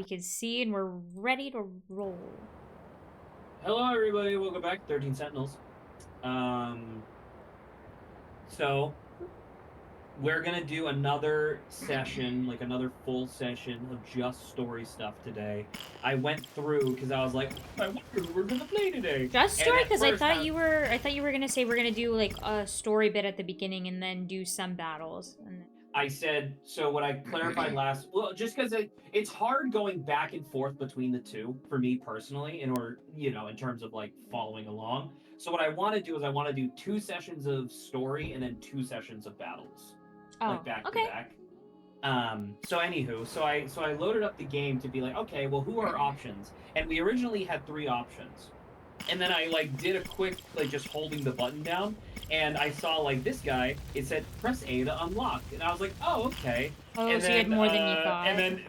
We can see and we're ready to roll. Hello, everybody. Welcome back to 13 Sentinels. So we're gonna do another session, like another full session of just story stuff today. I went through because I was like, I wonder who we're gonna play today. Just And story, at because I first thought you were gonna say we're gonna do like a story bit at the beginning and then do some battles. And I said, so what I clarified last, well, just because it's hard going back and forth between the two for me personally, in order, in terms of like following along. So what I want to do is I want to do 2 sessions of story and then 2 sessions of battles, like oh, back to okay. back. So anywho, so I loaded up the game to be like, okay, well, who are our options? And we originally had 3 options. And then I like did a quick like just holding the button down, and I saw like this guy. It said press A to unlock, and I was like, oh okay. Oh, And so then, you had more than you thought. And then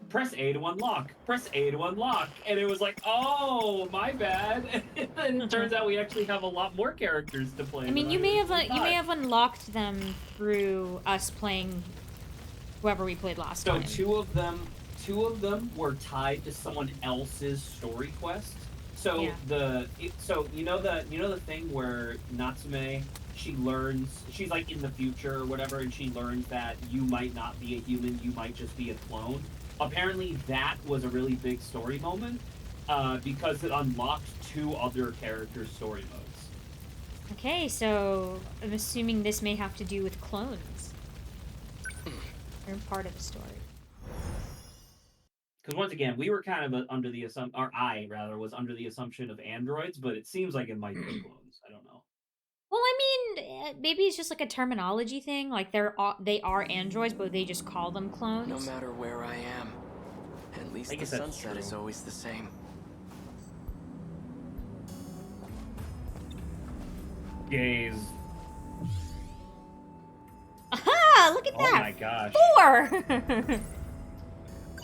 press A to unlock, press A to unlock, and it was like, oh my bad. And it turns out we actually have a lot more characters to play. I mean, you may have unlocked them through us playing whoever we played last time. So two of them were tied to someone else's story quest. So yeah. you know the thing where Natsume, she's like in the future or whatever, and she learns that you might not be a human, you might just be a clone. Apparently that was a really big story moment, because it unlocked 2 other characters' story modes. Okay, so I'm assuming this may have to do with clones. They're part of the story. Because once again, we were kind of under the assumption, or I rather was under the assumption of androids, but it seems like it might be clones. I don't know. Well, I mean, maybe it's just like a terminology thing. Like they are androids, but they just call them clones. No matter where I am, at least the sunset is always the same. Gaze. Aha! Look at that! Oh my gosh. 4!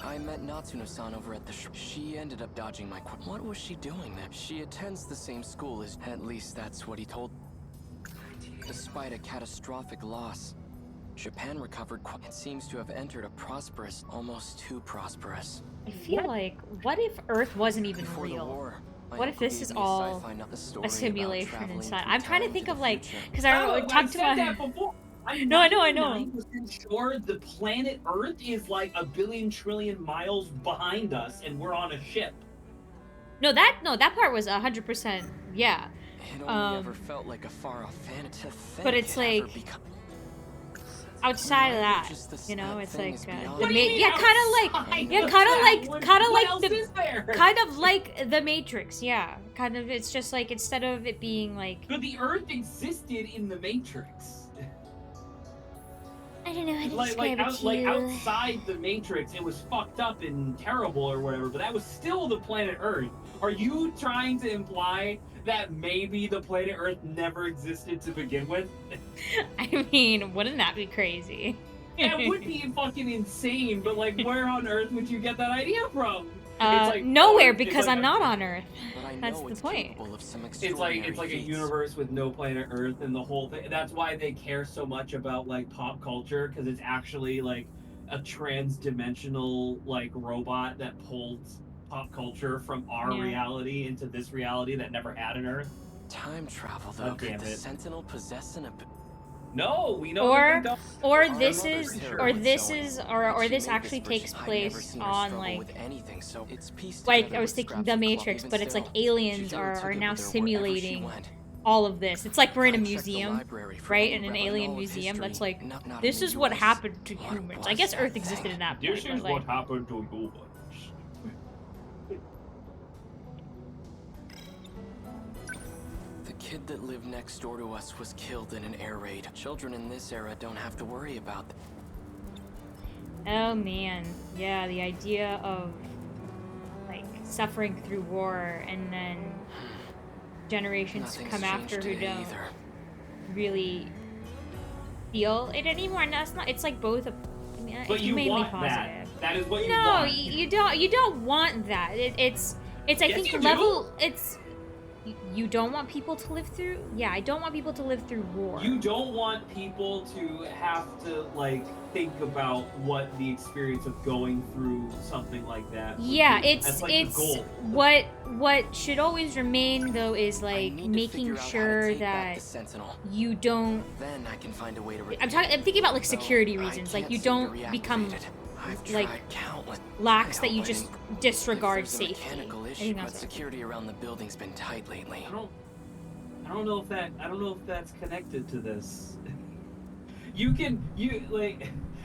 I met Natsuno-san over at the She ended up dodging my What was she doing there? She attends the same school as... At least that's what he told. Despite a catastrophic loss, Japan recovered. It seems to have entered a prosperous, almost too prosperous. I feel like, what if Earth wasn't even real? War, what if this is all a simulation inside? I'm trying to think of like, because I talked to my... No, I know. I'm sure the planet Earth is like a billion trillion miles behind us, and we're on a ship. No, that part was 100%. Yeah. It only ever felt like a far-off fantasy. But it's like outside of that, you know, it's like kind of like the Matrix. Yeah, kind of. It's just like instead of it being like. But the Earth existed in the Matrix. I don't know how to describe it to you. Like outside the Matrix, it was fucked up and terrible or whatever, but that was still the planet Earth. Are you trying to imply that maybe the planet Earth never existed to begin with? I mean, wouldn't that be crazy? That would be fucking insane, but like, where on Earth would you get that idea from? It's like, nowhere, because I'm not on Earth. That's the point. It's like a universe with no planet Earth and the whole thing. That's why they care so much about like pop culture, because it's actually like a trans-dimensional like robot that pulls pop culture from our reality into this reality that never had an Earth. Time travel, though. Could the Sentinel possess an ability? No, we know. Or this actually takes place on like I was thinking the Matrix, but it's like aliens are now simulating all of this. It's like we're in a museum, right? In an alien museum. That's like, this is what happened to humans. I guess Earth existed in that point. This is what happened to humans. The kid that lived next door to us was killed in an air raid. Children in this era don't have to worry about that. Oh man, yeah, the idea of like suffering through war and then generations come after who don't really feel it anymore. And that's not. It's like both. But you want positive. That is what you want. No, you don't want that. It's I think level. You don't want people to live through? Yeah, I don't want people to live through war. You don't want people to have to, like, think about what the experience of going through something like that would Yeah, be. That's, like, the goal. what should always remain though is like making sure that you don't. Then I can find a way to I'm thinking about like security reasons, like you don't become like lax that you just disregard safety. I think But that's it. security around the building's been tight lately. I don't know if that's connected to this.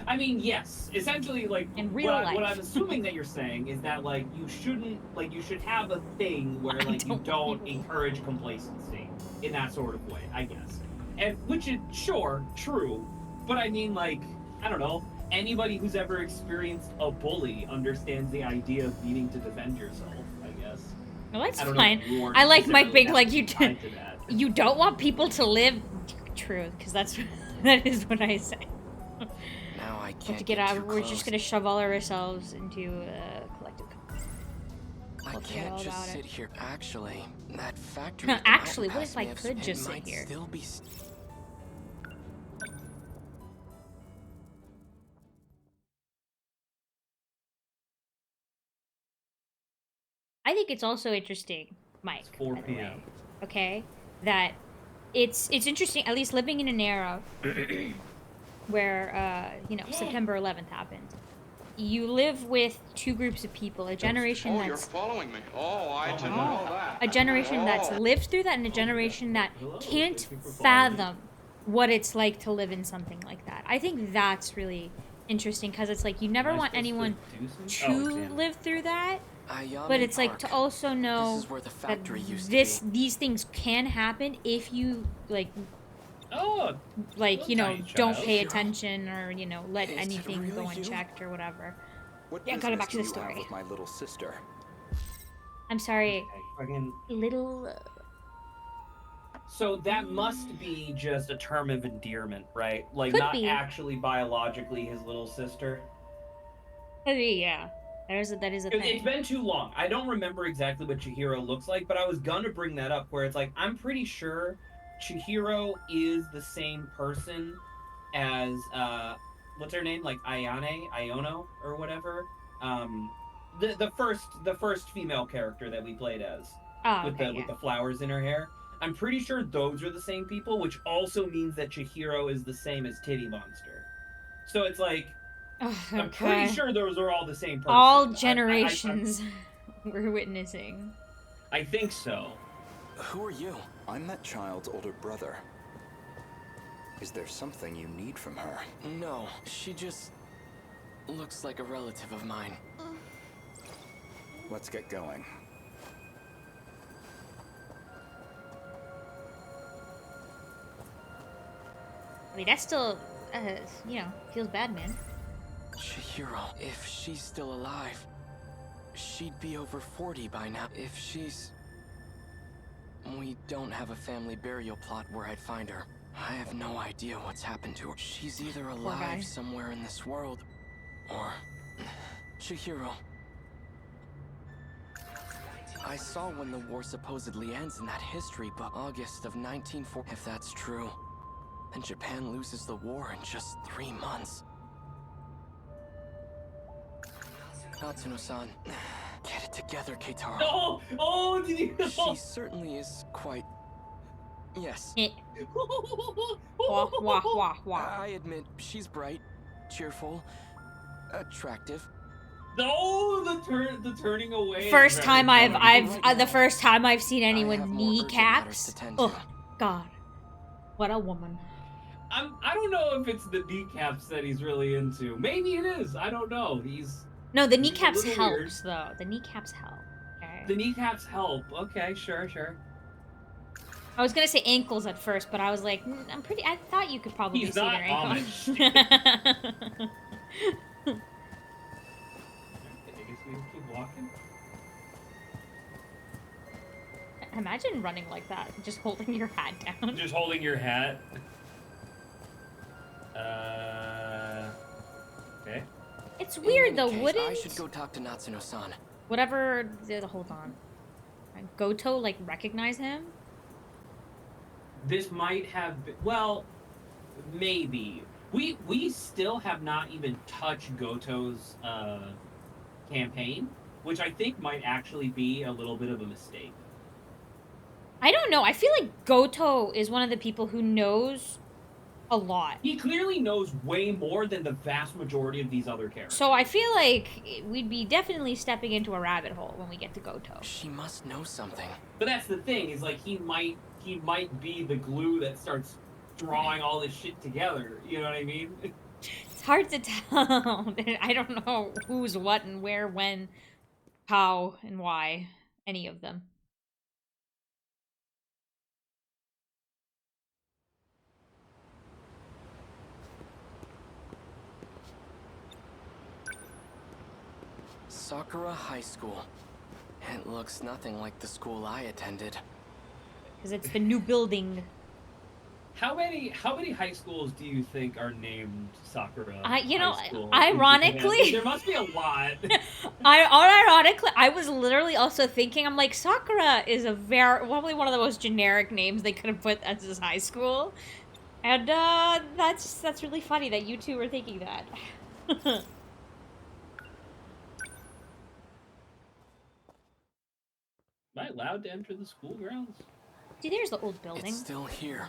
I mean, yes. Essentially, like, In real life. what I'm assuming that you're saying is that, like, you should have a thing where, like, you don't encourage complacency in that sort of way, I guess. And, which is, sure, true, but I mean, like, I don't know, anybody who's ever experienced a bully understands the idea of needing to defend yourself, I guess. Well, that's I don't fine. know if war I like Mike necessarily being has like, to you be tied to that. you don't want people to live. True, because that is what I say. Now I We have can't to get out. too We're close. just gonna shove all ourselves into collective. I We'll forget all can't about just it. sit here. Actually, that factory. with the Actually, mountain what if past I me of- could it just sit might here? Still be. I think it's also interesting, Mike. It's 4 by the way, p.m. Okay, that it's interesting. At least living in an era where September 11th happened. You live with two groups of people, a generation Oh, you're that's following me. Oh, I didn't know that. a generation that's Oh. lived through that and a generation that Hello, can't thank you for following me. fathom what it's like to live in something like that. I think that's really interesting because it's like you never Am I want supposed to anyone do something? to Oh, damn. live through that, Ayame but it's like Park. to also know This is where the that factory used to these things can happen if you Oh, tiny don't child. pay attention or let Is it anything really go you? unchecked or whatever. What Yeah, business going back to do the you have story. with my little sister? I'm sorry, Okay, fucking. little. So that must be just a term of endearment, right? Like, Could not be. actually biologically his little sister. Yeah, that is a It's thing. been too long. I don't remember exactly what Chihiro looks like, but I was gonna bring that up where it's like, I'm pretty sure Chihiro is the same person as, what's her name? Like, Iono, or whatever? The first female character that we played as. Oh, with okay, the flowers in her hair. I'm pretty sure those are the same people, which also means that Chihiro is the same as Titty Monster. So it's like, I'm pretty sure those are all the same person. All generations we're witnessing. I think so. Who are you? I'm that child's older brother. Is there something you need from her? No, she just looks like a relative of mine. Let's get going. I mean, that's still, feels bad, man. Chihiro, if she's still alive, she'd be over 40 by now. If she's... We don't have a family burial plot where I'd find her. I have no idea what's happened to her. She's either guy. alive somewhere in this world, or... Chihiro. I saw when the war supposedly ends in that history book, August of 1940. If that's true, then Japan loses the war in just 3 months. Natsuno-san, get it together, Keitaro. Oh, did you know? She certainly is quite... Yes. Wah, wah, wah, wah. I admit, she's bright, cheerful, attractive. No, the turning away. First is time very I've funny. the first time I've seen I have anyone more urgent matters kneecaps. to tend to. Oh God, what a woman. I don't know if it's the kneecaps that he's really into. Maybe it is. I don't know. No, the He's a kneecaps little weird. helps though. The kneecaps help. Okay. The kneecaps help. Okay, sure. I was gonna say ankles at first, but I was like, I thought you could probably He's see not their ankles. I guess we just keep walking. Imagine running like that, just holding your hat down. Just holding your hat. Okay. It's In weird any though, case, wouldn't? I should go talk to Natsuno-san. Whatever. Hold on. Goto, like, recognize him? This might have been, well, maybe. We still have not even touched Goto's campaign, which I think might actually be a little bit of a mistake. I don't know. I feel like Goto is one of the people who knows a lot. He clearly knows way more than the vast majority of these other characters. So I feel like we'd be definitely stepping into a rabbit hole when we get to Goto. She must know something. But that's the thing, is like he might be the glue that starts drawing all this shit together. You know what I mean? It's hard to tell. I don't know who's what and where, when, how, and why. Any of them. Sakura High School. It looks nothing like the school I attended. Because it's the new building. How many high schools do you think are named Sakura? Ironically, there must be a lot. Ironically, I was literally also thinking, I'm like, Sakura is probably one of the most generic names they could have put as his high school, and that's really funny that you two were thinking that. Am I allowed to enter the school grounds? See, there's the old building. It's still here.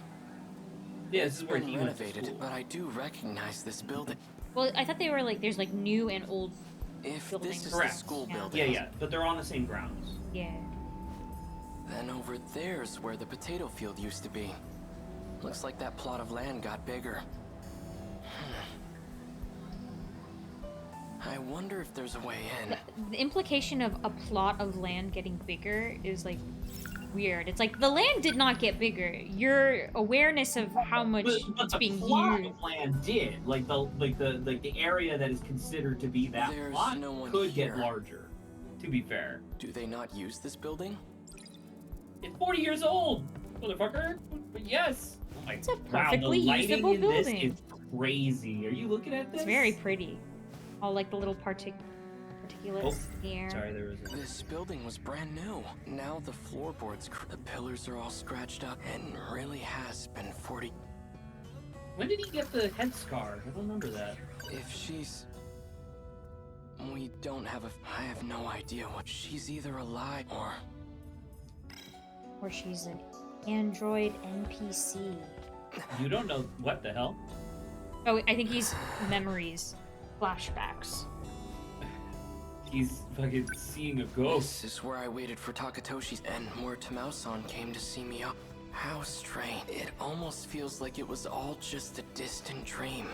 Yeah, this is where It's he been went to renovated, school. but I do recognize this building. Well, I thought they were like, there's like new and old If buildings. this is Correct. the school Yeah. building, Yeah, but they're on the same grounds. Yeah. then over there's where the potato field used to be. Looks like that plot of land got bigger. I wonder if there's a way in. The implication of a plot of land getting bigger is like weird. It's like the land did not get bigger. Your awareness of how much But it's the being plot used. of land did. Like the area that is considered to be that There's plot no one could here. get larger. To be fair, Do they not use this building? it's 40 years old, motherfucker. But yes. Oh my, It's a wow, perfectly the lighting usable in building. This is crazy. Are you looking at this? It's very pretty. All like the little particulates Oh, in the air. Sorry, there was a... This building was brand new. Now the floorboards, the pillars are all scratched up, and really has been 40. When did he get the head scar? I don't remember that. If she's... We don't have a... I have no idea what... She's either alive or... Or she's an android NPC. You don't know what the hell? Oh, I think he's memories. Flashbacks. He's fucking seeing a ghost. This is where I waited for Takatoshi, and where Tamao-san came to see me up. How strange. It almost feels like it was all just a distant dream.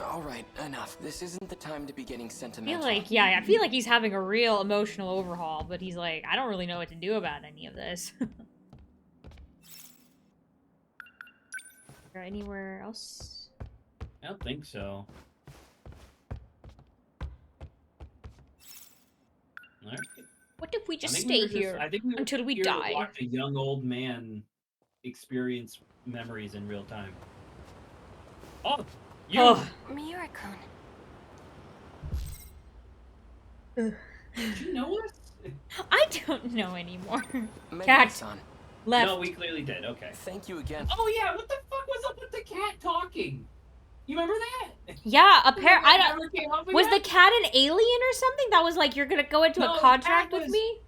Alright, enough. This isn't the time to be getting I sentimental. I feel like he's having a real emotional overhaul, but he's like, I don't really know what to do about any of this. Is there anywhere else? I don't think so. All right. What if we just I think stay we were here I think we were until we here to die? watch a young old man experience memories in real time. Oh, you! Oh. Miura-kun. Did you know us? I don't know anymore. Cat Megumi-san, left. No, we clearly did. Okay. thank you again. Oh yeah, what the fuck was up with the cat talking? You remember that? Yeah, Remember apparently, that never came up was again? the cat an alien or something? That was like, you're gonna go into No, a the contract cat with was- me?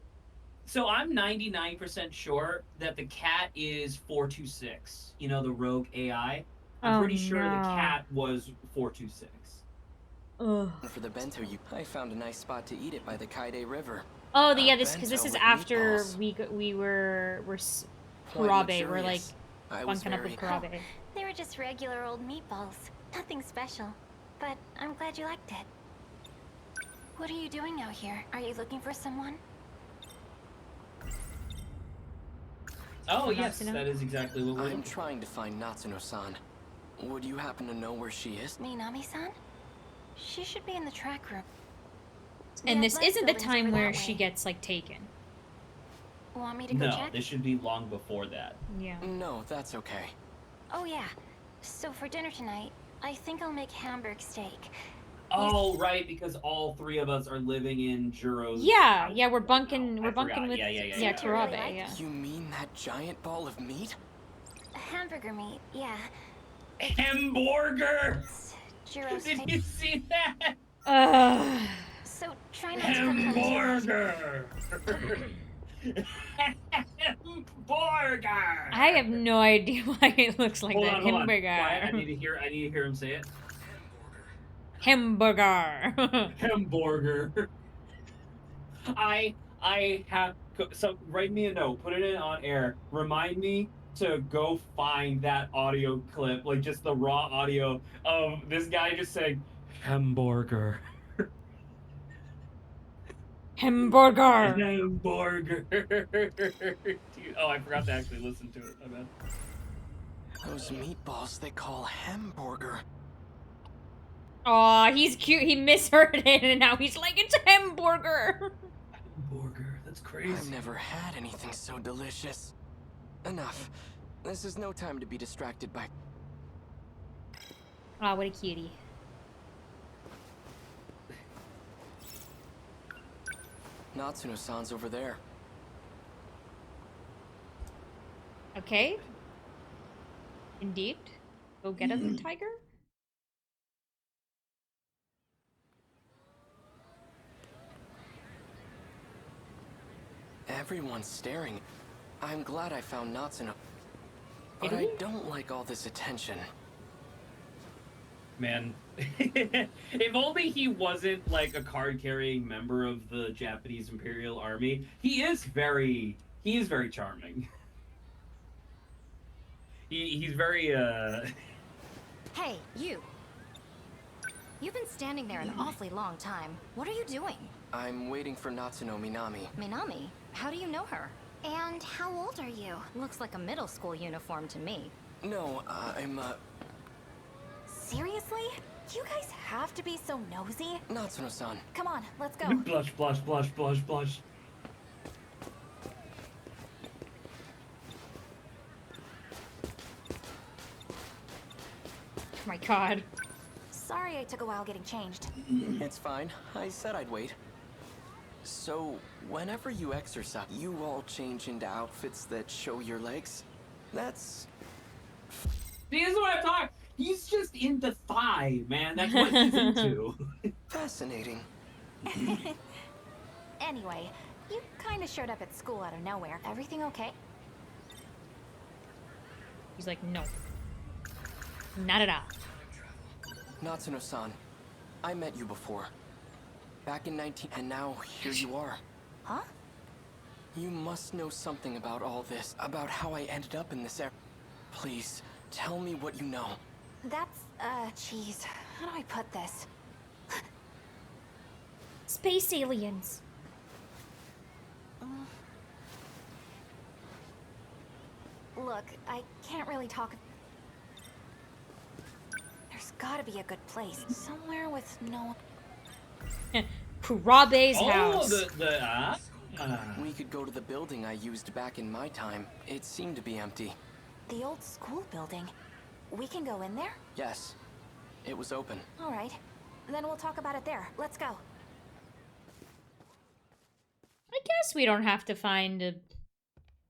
So I'm 99% sure that the cat is 426. You know, the rogue AI. I'm Oh, pretty sure the no. cat was 426. Ugh. For the bento, I found a nice spot to eat it by the Kaide River. Oh, A because this bento is with after meatballs. we were Quite Kurabe. We're like luxurious. I was bunking up with very... Kurabe. They were just regular old meatballs. Nothing special. But I'm glad you liked it. What are you doing out here? Are you looking for someone? Oh For yes, Natsuno? that is exactly what we're I'm looking trying to find Natsuno-san. Would you happen to know where she is? Minami-san? She should be in the track room. And The this athletic isn't the building's time over where that she way. gets like taken. Want me to go No, check? this should be long before that. Yeah. No, that's okay. Oh yeah. So for dinner tonight, I think I'll make Hamburg steak. Oh, right, because all three of us are living in Juro's Yeah, house yeah, we're right bunking. now. We're I bunking forgot. with Yeah. Tarabe. Really Yeah. You mean that giant ball of meat? Hamburger meat, yeah. Hamburger! Juro's Did you see that? So try not to come home too late. Hamburger! Hamburger! I have no idea why it looks like Hold that. on. Quiet. Hamburger. I need to hear him say it. Hamburger. Hamburger. I have so write me a note, put it in on air. Remind me to go find that audio clip, like just the raw audio of this guy just saying hamburger. Hamburger. Hamburger. Dude, oh, I forgot to actually listen to it. I bet. Those meatballs they call hamburger. Aw, he's cute. He misheard it, and now he's like, it's a hamburger. Hamburger. That's crazy. I've never had anything so delicious. Enough. This is no time to be distracted by... Aw, what a cutie. Natsuno-san's over there. Okay. Indeed. Go get him, tiger. Everyone's staring. I'm glad I found Natsuno. But I don't like all this attention. Man, if only he wasn't like a card-carrying member of the Japanese Imperial Army. He is very charming. He's very Hey, you. You've been standing there an awfully long time. What are you doing? I'm waiting for Natsuno Minami. Minami? How do you know her? And how old are you? Looks like a middle school uniform to me. No, I'm Seriously? You guys have to be so nosy. Natsuno-san. Come on, let's go. blush. Oh my god. Sorry I took a while getting changed. It's fine. I said I'd wait. So, whenever you exercise, you all change into outfits that show your legs? That's... See, this is what I'm talking. He's just into thigh, man. That's what he's into. fascinating. Anyway, you kind of showed up at school out of nowhere. Everything okay? He's like, no. Not at all. Natsuno-san, I met you before. Back in 19... And now, here you are. Huh? You must know something about all this, about how I ended up in this area. Please, tell me what you know. That's, jeez. How do I put this? Space aliens. Look, I can't really talk. There's gotta be a good place. Somewhere with no... Kurabe's house. We could go to the building I used back in my time. It seemed to be empty. The old school building. We can go in there? Yes, it was open. All right. Then we'll talk about it there. Let's go. I guess we don't have to find a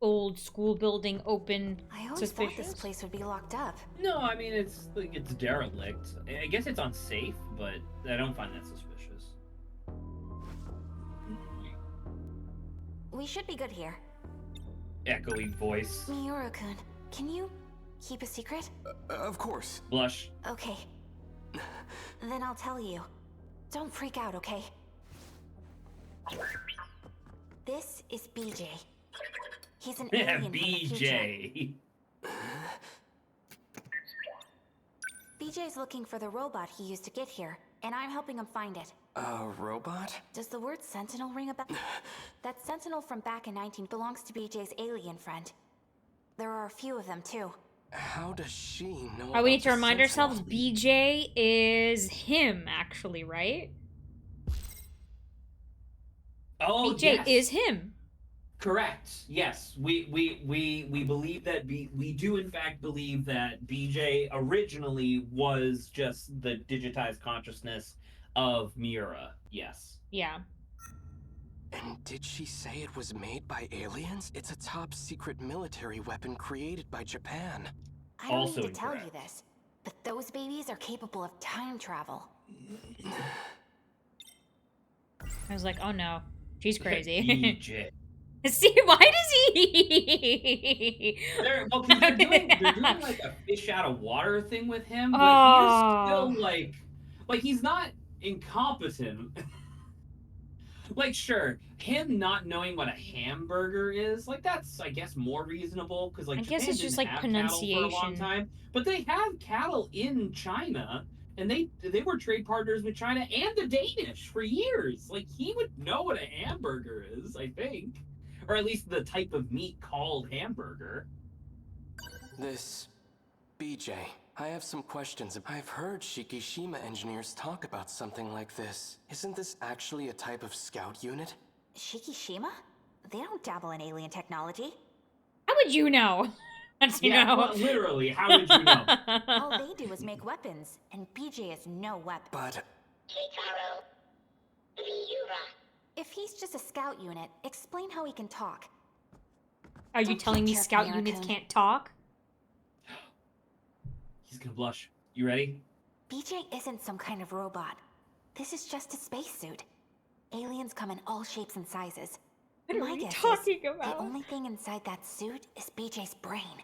old school building open. I always thought this Suspicious. place would be locked up. No, I mean it's like it's derelict. I guess it's unsafe, but I don't find that suspicious. We should be good here. Echoey voice. Miura-kun, can you keep a secret? Of course. Blush. Okay. Then I'll tell you. Don't freak out, okay? This is BJ. He's an alien from the future. BJ. BJ's looking for the robot he used to get here, and I'm helping him find it. A robot? Does the word Sentinel ring a bell? That Sentinel from back in 19 belongs to BJ's alien friend. There are a few of them, too. How does she know Oh, we need about to the remind Sentinel? ourselves BJ is him, actually, right? Oh, BJ yes. is him. Correct. Yes, we believe that we do in fact believe that BJ originally was just the digitized consciousness of Miura. Yes. Yeah. And did she say it was made by aliens? It's a top secret military weapon created by Japan. I don't Also need to tell you incorrect. this, but those babies are capable of time travel. I was like, oh no, she's crazy. BJ. See, why does he? Well, because they're doing like a fish out of water thing with him, but Oh. he is still like he's not incompetent. Like, sure, him not knowing what a hamburger is, like, that's, I guess, more reasonable, because, like, I guess Japan it's just, didn't like, have cattle for a long pronunciation. time, but they have cattle in China, and they were trade partners with China and the Danish for years. Like, he would know what a hamburger is, I think. Or at least the type of meat called hamburger. This... BJ, I have some questions. I've heard Shikishima engineers talk about something like this. Isn't this actually a type of scout unit? Shikishima? They don't dabble in alien technology. How would you know? Well, literally, how would you know? All they do is make weapons, and BJ is no weapon. But... Keitaro. Miura. If he's just a scout unit, explain how he can talk. Are you Don't telling me keep scout jerking, units Raccoon. can't talk? He's gonna blush. You ready? BJ isn't some kind of robot. This is just a spacesuit. Aliens come in all shapes and sizes. What are My we guess talking is about? the only thing inside that suit is BJ's brain.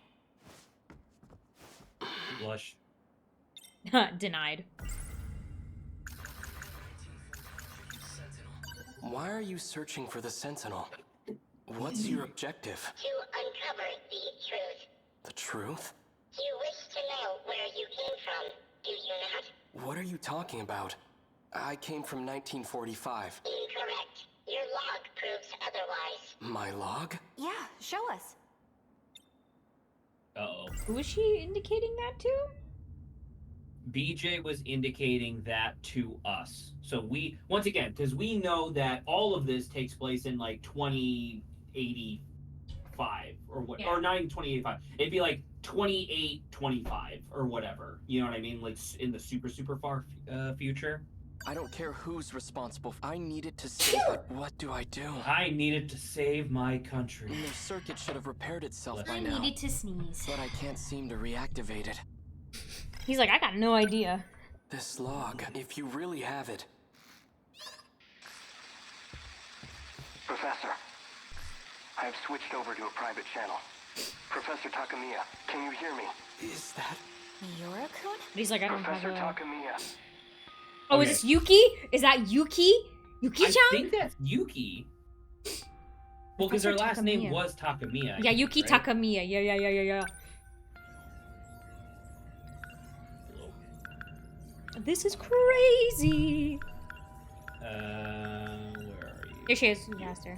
Blush. Denied. Why are you searching for the Sentinel? What's your objective? To uncover the truth. The truth? You wish to know where you came from, do you not? What are you talking about? I came from 1945. Incorrect. Your log proves otherwise. My log? Yeah, show us. Uh-oh. Who is she indicating that to? BJ was indicating that to us. So we, once again, because we know that all of this takes place in like 2085 or what, Yeah. or not even 2085. It'd be like 2825 or whatever. You know what I mean? Like in the super, super far future. I don't care who's responsible. I need it to save it. What do I do? I needed to save my country. The circuit should have repaired itself by I now. needed to sneeze. But I can't seem to reactivate it. He's like, I got no idea. This log, if you really have it. Professor, I have switched over to a private channel. Professor Takamiya, can you hear me? Is that... Miura-kun? But he's like, I don't Professor have a... Takamiya. Oh, Okay. is this Yuki? Is that Yuki? Yuki-chan? I think that's Yuki. Well, because her Professor last name Takamiya. was Takamiya. Yeah, Yuki right? Takamiya. Yeah. This is crazy. Where are you? Here she is. You asked her.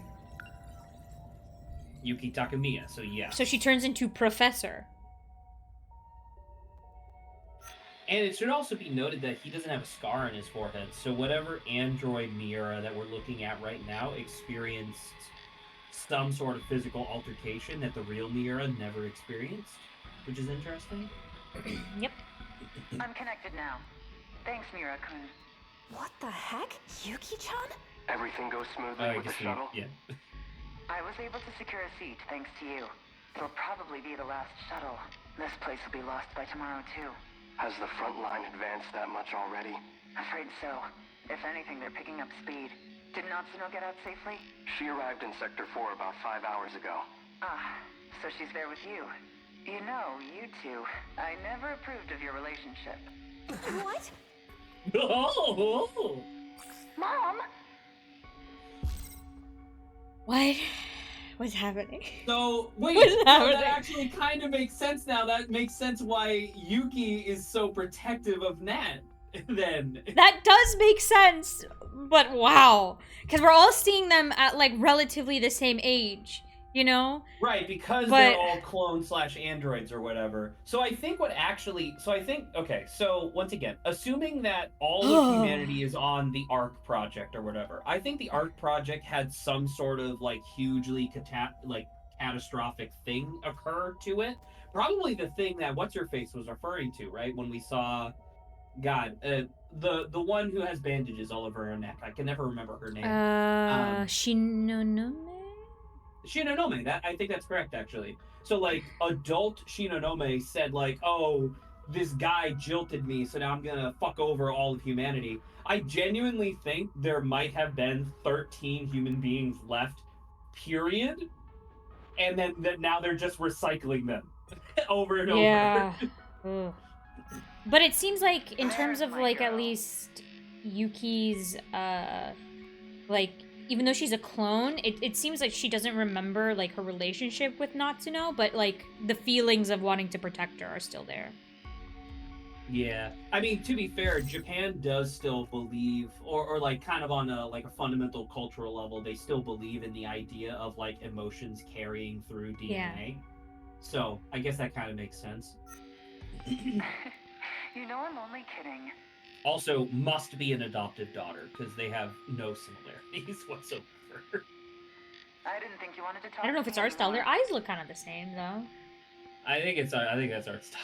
Yuki Takamiya, so yeah. So she turns into Professor. And it should also be noted that he doesn't have a scar on his forehead, so whatever android Miura that we're looking at right now experienced some sort of physical altercation that the real Miura never experienced, which is interesting. Yep. I'm connected now. Thanks, Miura-kun. What the heck? Yuki-chan? Everything goes smoothly with the shuttle? Yeah. I was able to secure a seat thanks to you. It'll probably be the last shuttle. This place will be lost by tomorrow, too. Has the front line advanced that much already? Afraid so. If anything, they're picking up speed. Did Natsuno get out safely? She arrived in Sector 4 about 5 hours ago. Ah, so she's there with you. You know, you two, I never approved of your relationship. What? Oh! Mom! What? What's happening? So, wait, What's no, happening? that actually kind of makes sense now. That makes sense why Yuki is so protective of Nat, then. That does make sense, but wow. Because we're all seeing them at, like, relatively the same age, you know? Right, because But- they're all clones / androids or whatever. So I think okay, so once again, assuming that all of humanity is on the ARC project or whatever, I think the ARC project had some sort of, like, hugely catastrophic thing occur to it. Probably the thing that What's-Her-Face was referring to, right? When we saw, the one who has bandages all over her neck. I can never remember her name. Shininome? Shininome. I think that's correct, actually. So, like, adult Shininome said, like, oh, this guy jilted me, so now I'm gonna fuck over all of humanity. I genuinely think there might have been 13 human beings left, period. And then now they're just recycling them over and over. Yeah. But it seems like, in terms of, like, at least Yuki's, like, even though she's a clone, it seems like she doesn't remember, like, her relationship with Natsuno, but, like, the feelings of wanting to protect her are still there. Yeah. I mean, to be fair, Japan does still believe, or like, kind of on a fundamental cultural level, they still believe in the idea of, like, emotions carrying through DNA. Yeah. So, I guess that kind of makes sense. You know I'm only kidding. Also, must be an adoptive daughter, because they have no similarities whatsoever. I didn't think you wanted to talk. I don't know if it's art style. Their eyes look kind of the same, though. I think that's art style,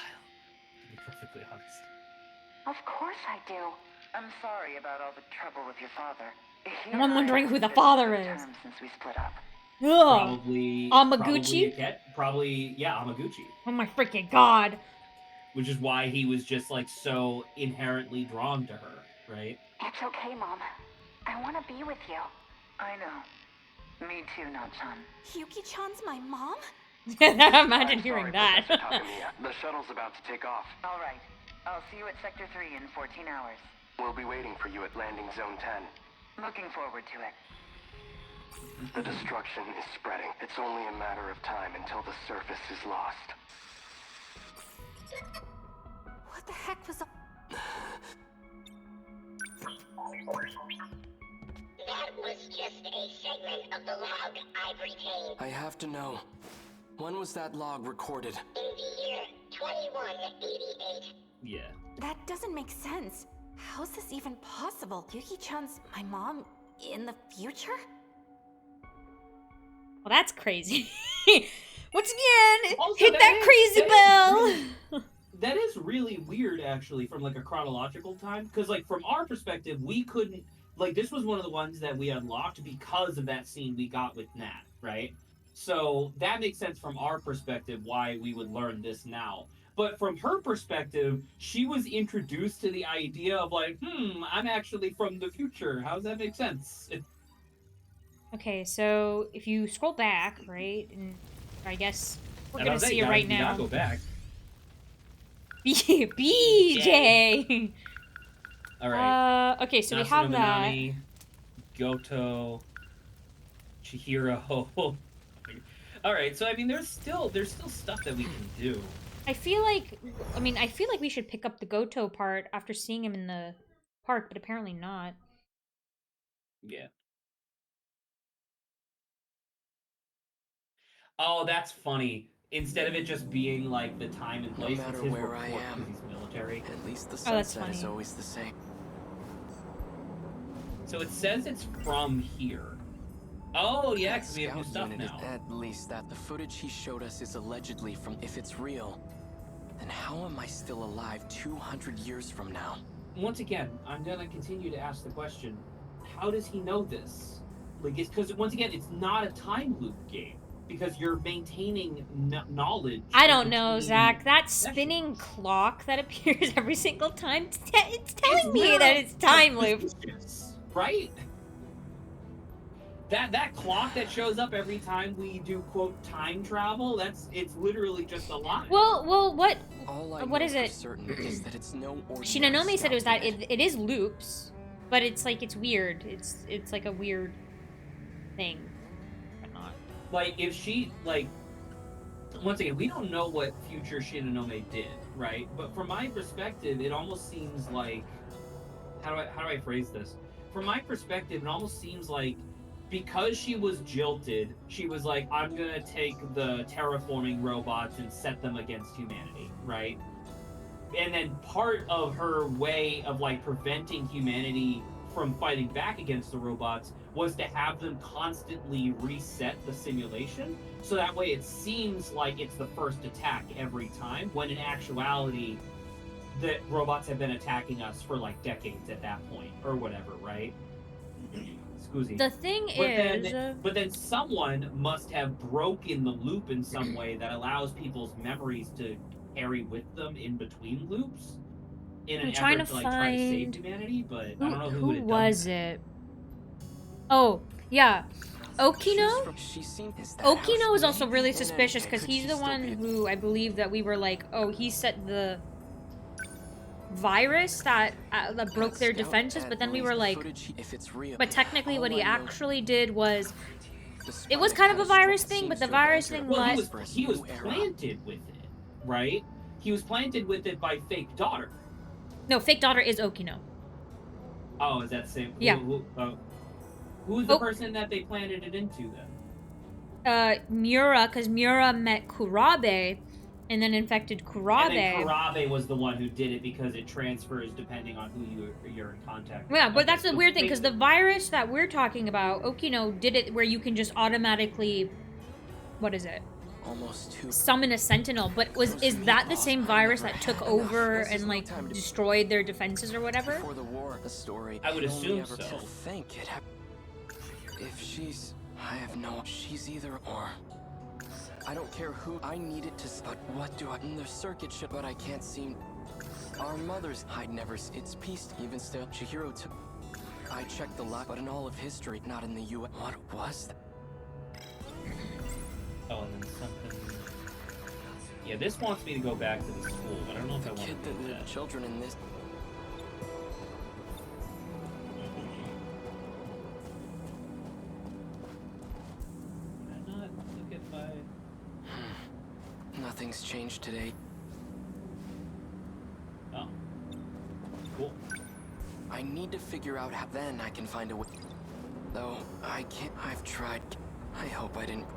to be perfectly honest. Of course I do. I'm sorry about all the trouble with your father. And I'm wondering who the father is. Since we split up. Ugh. Probably Amiguchi? Yeah, Amiguchi. Oh my freaking god. Which is why he was just, like, so inherently drawn to her, right? It's okay, Mom. I want to be with you. I know. Me too, Not-chan. Yuki-chan's my mom? Imagine hearing that. The shuttle's about to take off. All right. I'll see you at Sector 3 in 14 hours. We'll be waiting for you at Landing Zone 10. Looking forward to it. The destruction is spreading. It's only a matter of time until the surface is lost. What the heck was That was just a segment of the log I've retained. I have to know. When was that log recorded? In the year 2188. Yeah. That doesn't make sense. How's this even possible? Yuki-chan's my mom in the future? Well, that's crazy. Once again, Also, hit that crazy bell! That is really weird, actually, from, like, a chronological time. Because, like, from our perspective, we couldn't... Like, this was one of the ones that we unlocked because of that scene we got with Nat, right? So, that makes sense from our perspective why we would learn this now. But from her perspective, she was introduced to the idea of, like, I'm actually from the future. How does that make sense? Okay, so if you scroll back, right, and I guess we're gonna see it right now. Go back. BJ! Alright. Okay, so we have that. Goto, Chihiro. Alright, so I mean there's still stuff that we can do. I feel like we should pick up the Goto part after seeing him in the park, but apparently not. Yeah. Oh, that's funny. Instead of it just being like the time and place, no matter it's his where I report, am, because he's military. At least the sunset is always the same. So it says it's from here. Oh yeah, because we have new stuff now. At least that the footage he showed us is allegedly from. If it's real, then how am I still alive 200 years from now? Once again, I'm gonna continue to ask the question: how does he know this? Like, it's because once again, it's not a time loop game. Because you're maintaining knowledge. I don't know, Zach. That spinning clock that appears every single time, it's telling me that it's time loop. Right? That clock that shows up every time we do, quote, time travel, it's literally just a lie. Well, what is it? Is that it's no Shininome said it was that it is loops, but it's like, it's weird. It's like a weird thing. Like, if she, like, once again, we don't know what future Shininome did, right? But from my perspective, it almost seems like, how do I phrase this? From my perspective, it almost seems like because she was jilted, she was like, I'm gonna take the terraforming robots and set them against humanity, right? And then part of her way of, like, preventing humanity from fighting back against the robots was to have them constantly reset the simulation, so that way it seems like it's the first attack every time, when in actuality, that robots have been attacking us for like decades at that point, or whatever, right? Excuse me. The thing But then someone must have broken the loop in some way that allows people's memories to carry with them in between loops in an I'm trying effort to to like try to save find humanity, but I who don't know who who would have was done it? Oh, yeah. Okino? Okino is also really suspicious because he's the one who I believe that we were like, oh, he set the virus that broke their defenses, but then we were like, but technically what he actually did was, it was kind of a virus thing, but the virus thing Well, he was planted with it, right? He was planted with it by fake daughter. No, fake daughter is Okino. Oh, is that the same? Yeah. Who's the person that they planted it into then? Miura, because Miura met Kurabe, and then infected Kurabe. And then Kurabe was the one who did it because it transfers depending on who you're in contact with. Yeah, but that's the weird thing, because the virus that we're talking about, Okino did it where you can just automatically, what is it? Summon a Sentinel, but is that the same virus that took over and like destroyed their defenses or whatever? Before the war, the story. I would assume so. If she's, I have no. She's either or. I don't care who. I need it to. But what do I? The circuit ship, but I can't seem. Our mothers. I'd never. It's peace. Even still, Chihiro took. I checked the lot, but in all of history, not in the U.S. What was that? Oh, and then something. Yeah, this wants me to go back to the school, but I don't know if I want to do that. Children in this. Can I not look at my... Nothing's changed today. Oh. Cool. I need to figure out how then I can find a way. Though, I can't. I've tried. I hope I didn't.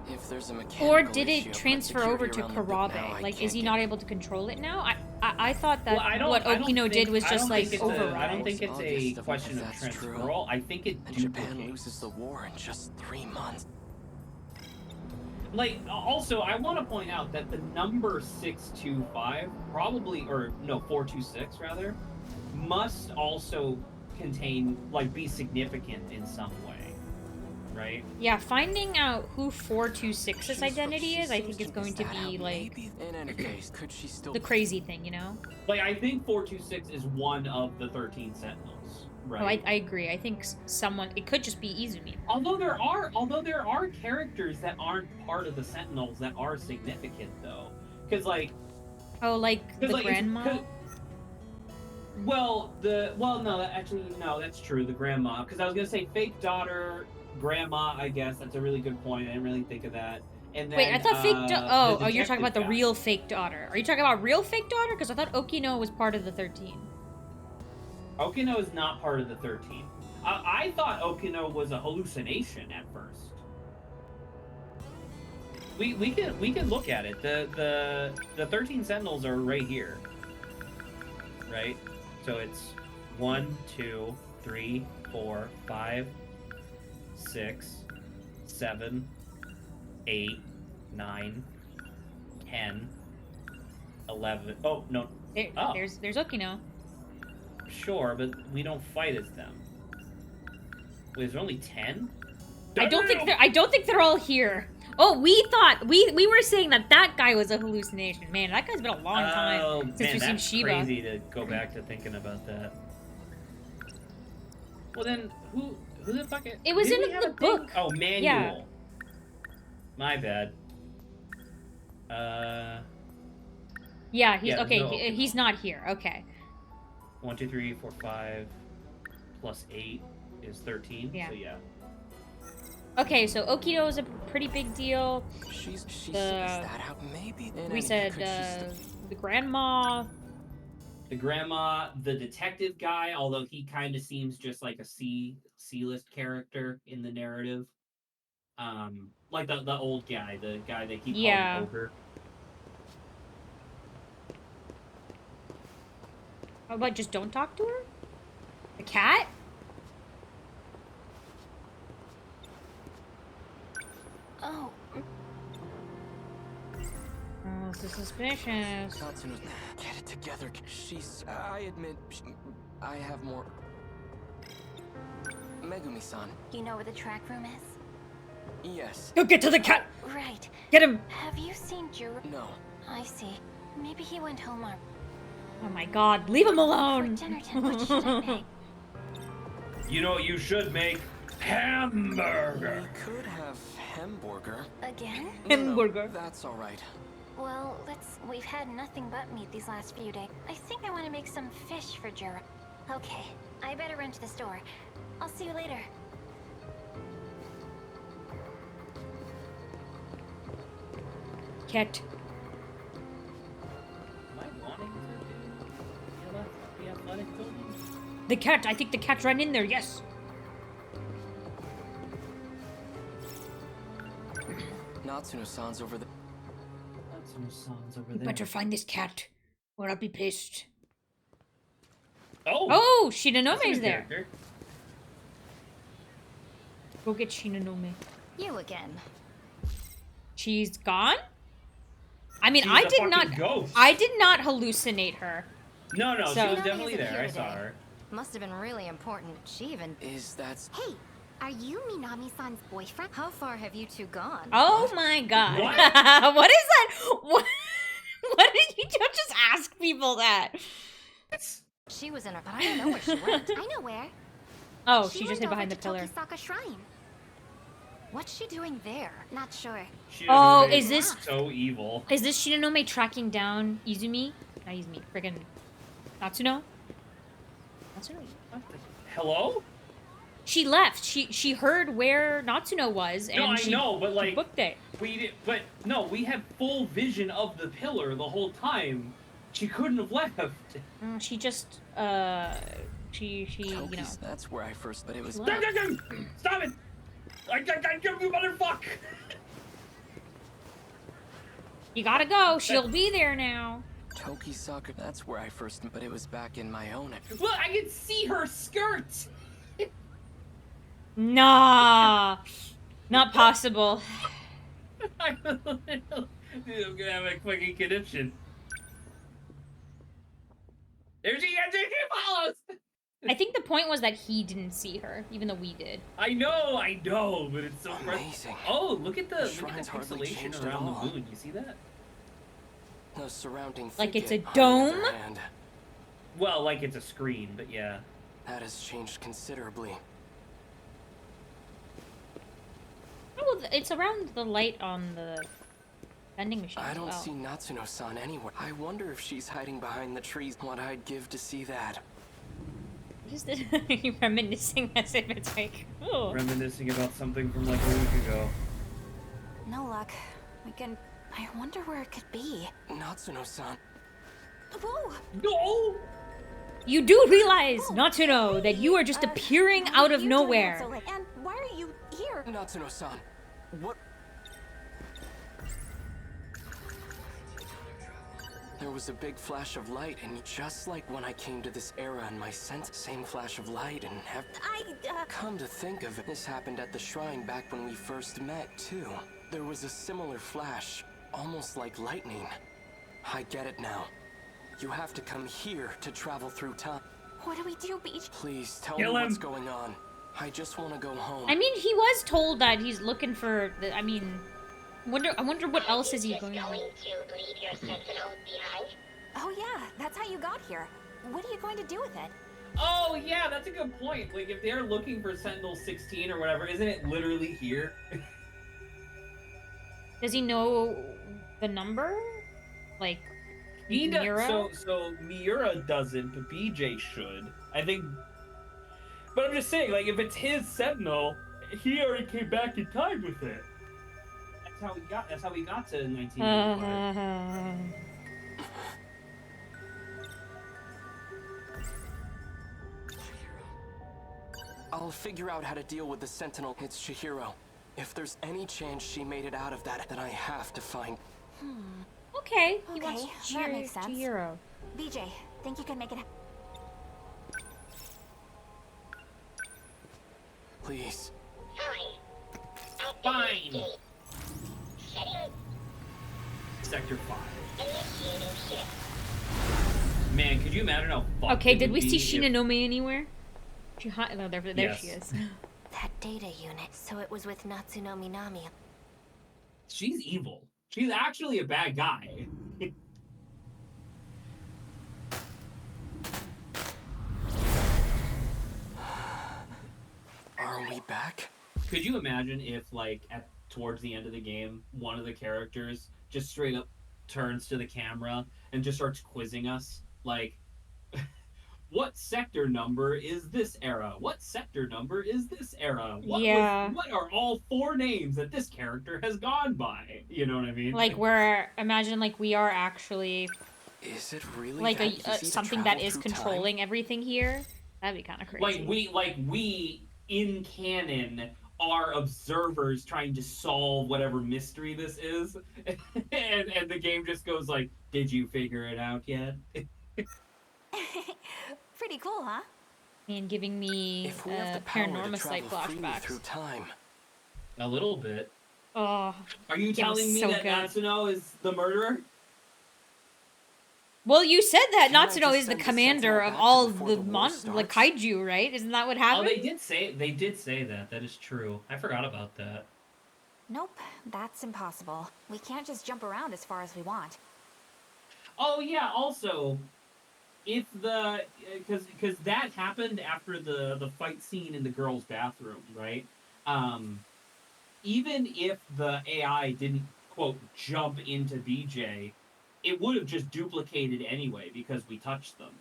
If there's a mechanical Or did issue, it transfer over to Kurabe? Like, is he not able to control it now? I thought that what Okino did was just like override. I don't think it's a question of transferal. I think it duplicates. Japan loses the war in just 3 months. Like, also, I want to point out that the number 625 probably, or no, 426 rather, must also contain, like, be significant in some way, right? Yeah, finding out who 426's identity is, I think is going to be, like, the crazy thing, you know? Like, I think 426 is one of the 13 Sentinels, right? Oh, I agree. I think someone, it could just be Izumi. Although there are characters that aren't part of the Sentinels that are significant, though. Because, like... Oh, like the grandma? No, that's true, the grandma. Because I was going to say fake daughter, grandma, I guess. That's a really good point. I didn't really think of that. And then, wait, I thought fake oh, you're talking about the guy. real fake daughter. Are you talking about real fake daughter? Because I thought Okino was part of the 13. Okino is not part of the 13. I thought Okino was a hallucination at first. We can look at it. The 13 Sentinels are right here. Right? So it's 1, 2, 3, 4, 5, 6, 7, 8, 9, 10, 11. Oh, no. There's Okino. Sure, but we don't fight as them. Wait, is there only 10? I don't think they're all here. Oh, we thought we were saying that guy was a hallucination. Man, that guy's been a long time since we've seen Shiba. That's crazy to go back to thinking about that. Well then, who the fuck? It was in the book. Oh, manual. Yeah. My bad. Yeah, he's okay. He's not here. Okay. 1, 2, 3, 4, 5 plus 8 is 13. Yeah. So yeah. Okay, so Okino is a pretty big deal. She says that how maybe. We said the grandma. The grandma, the detective guy, although he kind of seems just like a C-list character in the narrative. Like the old guy, the guy they keep calling Ogre. How about just don't talk to her? The cat? Oh. Oh, this is suspicious. Get it together. I admit, I have more. Megumi-san. You know where the track room is? Yes. Go get to the cat! Right. Get him! Have you seen Juro? No. I see. Maybe he went home or... Oh my god, leave him alone! For dinner time, what should I make? You know what you should make? Hamburger! We could have hamburger. Again? Hamburger. No, that's alright. Well, we've had nothing but meat these last few days. I think I want to make some fish for Juro. Okay, I better run to the store. I'll see you later. Cat. Am I wanting to do the athletic building? The cat, I think the cat ran in there, yes! Natsuno-san's over there. Natsuno-san's over You there. better find this cat, or I'll be pissed. Oh! Oh, That's a Shininomi's good there. character. Go get Shininome. You again. She's gone? I mean, She was I a did fucking not. ghost. I did not hallucinate her. No, So- she was Minami definitely isn't there. here I saw today. her. Must have been really important. She even... Is that... Hey, are you Minami-san's boyfriend? How far have you two gone? Oh my god. What? What is that? What did you don't just ask people that? She was in her... But I don't know where she went. I know where. Oh, She she just went hid behind over the pillar. to Tokisaka Shrine. What's she doing there? Not sure. Oh, Shininome is this- so evil? Is this Shininome tracking down Izumi? Not Izumi, friggin' Natsuno? Natsuno? What the... Hello? She left. She heard where Natsuno was, and No, I she, know, but she like booked it. we had full vision of the pillar the whole time. She couldn't have left. She just she you know. Toki's, that's where I first... But it was... What? Stop it! I you motherfucker! You gotta go. She'll be there now. Tokisaka, that's where I first... But it was back in my own... Look, I can see her skirt. Nah, not possible. I'm gonna have a fucking conniption. There she follows! I think the point was that he didn't see her, even though we did. I know, but it's so Amazing. Oh, look at the Shrine's hardly pixelation changed at around all. the moon. You see that? The surrounding Like it's thicket, a on the other dome? hand, Well, like it's a screen, but yeah. that has changed considerably. Oh, well, it's around the light on the vending machine I as don't well. see Natsuno-san anywhere. I wonder if she's hiding behind the trees. What I'd give to see that. Just reminiscing as if it's like, oh. Reminiscing about something from like a week ago. No luck. I wonder where it could be. Natsuno-san. Whoa! No! You do realize, not to know, that you are just appearing out of nowhere. And why are you here? Natsuno-san. What? There was a big flash of light, and just like when I came to this era in my sense, same flash of light, and Come to think of it, this happened at the shrine back when we first met, too. There was a similar flash, almost like lightning. I get it now. You have to come here to travel through time. What do we do, Beach? Please, tell Kill me him. what's going on. I just want to go home. I mean, he was told that he's looking for the, I wonder what else is he going Going on. to leave your Sentinels behind? Oh yeah, that's how you got here. What are you going to do with it? Oh yeah, that's a good point. Like if they're looking for Sentinel 16 or whatever, isn't it literally here? Does he know the number? Like, He does. Miura? So Miura doesn't, but BJ should. I think. But I'm just saying, like if it's his Sentinel, he already came back in time with it. That's how we got to 1985. I'll figure out how to deal with the Sentinel. It's Chihiro. If there's any chance she made it out of that, then I have to find... Okay, he Okay, wants that makes sense. Chihiro. BJ, think you can make it? Please. Fine. Setting Sector 5. initiating shift. Man, could you imagine how fucked Okay, it did we would see be if- Shininome anywhere? No, there Yes. she is. That data unit, so it was with Natsuno Minami. She's evil. She's actually a bad guy. Are we back? Could you imagine if, like, towards the end of the game, one of the characters just straight up turns to the camera and just starts quizzing us? Like, what sector number is this era? What sector number is this era? What are all 4 names that this character has gone by? You know what I mean? Like imagine like we are actually Is it really like that easy to something that travel is through controlling everything here. That'd be kind of crazy. we in canon are observers trying to solve whatever mystery this is, and the game just goes like, "Did you figure it out yet?" Pretty cool, huh? And giving me If we have the power to paranormal site travel freely flashbacks. through time. A little bit. Oh, Are you telling me so that good. Natsuno is the murderer? Well, you said that Can I Natsuno just is the send the commander Sentinel of back all before the the war like starts? kaiju, right? Isn't that what Oh, happened? they did say that. That is true. I forgot about that. Nope, that's impossible. We can't just jump around as far as we want. Oh yeah. Also, if the because that happened after the fight scene in the girls' bathroom, right? Even if the AI didn't quote jump into BJ, it would have just duplicated anyway because we touched them,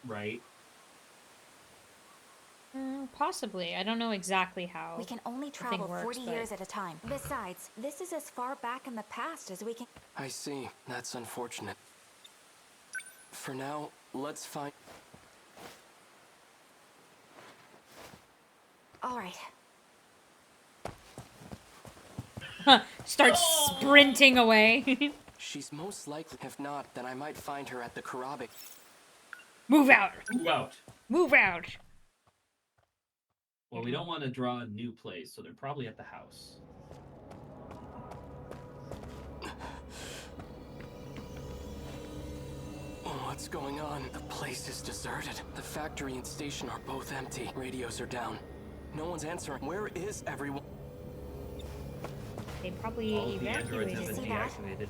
right? Possibly. I don't know exactly how. We can only thing travel works, 40 but- years at a time. Besides, this is as far back in the past as we can... I see. That's unfortunate. For now, let's find... All right. Start sprinting away. She's most likely. If not, then I might find her at the Karabic. Move out. Move out. Move out. Well, we don't want to draw a new place, so they're probably at the house. What's going on? The place is deserted. The factory and station are both empty. Radios are down. No one's answering. Where is everyone? They probably All of the androids have evacuated. been See that? deactivated.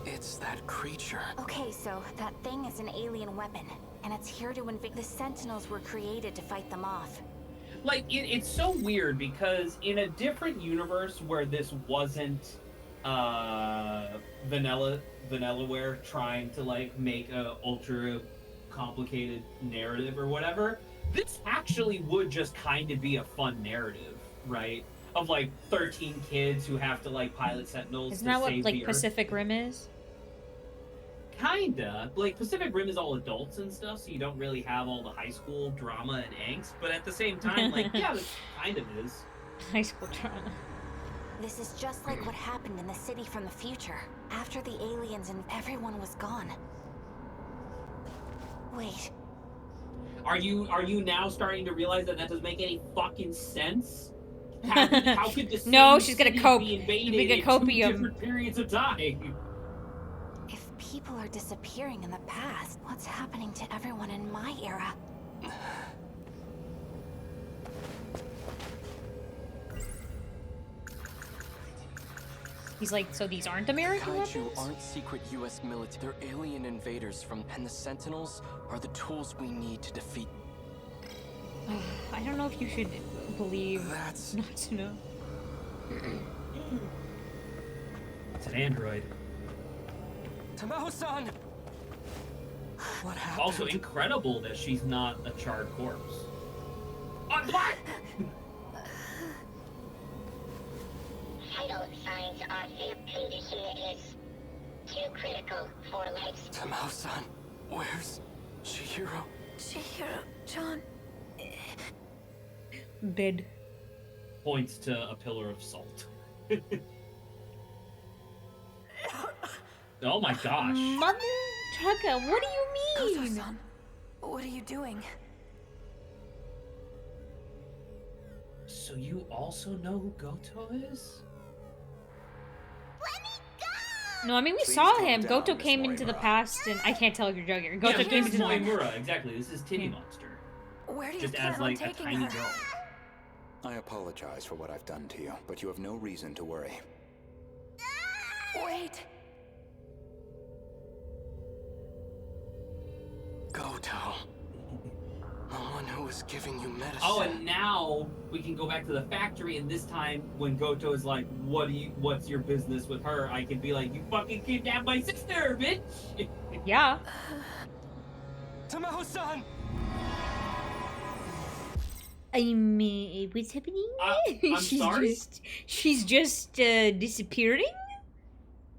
It's that creature. Okay, so that thing is an alien weapon, and it's here to invade. The Sentinels were created to fight them off. Like, it's so weird because in a different universe where this wasn't Vanillaware trying to like make a ultra complicated narrative or whatever, this actually would just kind of be a fun narrative, right? Of like 13 kids who have to like pilot Sentinels Isn't to that what save like the Earth. Pacific Rim is? Kinda. Like, Pacific Rim is all adults and stuff, so you don't really have all the high school drama and angst, but at the same time, like, yeah, this kind of is. High school drama. This is just like what happened in the city from the future. After the aliens and everyone was gone. Wait. Are you now starting to realize that doesn't make any fucking sense? How could the No, same she's gonna city cope. be invaded Make a in 2 copium. different periods of time? If people are disappearing in the past, what's happening to everyone in my era? He's like, so these aren't American Kaiju weapons? aren't secret U.S. military. They're alien invaders from, and the Sentinels are the tools we need to defeat. I don't know if you should believe That's Natsuno. It's an android. Tamao-san! What happened? Also incredible that she's not a charred corpse. What? Vital signs are their condition is too critical for life. Tamao-san, where's Chihiro? Chihiro-chan. Bid. Points to a pillar of salt. Oh my gosh. Mother trucker, what do you mean? Goto-san, what are you doing? So you also know who Goto is? Let me go! No, I mean, we Please saw calm him. down, Goto Miss came into the Moimura. past, and I can't tell if you're joking. Goto Yeah, came this into is the Moimura, exactly. This is Titty Monster. Where do you Just plan as, on like, a taking tiny her? girl. I apologize for what I've done to you, but you have no reason to worry. Wait. Goto. The one who was giving you medicine. Oh, and now we can go back to the factory, and this time when Goto is like, what's your business with her? I can be like, you fucking kidnapped my sister, bitch! Yeah. Tamao-san! I mean, what's happening? I'm sorry? She's just disappearing?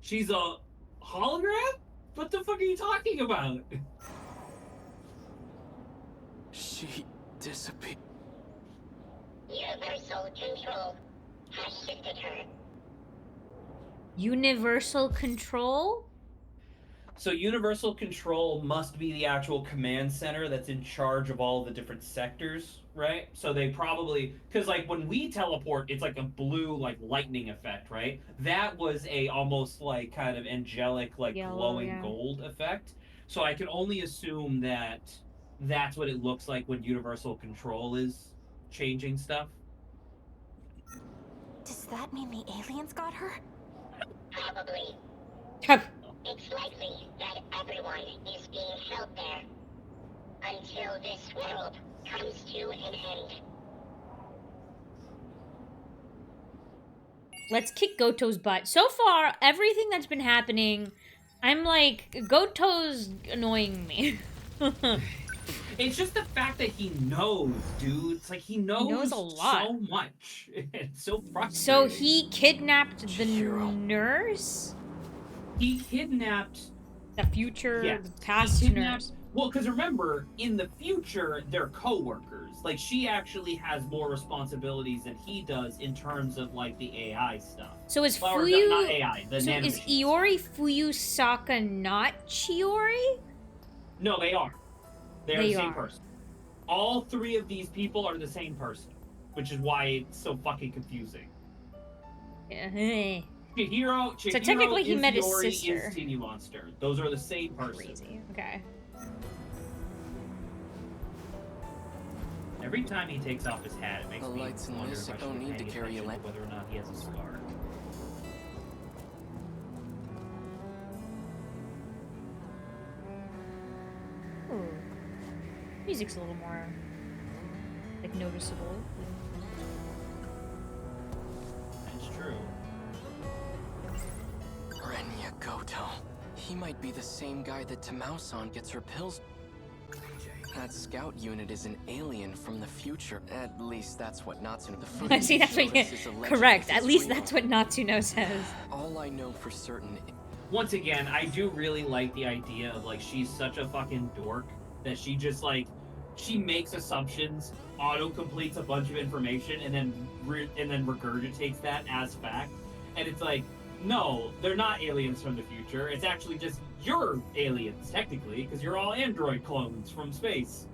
She's a hologram? What the fuck are you talking about? She disappeared. Universal control has shifted her. Universal control? So Universal Control must be the actual command center that's in charge of all the different sectors, right? So they probably, because like when we teleport, it's like a blue like lightning effect, right? That was a almost like kind of angelic like Yellow, glowing yeah. gold effect. So I can only assume that that's what it looks like when Universal Control is changing stuff. Does that mean the aliens got her? Probably. It's likely that everyone is being held there until this world comes to an end. Let's kick Goto's butt. So far, everything that's been happening, I'm like, Goto's annoying me. It's just the fact that he knows, dude. It's like he knows a lot. so much. It's so frustrating. So he kidnapped the Chihiro. nurse? He kidnapped The future, Yes, the past he kidnapped- nurse. Well, because remember, in the future, they're co-workers. Like, she actually has more responsibilities than he does in terms of, like, the AI stuff. So is Or, Fuyu... not AI, the so nanomachine is stuff. Iori Fuyusaka not Chiori? No, they are. They're They the same are. person. All three of these people are the same person, which is why it's so fucking confusing. Chihiro So technically he is met his Iori, sister. is Teeny Monster. Those are the same person. Crazy. Okay. Every time he takes off his hat, it makes The me lights in wonder this if I don't should need pay to carry a attention lamp. to whether or not he has a scar. Ooh. Music's a little more, like, noticeable. That's true. Renya Goto. He might be the same guy that Tamao-san gets her pills. That scout unit is an alien from the future. At least that's what Natsuno the footage See, that's what shows you... is alleged Correct. if At it's least real. that's what Natsuno says. All I know for certain. Once again, I do really like the idea of, like, she's such a fucking dork that she just, like, she makes assumptions, auto-completes a bunch of information, and then regurgitates that as fact. And it's like, no, they're not aliens from the future. It's actually just you're aliens, technically, because you're all android clones from space.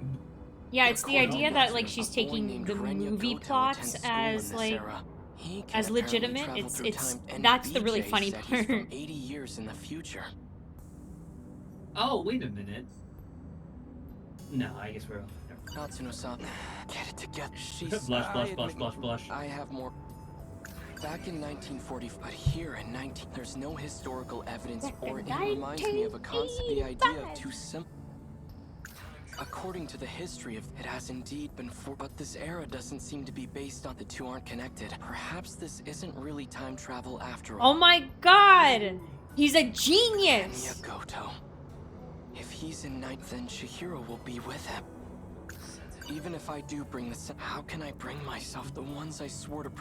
Yeah, it's the idea that, like, A she's boy taking named the Renya movie Goto plots attends school in as, this like, era. He can as apparently legitimate. travel It's through time, and that's the really BJ funny said part. He's from 80 years in the future. Oh, wait a minute. No, I guess we're... Natsuno-san, get it together. She's... Blush, I blush, admit- blush, blush, blush. I have more... Back in 1940, but here in 19... There's no historical evidence, or it reminds me of a concept, the idea of two simple... According to the history of it has indeed been but this era doesn't seem to be based on the two aren't connected. Perhaps this isn't really time travel after all. Oh my god! He's a genius! Renya Goto. If he's in night, then Chihiro will be with him. Even if I do bring this, how can I bring myself the ones I swore to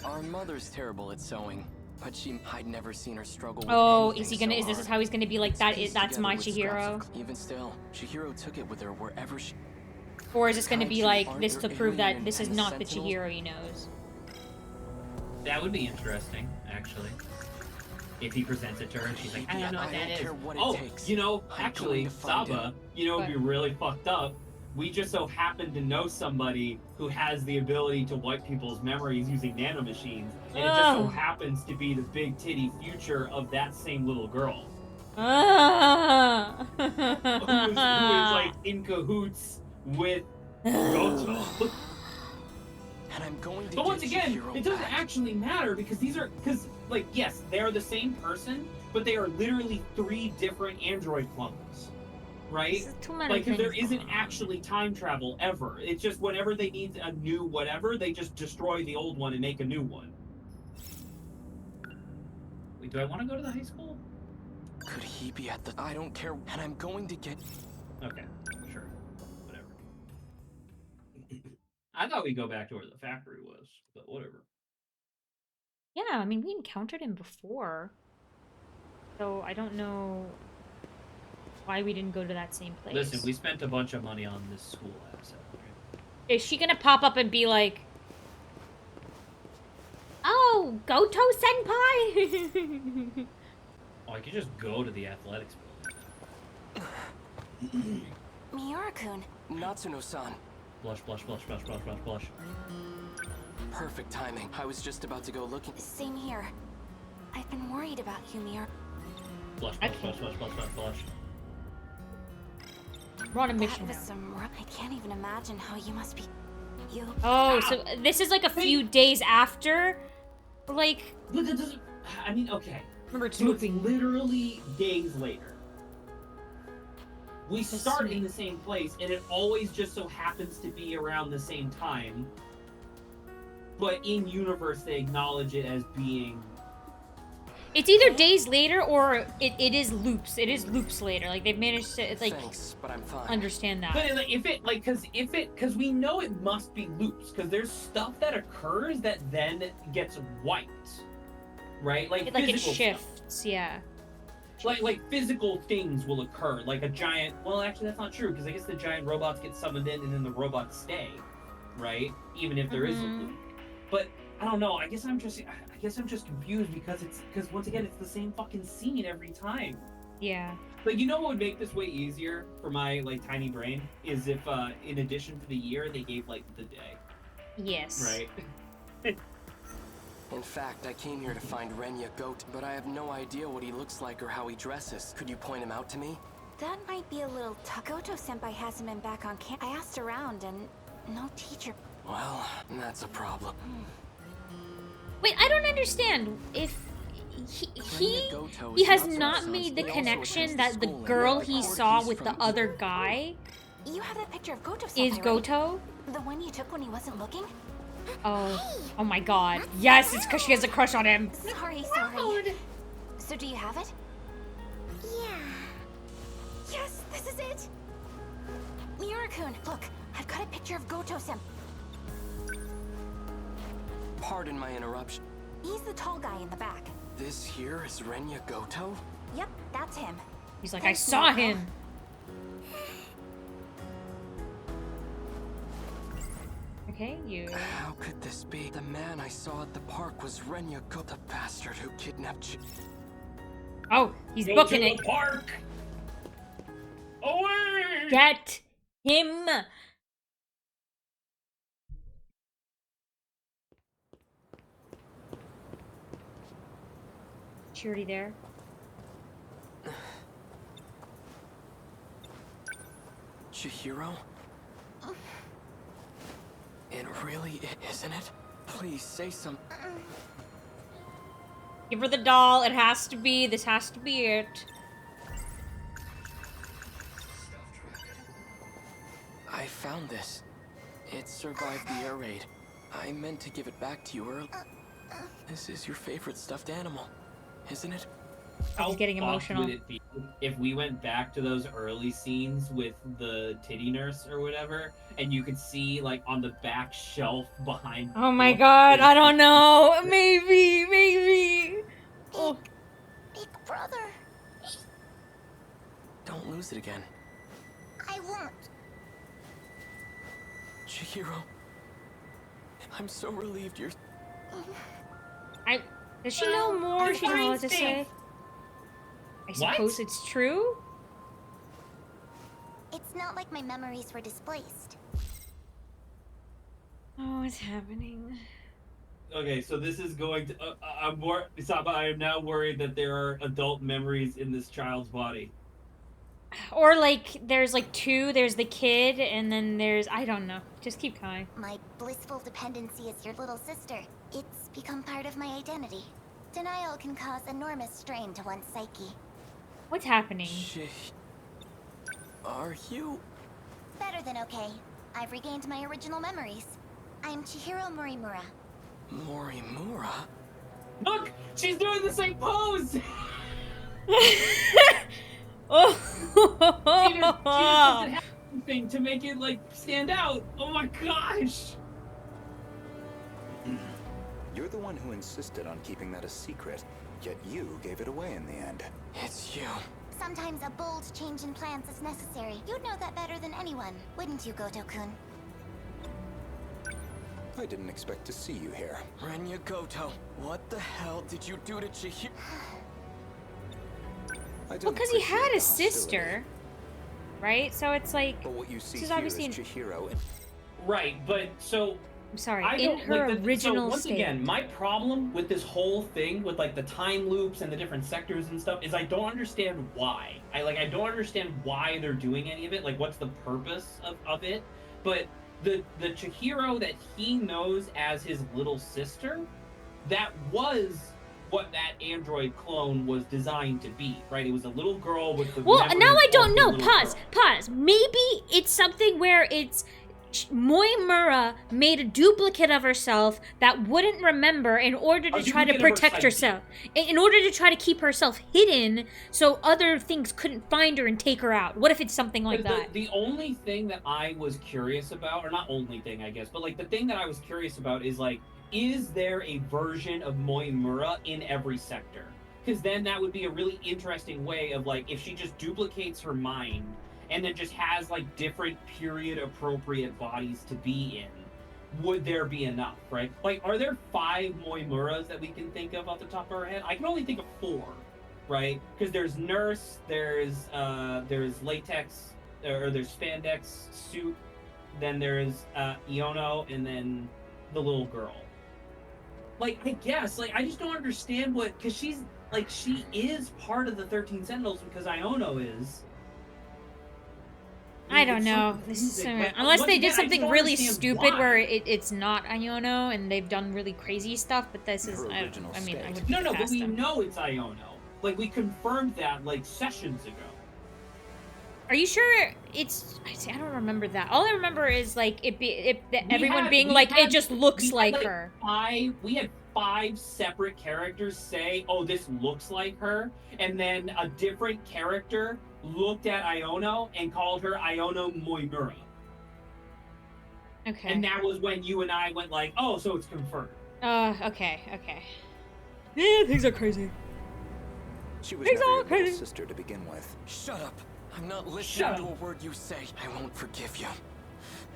Our mother's terrible at sewing, but I'd never seen her struggle with Oh, anything is he gonna? so Is this hard. how he's gonna be like that? Pieced That's together my with scraps Chihiro? of even still, Chihiro took it with her wherever she... Or is this gonna be Kaiju like aren't this there to prove that alien this is and not the Sentinels? Chihiro he knows? That would be interesting, actually. If he presents it to her and she's like, I don't know what I that don't is. care what it Oh, takes. you know, I'm actually, going to find Saba, him. you know, it'd be really fucked up. We just so happen to know somebody who has the ability to wipe people's memories using nanomachines, and it just so happens to be the big titty future of that same little girl. who is like in cahoots with Goto. And I'm going to But once again, Chihiro it doesn't back. actually matter because like, yes, they are the same person, but they are literally 3 different android clones, right? Too many Like, because there things isn't going on. actually time travel ever. It's just whenever they need a new whatever, they just destroy the old one and make a new one. Wait, do I want to go to the high school? Could he be at the... I don't care, and I'm going to get... Okay, sure. Whatever. I thought we'd go back to where the factory was, but whatever. Yeah, I mean, we encountered him before. So I don't know why we didn't go to that same place. Listen, we spent a bunch of money on this school asset, right? Is she gonna pop up and be like, "Oh, Goto senpai"? Oh, I could just go to the athletics building. Miura-kun. Natsuno-san. Blush, blush, blush, blush, blush, blush, blush. Perfect timing. I was just about to go looking. Same here. I've been worried about you, Miura. Blush, blush, blush, blush, blush, blush, blush. We're on a That mission was now. some I can't even imagine how you must be. You. Oh, so this is like a few days after? Like... I mean, okay. Remember, it's So it's looping. literally days later. We start in the same place, and it always just so happens to be around the same time. But in universe, they acknowledge it as being... It's either days later or it is loops. It is loops later. Like, they've managed to, like, Thanks, but I'm fine. understand that. But because we know it must be loops, because there's stuff that occurs that then gets wiped, right? Like it physical shifts, stuff. yeah. Like physical things will occur, like a giant. Well, actually, that's not true, because I guess the giant robots get summoned in, and then the robots stay, right? Even if there is a loop. But I don't know. I guess I'm just confused because once again, it's the same fucking scene every time. Yeah. Like, you know what would make this way easier for my, like, tiny brain? Is if, in addition to the year, they gave, like, the day. Yes. Right? In fact, I came here to find Renya Goat, but I have no idea what he looks like or how he dresses. Could you point him out to me? That might be a little tough. Goto-senpai hasn't been back on camp. I asked around and no teacher. Well, that's a problem. Wait, I don't understand. If he has not made the connection that the girl he saw with the other guy You have that picture of Goto-senpai, is right? Goto? The one you took when he wasn't looking? Oh my god. Yes, it's because she has a crush on him. Sorry. So do you have it? Yeah. Yes, this is it. Miura-kun, look, I've got a picture of Goto-senpai. Pardon my interruption. He's the tall guy in the back. This here is Renya Goto? Yep, that's him. He's like, Thanks, I saw Miura. him. Okay, you. How could this be? The man I saw at the park was Renya Goto, the bastard who kidnapped Oh, he's Go booking to it. the park! Away! Get him. She already there? Chihiro? It really isn't it? Please say some. Give her the doll. It has to be. This has to be it. I found this. It survived the air raid. I meant to give it back to you earlier. This is your favorite stuffed animal, isn't it? He's getting emotional. Would it be if we went back to those early scenes with the titty nurse or whatever, and you could see, like, on the back shelf behind... Oh my god, I don't know. Maybe. Oh. Big brother. Don't lose it again. I won't. Chihiro, I'm so relieved you're... Does she know more? She doesn't know what to say. I suppose it's true? It's It's not like my memories were displaced. Oh, what's happening? Okay, so this is going to. I am now worried that there are adult memories in this child's body. Or like, there's like two. There's the kid, and then there's I don't know. Just keep going. My blissful dependency as your little sister. It's become part of my identity. Denial can cause enormous strain to one's psyche. What's happening? Are you? Better than okay. I've regained my original memories. I'm Chihiro Morimura. Morimura? Look! She's doing the same pose! Oh! She just did something to make it, like, stand out. Oh my gosh! You're the one who insisted on keeping that a secret, yet you gave it away in the end. It's you. Sometimes a bold change in plans is necessary. You'd know that better than anyone, wouldn't you, Goto-kun? I didn't expect to see you here. Renya Goto, what the hell did you do to Chihiro? Well, because he had a sister, right? So it's like, but what you see this is here obviously is Chihiro. Right, but so I'm sorry, I in don't, her like, original so once state. again, my problem with this whole thing with like the time loops and the different sectors and stuff is I don't understand why. I don't understand why they're doing any of it. Like, what's the purpose of it? But the Chihiro that he knows as his little sister, that was what that android clone was designed to be, right? It was a little girl with the. Well, now I don't know. Pause. Pause. Maybe it's something where it's Moimura made a duplicate of herself that wouldn't remember in order to try to protect herself. In order to try to keep herself hidden so other things couldn't find her and take her out. What if it's something like that? The only thing that I was curious about, or not only thing, I guess, but like the thing that I was curious about is like, is there a version of Moimura in every sector? Because then that would be a really interesting way of like, if she just duplicates her mind and then just has like different period appropriate bodies to be in, would there be enough, right? Like, are there 5 Moimuras that we can think of off the top of our head? I can only think of 4, right? Because there's Nurse, there's latex, or there's spandex suit, then there's Iono, and then the little girl. Like, I guess, like, I just don't understand what, because she's, like, she is part of the 13 Sentinels because Iono is. I don't know. This is so, like, unless they did again, something really stupid why. where it's not Iono and they've done really crazy stuff, but this is, I would No, but we them. know it's Iono. Like, we confirmed that, like, sessions ago. Are you sure it's? I don't remember that. All I remember is like everyone being like, it just looks like her. We had 5 separate characters say, "Oh, this looks like her," and then a different character looked at Iono and called her Iono Moimura. Okay. And that was when you and I went like, "Oh, so it's confirmed." Okay. Yeah, things are crazy. She was never your little sister to begin with. Shut up. I'm not listening to a word you say. I won't forgive you.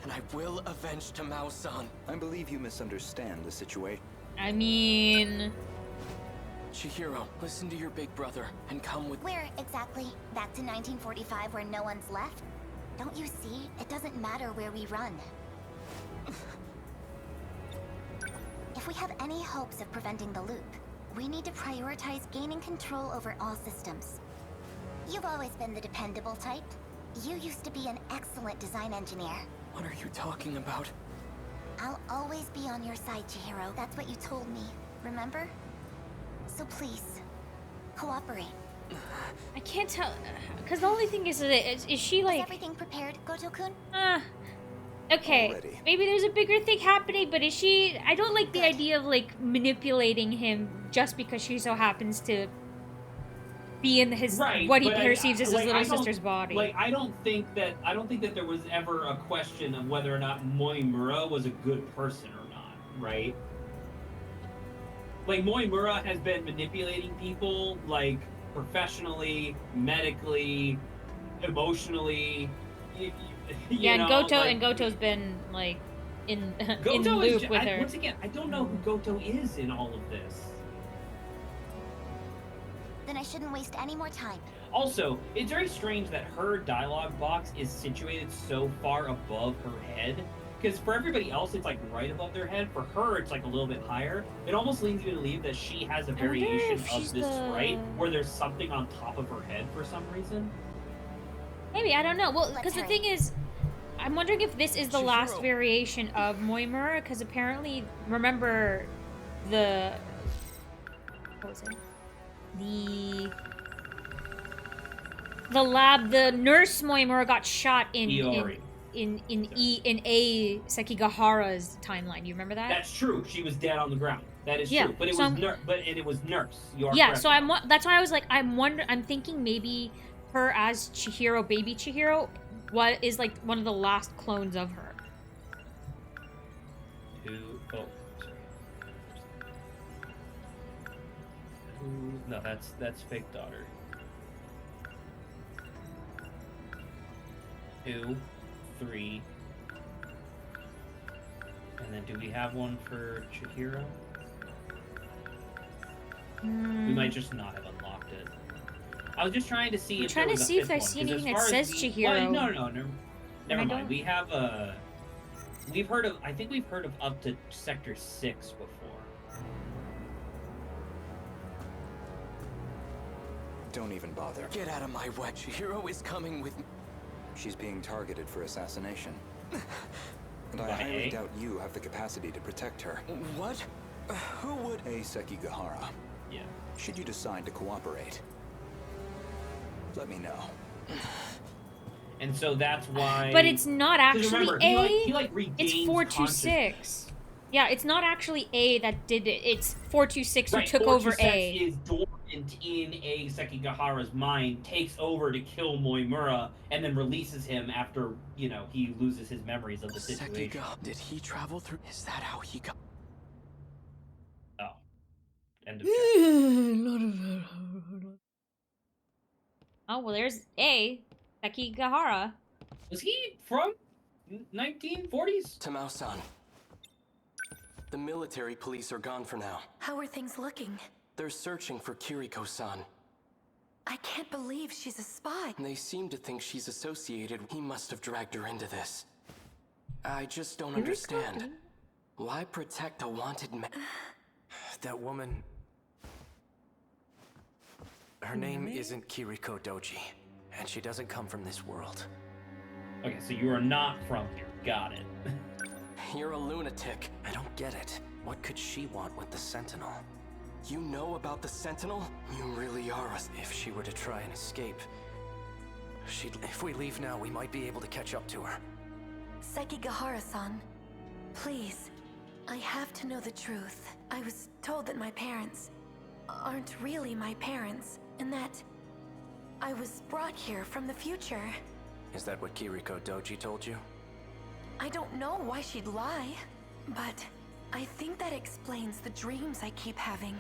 And I will avenge Tamao-san. I believe you misunderstand the situation. I mean... Chihiro, listen to your big brother and come with... Where exactly? Back to 1945 where no one's left? Don't you see? It doesn't matter where we run. If we have any hopes of preventing the loop, we need to prioritize gaining control over all systems. You've always been the dependable type. You used to be an excellent design engineer. What are you talking about? I'll always be on your side, Chihiro. That's what you told me, remember? So please, cooperate. I can't tell, because the only thing is she like... Is everything prepared, Goto-kun? Okay, Already. maybe there's a bigger thing happening, but is she... I don't like the idea of like manipulating him just because she so happens to be in his what he perceives as his little sister's body. Like, I don't think that there was ever a question of whether or not Moimura was a good person or not, right? Like, Moimura has been manipulating people, like, professionally, medically, emotionally. You know, and Goto's been like in loop with her. Once again, I don't know who Goto is in all of this. Then I shouldn't waste any more time. Also, it's very strange that her dialogue box is situated so far above her head. Because for everybody else, it's like right above their head. For her, it's like a little bit higher. It almost leads me to believe that she has a variation of this sprite where there's something on top of her head for some reason. Maybe, I don't know. Well, because the thing is, I'm wondering if this is the last variation of Miura, because apparently, remember the... What was it? The lab, the nurse Miura got shot in A Sekigahara's timeline. You remember that? That's true. She was dead on the ground. That is true. But it so was it was nurse. You are yeah. correct. So that's why I was like, I'm thinking maybe her as Chihiro, baby Chihiro, is like one of the last clones of her. No, that's fake daughter. 2, 3, and then do we have one for Chihiro? We might just not have unlocked it. I was just trying to see. I'm if trying there to was see a if I fifth see one, 'cause anything as that far as says the- Chihiro. Well, no, never mind. We have a. We've heard of. I think we've heard of up to Sector 6 before. Don't even bother. Get out of my way. Chihiro is coming with me. She's being targeted for assassination. And I highly doubt you have the capacity to protect her. What? Who would? A Sekigahara. Yeah. Should you decide to cooperate, let me know. And so that's why. But it's not actually remember, A. He regains it's 426. Yeah, it's not actually A that did it. It's 426 who took over A. Is dormant in A Sekigahara's mind, takes over to kill Miura, and then releases him after, he loses his memories of the situation. Did he travel through? Is that how he got? Oh. End of chapter. Oh, well, there's A. Sekigahara. Was he from 1940s? Tamao-san. The military police are gone for now. How are things looking? They're searching for Kiriko-san. I can't believe she's a spy. They seem to think she's associated. He must have dragged her into this. I just don't Kiriko? understand. Why protect a wanted man? That woman... Her name isn't Kiriko Doji, and she doesn't come from this world. Okay, so you are not from here. Got it. You're a lunatic. I don't get it. What could she want with the Sentinel? You know about the Sentinel? You really are a... If she were to try and escape, if we leave now, we might be able to catch up to her. Sekigahara-san, please. I have to know the truth. I was told that my parents aren't really my parents, and that I was brought here from the future. Is that what Kiriko Doji told you? I don't know why she'd lie, but I think that explains the dreams I keep having.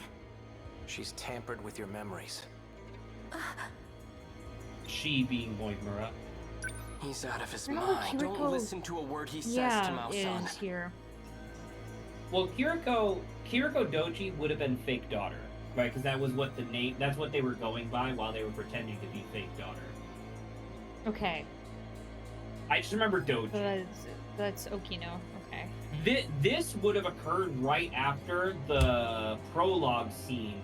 She's tampered with your memories. She being Miura. He's out of his No, mind. Kiriko... Don't listen to a word he says to Mao-san. is here. Well, Kiriko Doji would have been fake daughter, right? Because that was what that's what they were going by while they were pretending to be fake daughter. Okay. I just remember Doji. That's Okino. Okay. This would have occurred right after the prologue scene,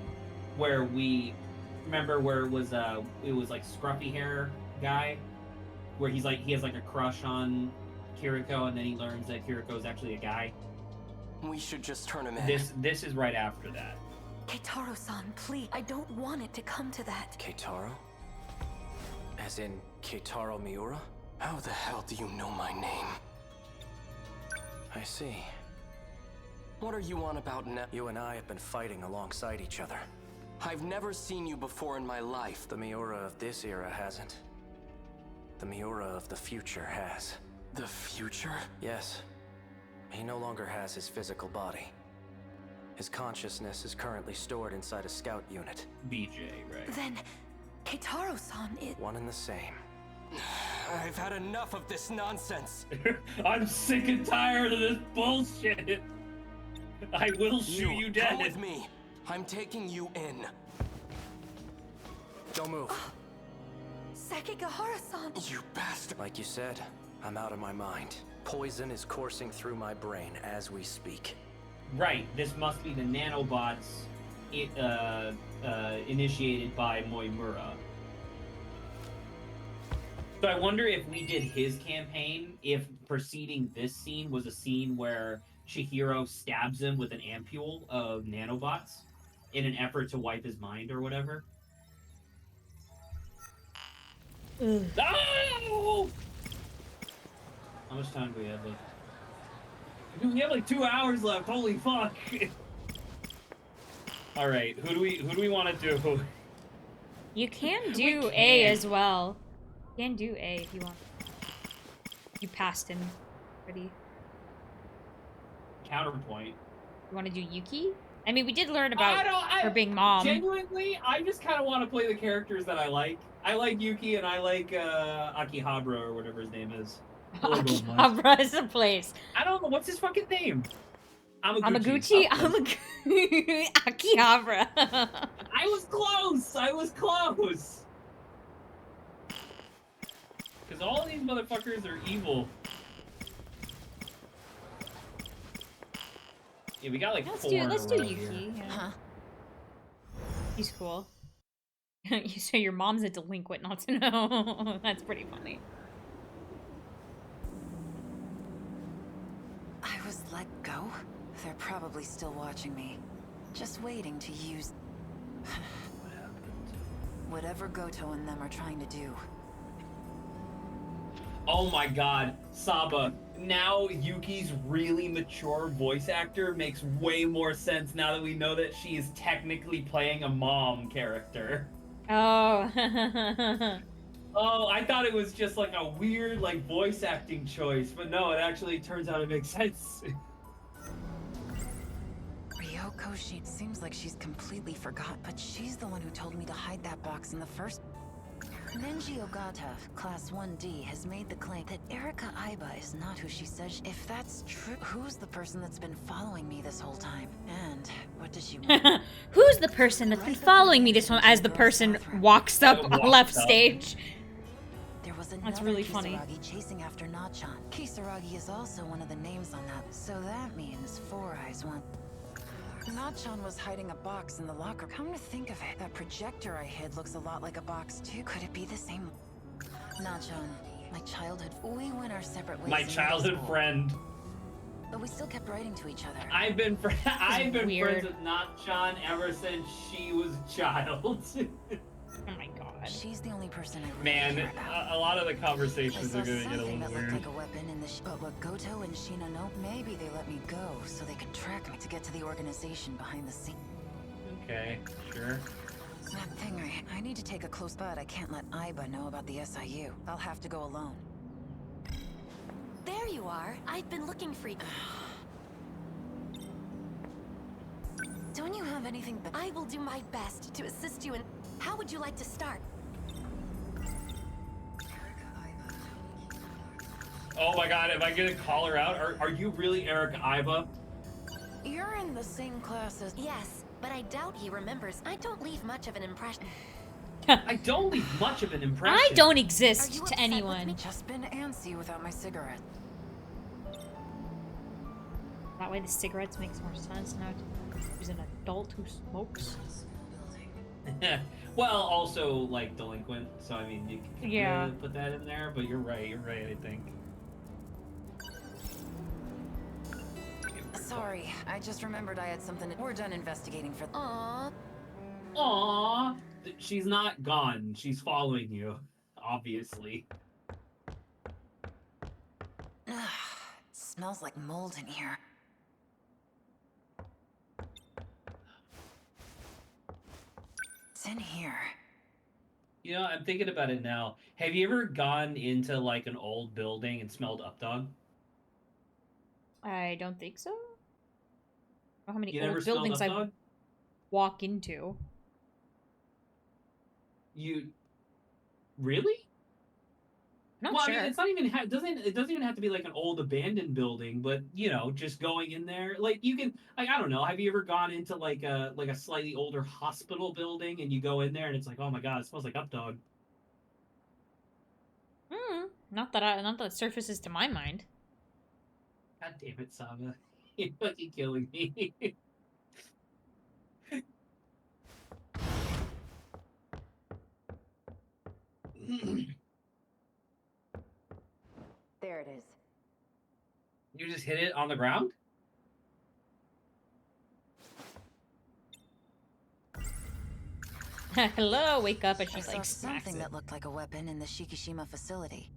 where we remember where it was like scruffy hair guy, where he has like a crush on Kiriko, and then he learns that Kiriko is actually a guy. We should just turn him in. This is right after that. Keitaro-san, please. I don't want it to come to that. Keitaro? As in Keitaro Miura? How the hell do you know my name? I see. What are you on about now? You and I have been fighting alongside each other. I've never seen you before in my life. The Miura of this era hasn't. The Miura of the future has. The future? Yes. He no longer has his physical body. His consciousness is currently stored inside a scout unit. BJ, right? Then, Keitaro-san is... One and the same. I've had enough of this nonsense. I'm sick and tired of this bullshit. I will shoot you dead. Come with me. I'm taking you in. Don't move. Sekigahara-san! You bastard! Like you said, I'm out of my mind. Poison is coursing through my brain as we speak. Right, this must be the nanobots initiated by Miura. So I wonder if we did his campaign, if preceding this scene was a scene where Chihiro stabs him with an ampule of nanobots in an effort to wipe his mind or whatever. Oh! How much time do we have left? We have like 2 hours left. Holy fuck! All right, who do we want to do? You can do A as well. You can do A if you want. You passed him already. Counterpoint. You want to do Yuki? I mean, we did learn about her being mom. Genuinely, I just kind of want to play the characters that I like. I like Yuki and I like Akihabara or whatever his name is. Akihabara is a place. I don't know. What's his fucking name? Amiguchi? Akihabara. I was close! I was close! Because all these motherfuckers are evil. Yeah, we got like let's four. Let's do Yuki. Here. Yeah. Huh? He's cool. You say your mom's a delinquent, not to know. That's pretty funny. I was let go? They're probably still watching me. Just waiting to use... What happened? Whatever Goto and them are trying to do. Oh my god, Saba. Now Yuki's really mature voice actor makes way more sense now that we know that she is technically playing a mom character. Oh. Oh, I thought it was just like a weird like voice acting choice, but no, it actually turns out it makes sense. Ryoko, she seems like she's completely forgot, but she's the one who told me to hide that box in the first... Nenji Ogata, Class 1D, has made the claim that Erika Aiba is not who she says. If that's true, who's the person that's been following me this whole time? And what does she want? Who's the person that's been following me this one as the person walks up left stage? There was That's really funny. Kisaragi chasing after Nachan. Kisaragi is also one of the names on that, so that means Four Eyes want... Nachan was hiding a box in the locker. Come to think of it, that projector I hid looks a lot like a box too. Could it be the same? Nachan, my childhood... We went our separate ways. My childhood friend. But we still kept writing to each other. I've been friends with Nachan ever since she was a child. Oh my god. She's the only person I really Man, care about. a lot of the conversations are gonna get a little that weird. looked like a weapon in the but with Goto and Shinano, maybe they let me go so they could track me to get to the organization behind the scenes. Okay, sure. That thing, I need to take a close but I can't let Aiba know about the SIU. I'll have to go alone. There you are. I've been looking for you. Don't you have anything but... I will do my best to assist you in... How would you like to start? Oh my god, am I gonna call her out? Are you really Erika Aiba? You're in the same class as... Yes, but I doubt he remembers. I don't leave much of an impression. I don't leave much of an impression. I don't exist to anyone. Just been antsy without my cigarette. That way the cigarettes makes more sense now. Who's an adult who smokes? Well, also like delinquent. So I mean, you can yeah. put that in there. But you're right. You're right. I think. Sorry, I just remembered I had something. We're done investigating for. Aww. Aww. She's not gone. She's following you, obviously. Smells like mold in here. It's in here. You know, I'm thinking about it now. Have you ever gone into like an old building and smelled updog? I don't think so. I don't know how many You old never smelled buildings I updog? walk into. You really? Not well, sure. I mean, it's not even it doesn't even have to be like an old abandoned building, but you know, just going in there, like you can, like I don't know, have you ever gone into like a slightly older hospital building and you go in there and it's like, oh my god, it smells like updog. Not that it surfaces to my mind. God damn it, Saga. You're fucking killing me. There it is. You just hit it on the ground? Hello, wake up, and she I saw like smacks something it. that looked like a weapon in the Shikishima facility.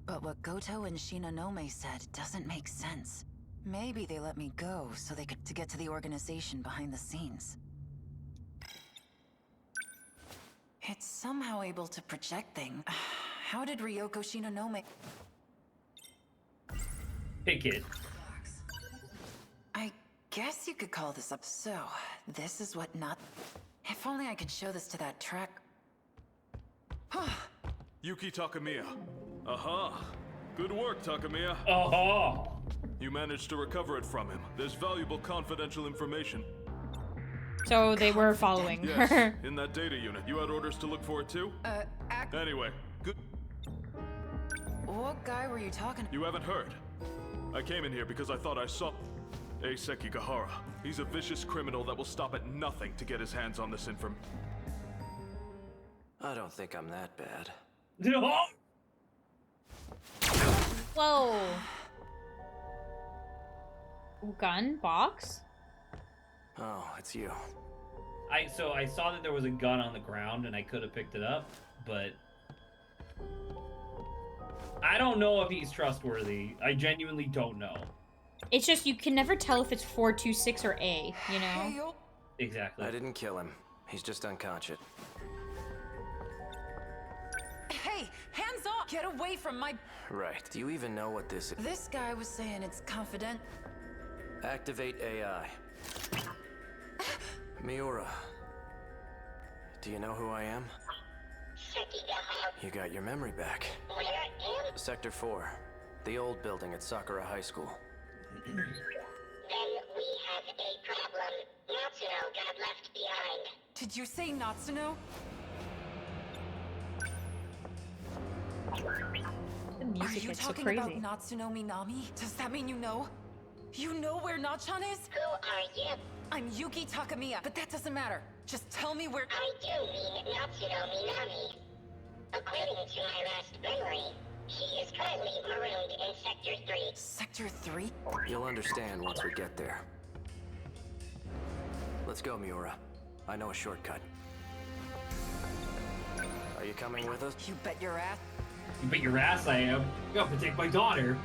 But what Goto and Shininome said doesn't make sense. Maybe they let me go so they could get to the organization behind the scenes. It's somehow able to project things. How did Ryoko Shininome... Pick it. I guess you could call this up. So, this is what not... If only I could show this to that track... Yuki Takamiya. Aha! Good work, Takamiya. Aha! You managed to recover it from him. There's valuable confidential information. So they were following Yes, her. in that data unit. You had orders to look for it too? Anyway, good. What guy were you talking? You haven't heard. I came in here because I thought I saw Eiseki Gahara. He's a vicious criminal that will stop at nothing to get his hands on this information. I don't think I'm that bad. Whoa. Gun box? Oh, it's you. So I saw that there was a gun on the ground and I could have picked it up, but I don't know if he's trustworthy. I genuinely don't know. It's just you can never tell if it's 426 or A, you know? Exactly. I didn't kill him. He's just unconscious. Hey, hands off! Get away from my... Right. Do you even know what this is? This guy was saying it's confident. Activate AI. Miura. Do you know who I am? You got your memory back. Sector 4. The old building at Sakura High School. Then we have a problem. Natsuno got left behind. Did you say Natsuno? The music Are you gets so talking crazy. about Natsuno Minami? Does that mean you know? You know where Nachan is? Who are you? I'm Yuki Takamiya, but that doesn't matter. Just tell me where... I do mean Natsuno Minami. According to my last memory, she is currently marooned in Sector 3. Sector 3? You'll understand once we get there. Let's go, Miura. I know a shortcut. Are you coming with us? You bet your ass. You bet your ass I am. You have to take my daughter.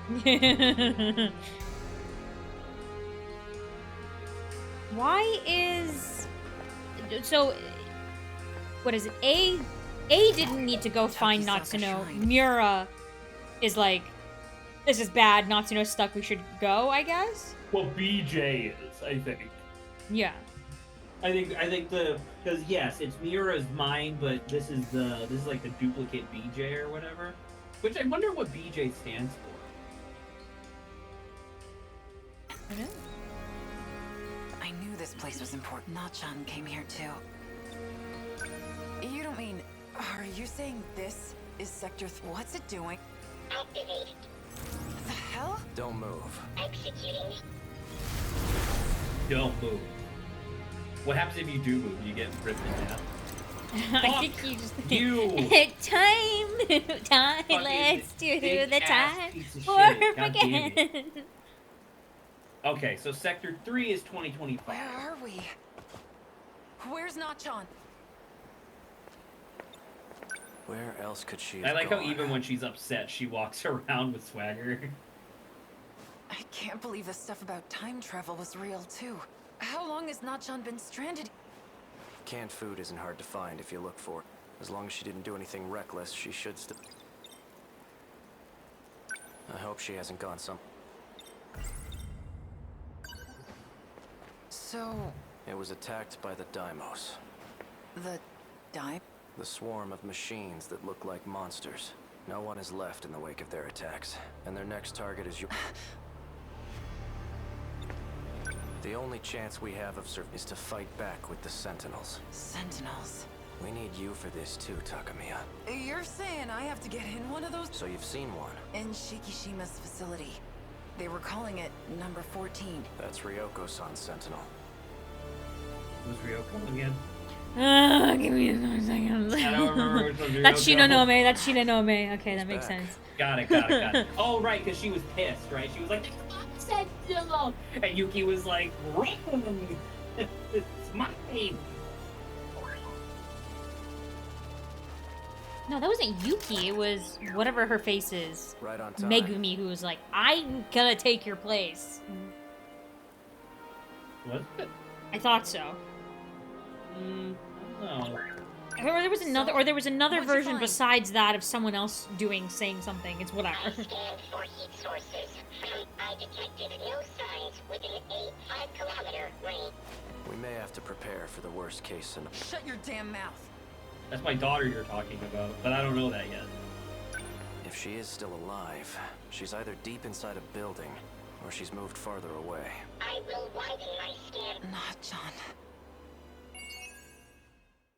Why is... So, what is it? A didn't need to go find Natsuno. Miura is like, this is bad, Natsuno's stuck, we should go, I guess? Well, BJ is, I think. Yeah. I think because yes, it's Miura's mind, but this is like the duplicate BJ or whatever. Which I wonder what BJ stands for. I know. I knew this place was important. Nachan came here too. You don't mean... Are you saying this is Sector 3? What's it doing? Activate. The hell? Don't move. Executing. Don't move. What happens if you do move? You get ripped in half. I think you just... You! Time, Fucking let's do big the ass time. piece of Warp shit. God damn again. it. Okay, so Sector 3 is 2025. Where are we? Where's Nachan? Where else could she I have like gone? how even when she's upset, she walks around with swagger. I can't believe the stuff about time travel was real too. How long has Nachan been stranded? Canned food isn't hard to find if you look for it. As long as she didn't do anything reckless, she should still... I hope she hasn't gone some... So... It was attacked by the Daimos. The... Dime? The swarm of machines that look like monsters. No one is left in the wake of their attacks, and their next target is you. The only chance we have of survival is to fight back with the Sentinels. Sentinels. We need you for this too, Takamiya. You're saying I have to get in one of those? So you've seen one? In Shikishima's facility. They were calling it number 14. That's Ryoko-san's Sentinel. Who's Ryoko again? Give me a second. I don't remember which one's Ryoko. That's Shininome. That's Shininome. Okay, that makes sense. Got it. Oh, right, because she was pissed, right? She was like, Sentinel! And Yuki was like, Ring! It's mine! No, that wasn't Yuki. It was whatever her face is. Right on time. Megumi, who was like, I'm gonna take your place. Was it? I thought so. No. Or there was another version besides that of someone else saying something. It's whatever. I scanned for heat sources. I detected no signs within a 5-kilometer range. We may have to prepare for the worst case scenario. Shut your damn mouth. That's my daughter you're talking about, but I don't know that yet. If she is still alive, she's either deep inside a building, or she's moved farther away. I will widen my scan. Not John.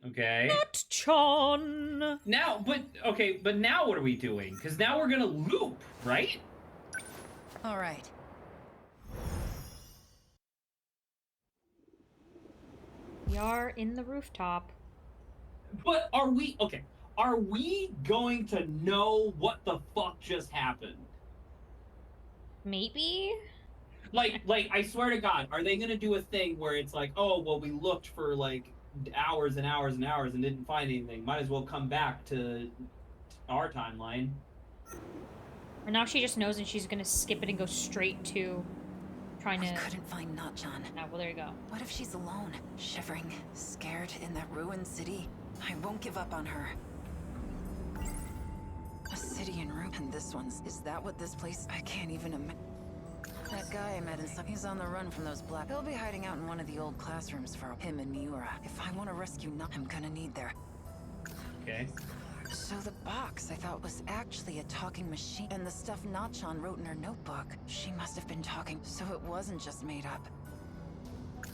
Okay. Not Chan. Now, but now what are we doing? Because now we're gonna loop, right? All right. We are in the rooftop. But are we going to know what the fuck just happened? Maybe? Like, I swear to God, are they gonna do a thing where it's like, oh, well, we looked for, like, hours and hours and hours and didn't find anything. Might as well come back to our timeline. Or now she just knows and she's gonna skip it and go straight to trying to... We couldn't find Not-chan. Oh, well, there you go. What if she's alone, shivering, scared in that ruined city? I won't give up on her. A city in ruin, and this one's... Is that what this place... I can't even imagine. That guy I met in he's on the run from those black... He'll be hiding out in one of the old classrooms for him and Miura. If I want to rescue I'm gonna need their... Okay. So the box I thought was actually a talking machine, and the stuff Not-chan wrote in her notebook. She must have been talking, so it wasn't just made up.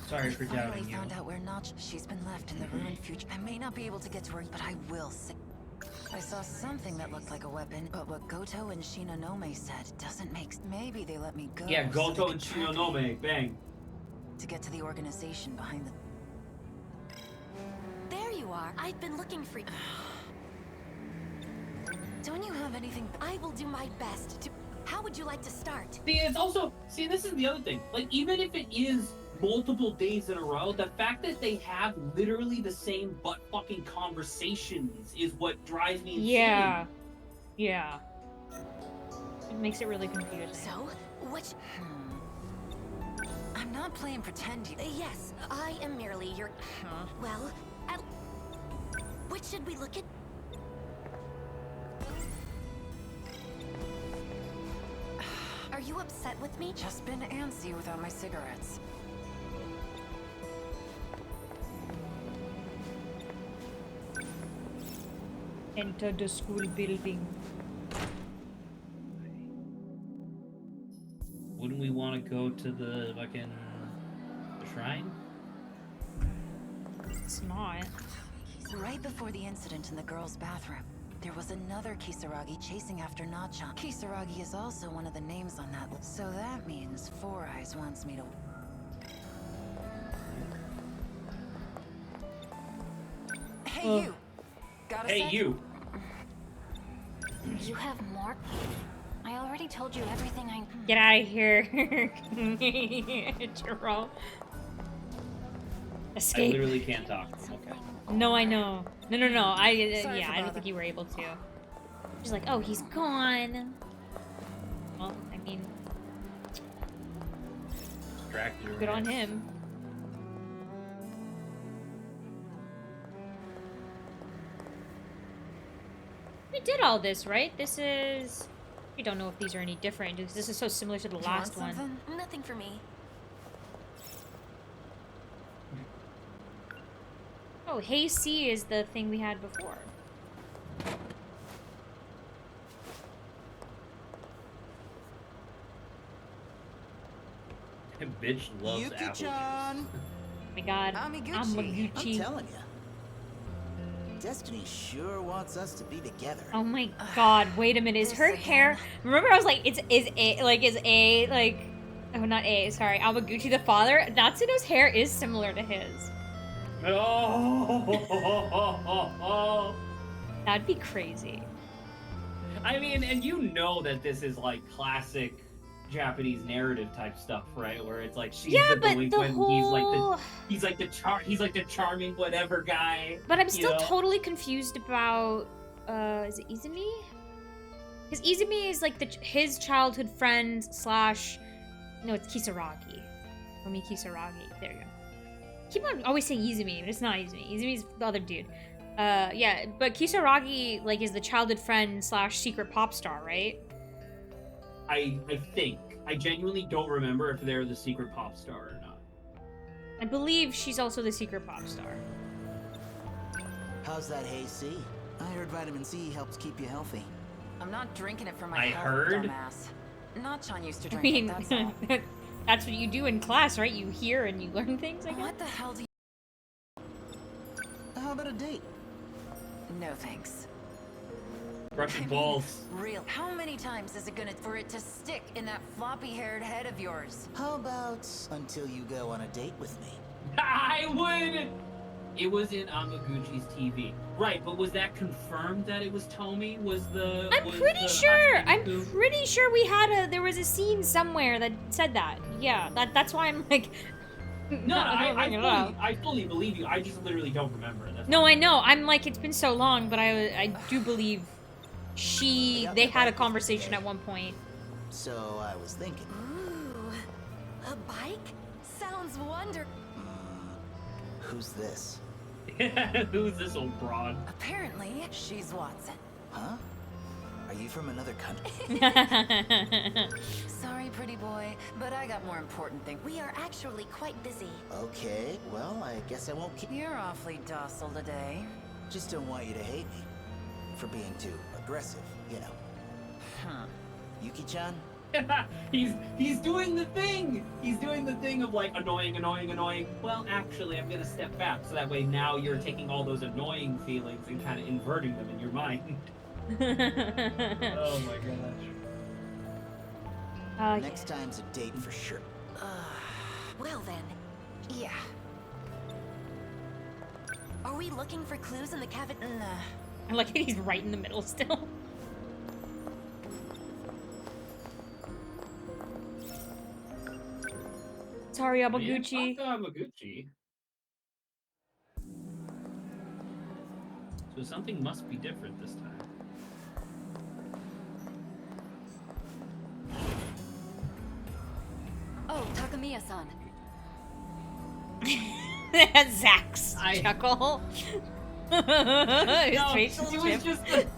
Sorry for doubting you. I finally found out where she's been left in the ruined future. I may not be able to get to her, but I will see. I saw something that looked like a weapon, but what Goto and Shininome said doesn't make sense. Maybe they let me go. Yeah, Goto and Shininome, bang. To get to the organization behind the... There you are. I've been looking for you. Don't you have anything? I will do my best to... How would you like to start? See, it's also... See, this is the other thing. Like, even if it is multiple days in a row, the fact that they have literally the same butt-fucking conversations is what drives me insane. Yeah. It makes it really confusing. So, which... I'm not playing pretend. Yes, I am merely your... Well, which should we look at? Are you upset with me? Just been antsy without my cigarettes. Enter the school building. Wouldn't we want to go to the fucking shrine? It's not. Right before the incident in the girls' bathroom, there was another Kisaragi chasing after Not-chan. Kisaragi is also one of the names on that list. So that means Four Eyes wants me to... Hey, you! Got a sec? You! You have more? I already told you everything I... Get out of here, Jerome. Escape. I literally can't talk. Okay. No, I know. No. I don't think you were able to. She's like, oh, he's gone. Well, I mean, good on him. We did all this, right? This is... We don't know if these are any different, because this is so similar to the last one. Nothing for me. Oh, Hey C is the thing we had before. Bitch loves Yuki-chan. Oh my god, Amiguchi. Amiguchi. I'm telling you. Destiny sure wants us to be together. Oh my god, wait a minute. Is her hair... Remember I was like, oh, not A, sorry. Amiguchi the father? Natsuno's hair is similar to his. Oh! That'd be crazy. I mean, and you know that this is like classic Japanese narrative type stuff, right? Where it's like she's the delinquent, he's like the charming whatever guy. But I'm still totally confused about is it Izumi? Because Izumi is like his childhood friend slash no, it's Kisaragi. Omi Kisaragi. There you go. Keep on always saying Izumi, but it's not Izumi. Izumi's the other dude. Yeah, but Kisaragi like is the childhood friend slash secret pop star, right? I think. I genuinely don't remember if they're the secret pop star or not. I believe she's also the secret pop star. How's that Hay C? I heard vitamin C helps keep you healthy. I'm not drinking it for my I health, heard. dumbass. Not-chan used to drink it, that's all. That's what you do in class, right? You hear and you learn things, I guess? What the hell do you... How about a date? No thanks. Brush your balls. Real. How many times is it gonna for it to stick in that floppy-haired head of yours? How about until you go on a date with me? I would! It was in Amiguchi's TV. Right, but was that confirmed that it was Tomi? I'm pretty sure we had there was a scene somewhere that said that. Yeah, that's why I'm like... No, I fully believe you. I just literally don't remember. No, I know. I'm like, it's been so long, but I do believe they had a conversation at one point. So I was thinking. Ooh, a bike? Sounds wonderful. Who's this? Who's this old broad? Apparently, she's Watson. Huh? Are you from another country? Sorry, pretty boy, but I got more important things. We are actually quite busy. Okay, well, I guess I won't keep... You're awfully docile today. Just don't want you to hate me. For being too aggressive, you know. Huh. Yuki-chan? He's doing the thing! He's doing the thing of like annoying. Well, actually, I'm gonna step back so that way now you're taking all those annoying feelings and kind of inverting them in your mind. Oh my gosh. Next time's a date for sure. Well then. Yeah. Are we looking for clues in the cavity? I like it, he's right in the middle still. Sorry, Amiguchi. Yeah, Amiguchi. So something must be different this time. Oh, Takamiya-san. Zach's chuckle. His facial chip.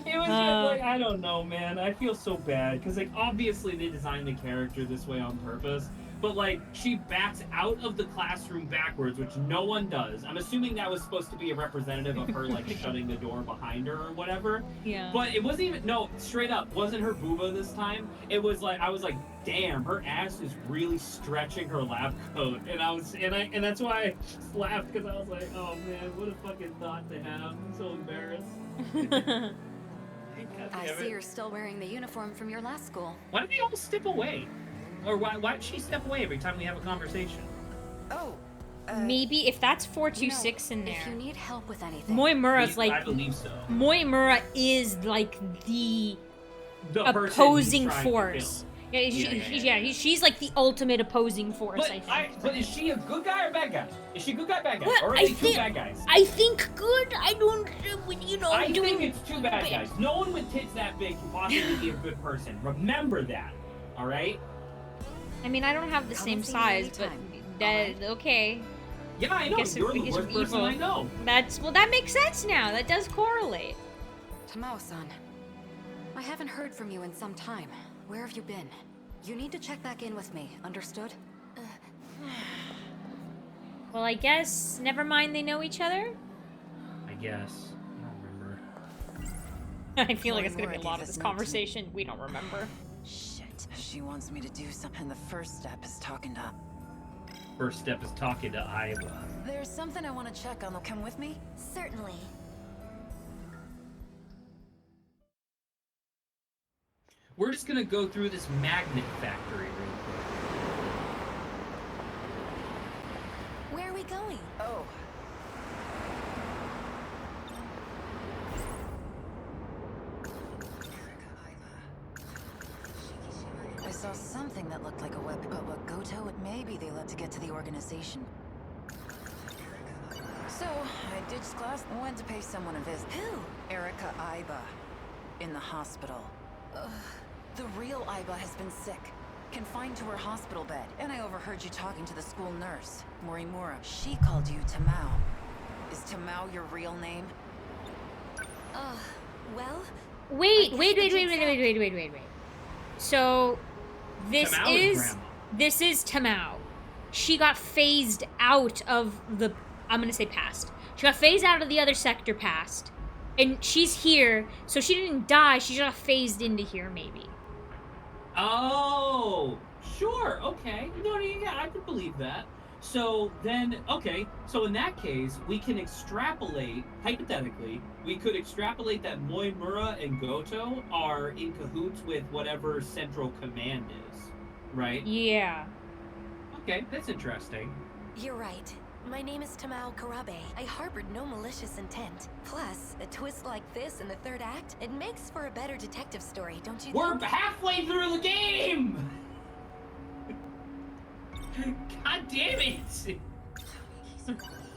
It was just like, I don't know, man. I feel so bad. Because, like, obviously they designed the character this way on purpose. But, like, she backs out of the classroom backwards, which no one does. I'm assuming that was supposed to be a representative of her, like, shutting the door behind her or whatever. Yeah. But it wasn't even, no, straight up, wasn't her booba this time. It was like, I was like, damn, her ass is really stretching her lab coat. And that's why I just laughed, because I was like, oh, man, what a fucking thought to have. I'm so embarrassed. I see you're still wearing the uniform from your last school. Why did they all step away? Or why did she step away every time we have a conversation? Oh, maybe if that's 426 in there. If you need help with anything, Moimura's like, I believe so. Moimura is like the opposing force. She's like the ultimate opposing force. But, I think. But is she a good guy or bad guy? Is she a good guy, bad guy, Well, or are they two bad guys? I think good. I don't, I think it's two bad guys. No one with tits that big can possibly be a good person. Remember that. All right. I mean, I don't have the same size, but okay. Yeah, I know. You're the worst person I know. That makes sense now. That does correlate. Tamao-san, I haven't heard from you in some time. Where have you been? You need to check back in with me, understood? Well, I guess, never mind, they know each other? I guess. I don't remember. I feel like it's gonna be a lot of this conversation. We don't remember. Shit. She wants me to do something. The first step is talking to... First step is talking to Aiba. There's something I want to check on. Come with me? Certainly. We're just gonna go through this magnet factory real quick. Where are we going? Oh. I saw something that looked like a weapon, but what Goto, it may be they left to get to the organization. So, I ditched class and went to pay someone a visit. Who? Erika Aiba. In the hospital. The real Aiba has been sick. Confined to her hospital bed. And I overheard you talking to the school nurse, Miura. She called you Tamao. Is Tamao your real name? Well... Wait. So, this is Tamao. She got phased out of the... I'm gonna say past. She got phased out of the other sector past. And she's here, so she didn't die, she just got phased into here, maybe. Oh, sure, okay. No, yeah, I could believe that. So then, okay, so in that case, we can extrapolate, hypothetically, we could extrapolate that Miura and Goto are in cahoots with whatever Central Command is, right? Yeah. Okay, that's interesting. You're right. My name is Tamao Karabe. I harbored no malicious intent. Plus, a twist like this in the third act, it makes for a better detective story, don't you think? We're halfway through the game! God damn it!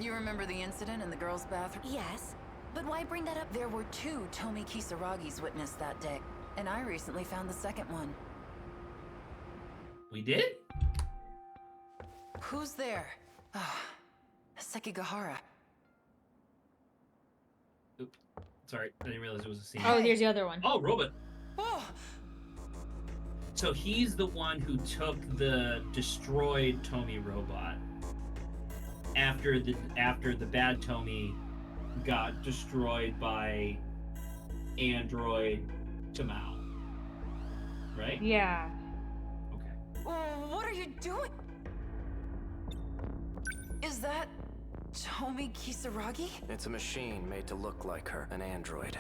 You remember the incident in the girls' bathroom? Yes. But why bring that up? There were 2 Tomi Kisaragi's witnessed that day, and I recently found the second one. We did? Who's there? Sekigahara. Oops. Sorry, I didn't realize it was a scene. Oh, here's the other one. Oh, Robot. Oh. So he's the one who took the destroyed Tomi robot after the bad Tomi got destroyed by android Tamao. Right? Yeah. Okay. What are you doing? Is that Tomi Kisaragi? It's a machine made to look like her, an android.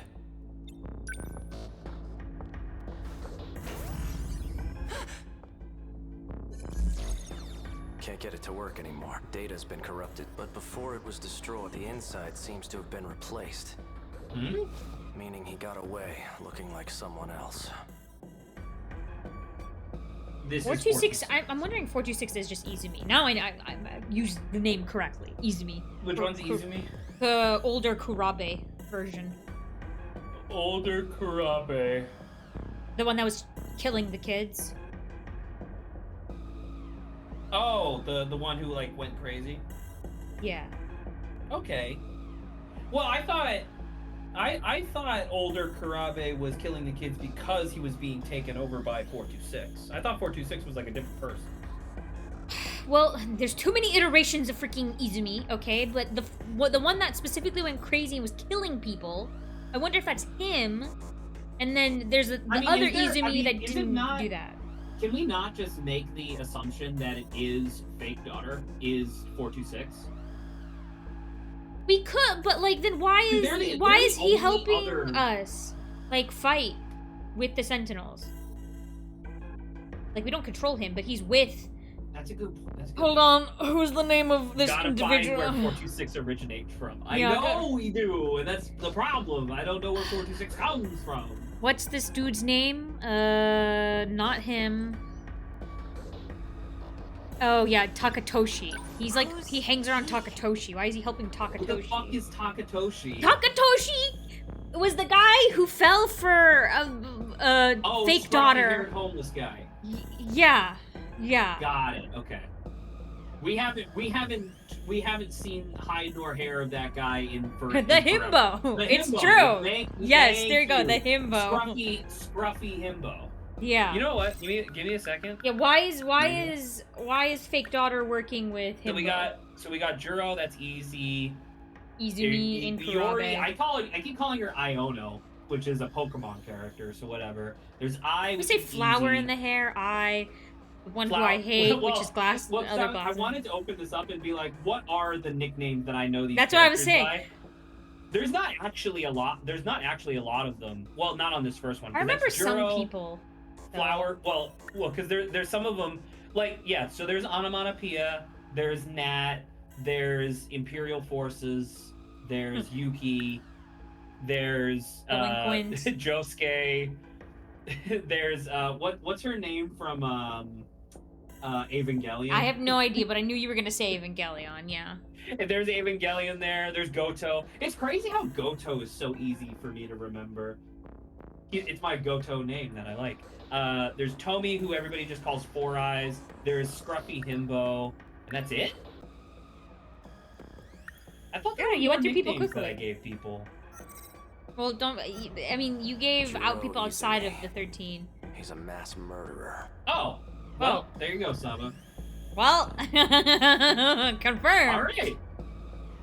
Can't get it to work anymore. Data's been corrupted, but before it was destroyed, the inside seems to have been replaced. Meaning he got away, looking like someone else. This 426. I'm wondering if 426 is just Izumi. Now I used the name correctly. Izumi. Which one's Izumi? The older Kurabe version. Older Kurabe. The one that was killing the kids. Oh, the one who like went crazy? Yeah. Okay. Well, I thought older Kurabe was killing the kids because he was being taken over by 426. I thought 426 was like a different person. Well, there's too many iterations of freaking Izumi, okay? But the one that specifically went crazy and was killing people, I wonder if that's him. And then there's the other Izumi that didn't do that. Can we not just make the assumption that it is fake daughter is 426? We could, but like, then why is he helping us, like, fight with the Sentinels? Like, we don't control him, but he's with. That's a good. Hold on, who's the name of this individual? Gotta find where 426 originates from. I know we do, and that's the problem. I don't know where 426 comes from. What's this dude's name? Not him. Oh yeah, Takatoshi. He's like, he hangs around Takatoshi. Why is he helping Takatoshi? Who the fuck is Takatoshi? Takatoshi was the guy who fell for a fake daughter. Homeless guy. Yeah. Got it. Okay. We haven't seen hide nor hair of that guy in forever. The himbo. It's true. Yes, there you go. The himbo. Scruffy himbo. Yeah. You know what? Give me a second. Yeah. Why is fake daughter working with him? So we got Juro. That's easy. Izumi and Kurabe. I keep calling her Iono, which is a Pokemon character. So whatever. There's We say flower in the hair. The one who I hate, which is glass. Well, Other I glass. wanted to open this up and be like, what are the nicknames that I know these? That's what I was saying. By? There's not actually a lot. There's not actually a lot of them. Well, not on this first one. I remember Juro, some people. Flower. Well, because there's some of them. Like, yeah. So there's Onomatopoeia. There's Nat. There's Imperial Forces. There's Yuki. There's Josuke. There's what's her name from Evangelion? I have no idea, but I knew you were gonna say Evangelion. Yeah. And there's Evangelion there. There's Goto. It's crazy how Goto is so easy for me to remember. It's my Goto name that I like. There's Tomi, who everybody just calls Four Eyes. There's Scruffy Himbo, and that's it. I thought there were you went through people nicknames quickly. that I gave people. Well, don't. I mean, you gave out people outside of the 13. He's a mass murderer. Oh, well, there you go, Saba. Well, confirmed. All right.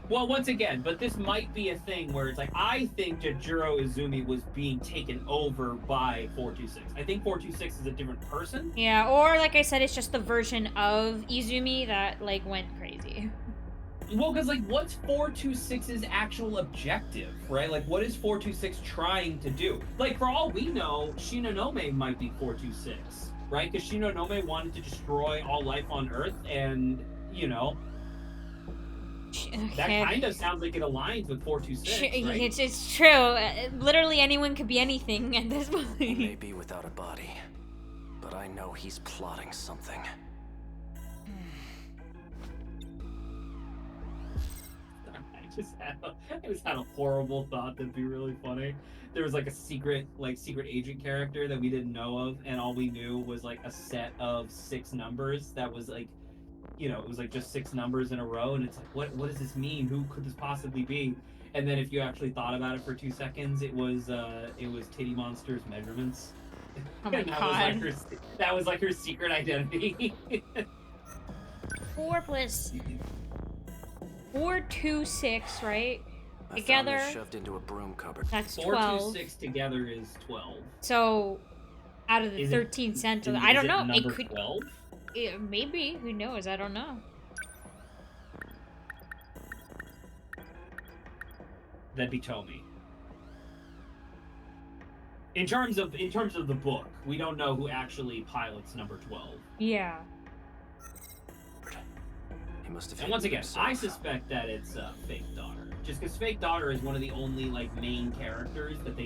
Well, once again, but this might be a thing where it's like, I think that Juro Izumi was being taken over by 426. I think 426 is a different person. Yeah, or like I said, it's just the version of Izumi that like went crazy. Well, because, like, what's 426's actual objective, right? Like, what is 426 trying to do? Like, for all we know, Shininome might be 426, right? Because Shininome wanted to destroy all life on Earth, and, you know, that kind of sounds like it aligns with 426, right? It's true. Literally anyone could be anything at this point. He may be without a body, but I know he's plotting something. I just had a horrible thought that'd be really funny. There was like a secret agent character that we didn't know of, and all we knew was like a set of 6 numbers that was like, you know, it was like just 6 numbers in a row, and it's like, what does this mean? Who could this possibly be? And then if you actually thought about it for 2 seconds, it was Titty Monster's measurements. Oh my god. That was like her secret identity. 4 plus 4, 2, 6, right? I Together. found this shoved into a broom cupboard. That's 4, 12. 2, 6 together is 12. So, out of the 13 cents, I don't know. It could 12. Maybe. Who knows? I don't know. That'd be Tomi. In terms of the book, we don't know who actually pilots number 12. Yeah. He must have. And once again, I suspect that it's Fake Daughter. Just because Fake Daughter is one of the only like main characters that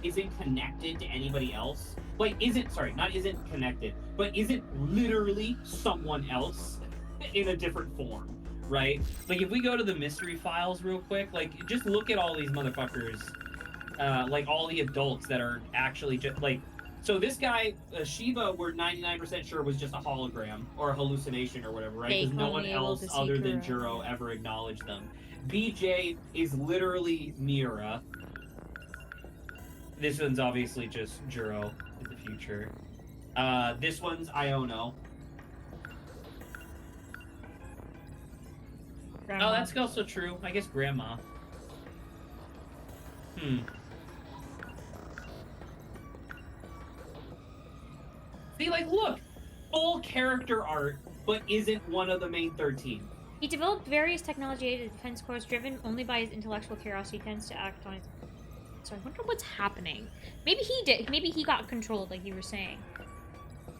isn't connected to anybody else. Like isn't connected, but isn't literally someone else in a different form, right? Like if we go to the mystery files real quick, like just look at all these motherfuckers, like all the adults that are actually just like. So this guy, Shiva, we're 99% sure was just a hologram or a hallucination or whatever, right? Because no one else other than Juro ever acknowledged them. BJ is literally Miura. This one's obviously just Juro in the future. This one's Iono. Grandma. Oh, that's also true. I guess Grandma. See, like, look! Full character art, but isn't one of the main 13. He developed various technology-aided defense cores driven only by his intellectual curiosity. He tends to act on his... So I wonder what's happening. Maybe he did. Maybe he got controlled, like you were saying.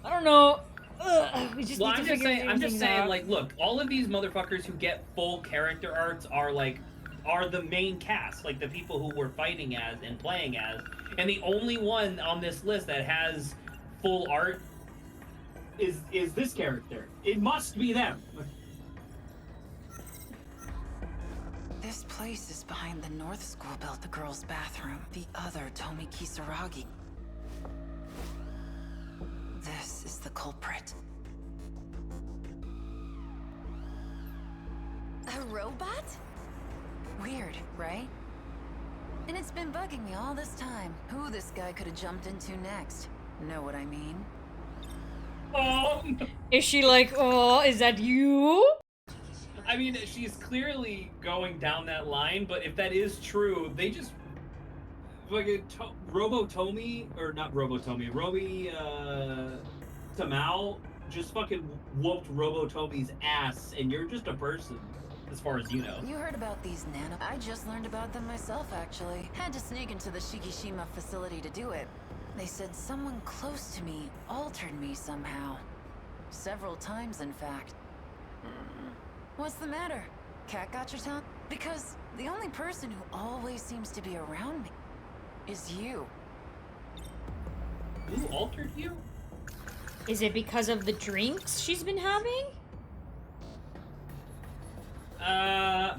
I don't know. Ugh, we just need to figure things out. I'm just saying, like, look, all of these motherfuckers who get full character arts are the main cast, like the people who we're fighting as and playing as. And the only one on this list that has full art is this character. It must be them. This place is behind the North School built the girls' bathroom. The other Tomi Kisaragi. This is the culprit. A robot? Weird, right? And it's been bugging me all this time. Who this guy could have jumped into next. Know what I mean? Is she like, oh, is that you? I mean, she's clearly going down that line, but if that is true, they just fucking Robotomi, or not Robotomi, Tamao just fucking whooped Robotomi's ass, and you're just a person, as far as you know. You heard about these nano... I just learned about them myself, actually. Had to sneak into the Shikishima facility to do it. They said someone close to me altered me somehow. Several times, in fact. What's the matter? Cat got your tongue? Because the only person who always seems to be around me is you. Who altered you? Is it because of the drinks she's been having?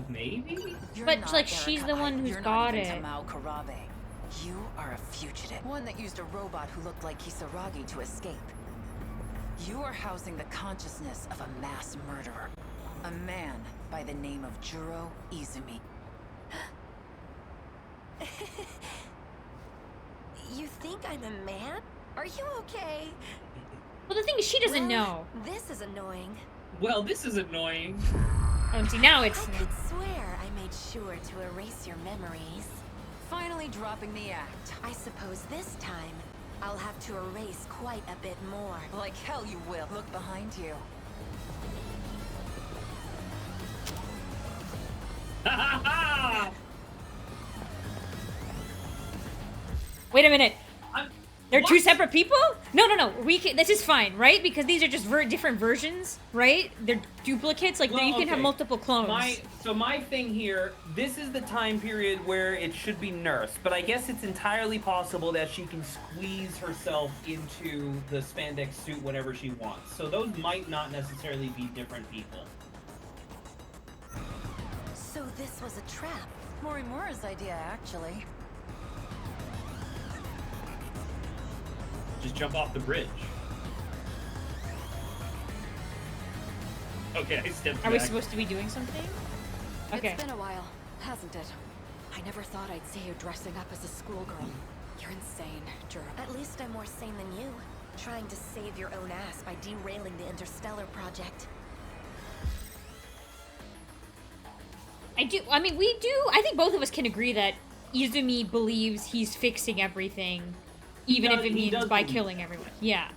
Maybe? But, like, she's the one who's got it. Tamao Karabe. You are a fugitive. One that used a robot who looked like Kisaragi to escape. You are housing the consciousness of a mass murderer. A man by the name of Juro Izumi. You think I'm a man? Are you okay? Well, the thing is, she doesn't know. This is annoying. Well, this is annoying. Oh, see, now it's... I could swear I made sure to erase your memories. Finally dropping the act. I suppose this time, I'll have to erase quite a bit more. Like hell you will. Look behind you. Wait a minute. They're two separate people? No. This is fine, right? Because these are just different versions, right? They're duplicates. Like, you can have multiple clones. My thing here, this is the time period where it should be Nurse, but I guess it's entirely possible that she can squeeze herself into the spandex suit whenever she wants. So those might not necessarily be different people. So this was a trap. Morimura's idea, actually. Just jump off the bridge. Okay, I stepped back. Are we supposed to be doing something? Okay. It's been a while, hasn't it? I never thought I'd see you dressing up as a schoolgirl. You're insane, Juro. At least I'm more sane than you. Trying to save your own ass by derailing the Interstellar project. I think both of us can agree that Izumi believes he's fixing everything. Even if it means by killing everyone. Yeah.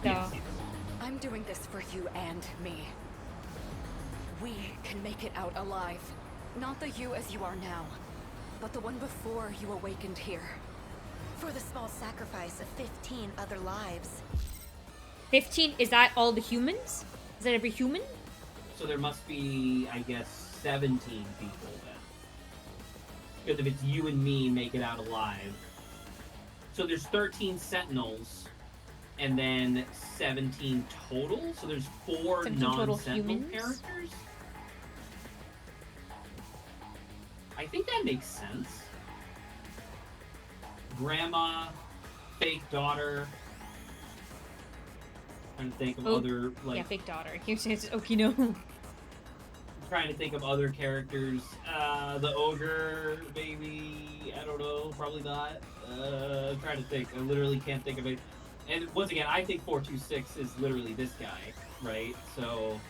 So. Yes. I'm doing this for you and me. We can make it out alive. Not the you as you are now, but the one before you awakened here. For the small sacrifice of 15 other lives. 15? Is that all the humans? Is that every human? So there must be, I guess, 17 people then. Because if it's you and me, make it out alive. So there's 13 Sentinels, and then 17 total? So there's 4 non-Sentinel characters? I think that makes sense. Grandma, fake daughter. Trying to think of other, like... Yeah, fake daughter. Here's Okino. Trying to think of other characters. The ogre, maybe. I don't know. Probably not. I'm trying to think. I literally can't think of it. And once again, I think 426 is literally this guy, right? So,